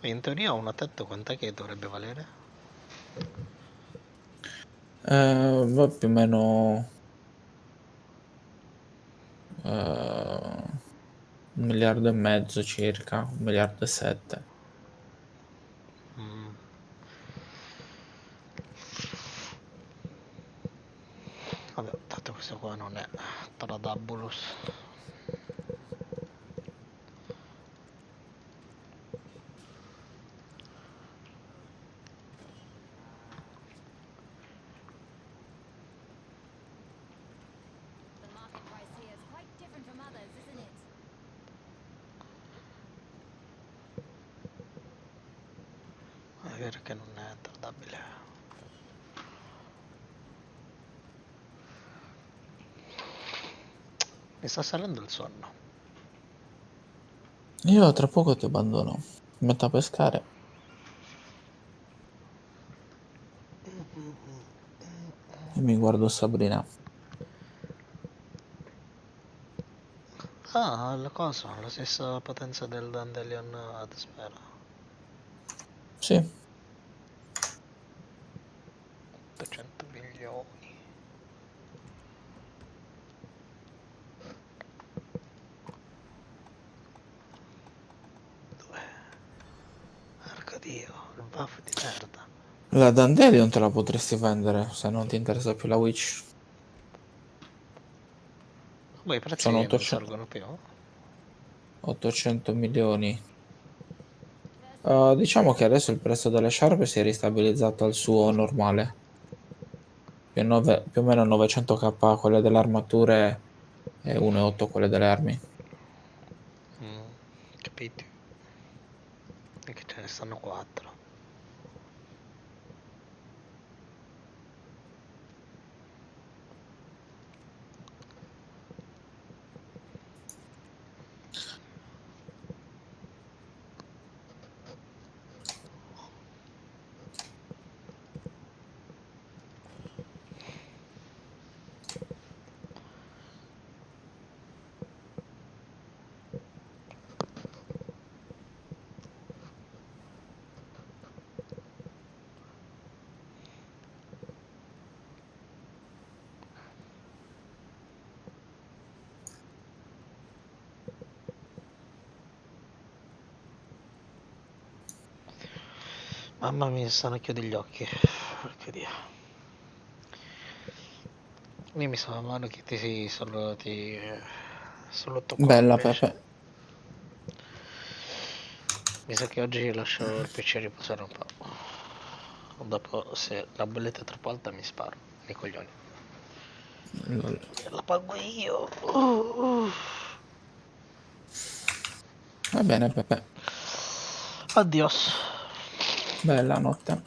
In teoria un tetto quant'è che dovrebbe valere? Più o meno 1,5 miliardi circa, 1,7 miliardi. Vabbè, tanto questo qua non è Tradabulus. È vero che non è tradabile. Mi sta salendo il sonno. Io tra poco ti abbandono. Mi metto a pescare. E mi guardo Sabrina. Ah, la cosa, la stessa potenza del Dandelion ad sfera. Sì. 800 milioni. Dov'è? Arcadio, il buff di merda. La Dandelion te la potresti vendere se non ti interessa più la Witch. Ma i prezzi Sono non 800, salgono più? 800 milioni. Diciamo che adesso il prezzo delle sciarpe si è ristabilizzato al suo normale. Più o meno 900k quelle delle armature e 1,8 quelle delle armi. Capito? E che ce ne stanno 4. Mamma mia, stanno chiudi gli occhi. Porca Dio. Io mi sa man mano che solo tocco Bella invece. Pepe. Mi sa che oggi lascio il PC riposare un po'. Dopo, se la bolletta è troppo alta, mi sparo nei coglioni. La pago io. Va bene Pepe. Addios. Bella notte.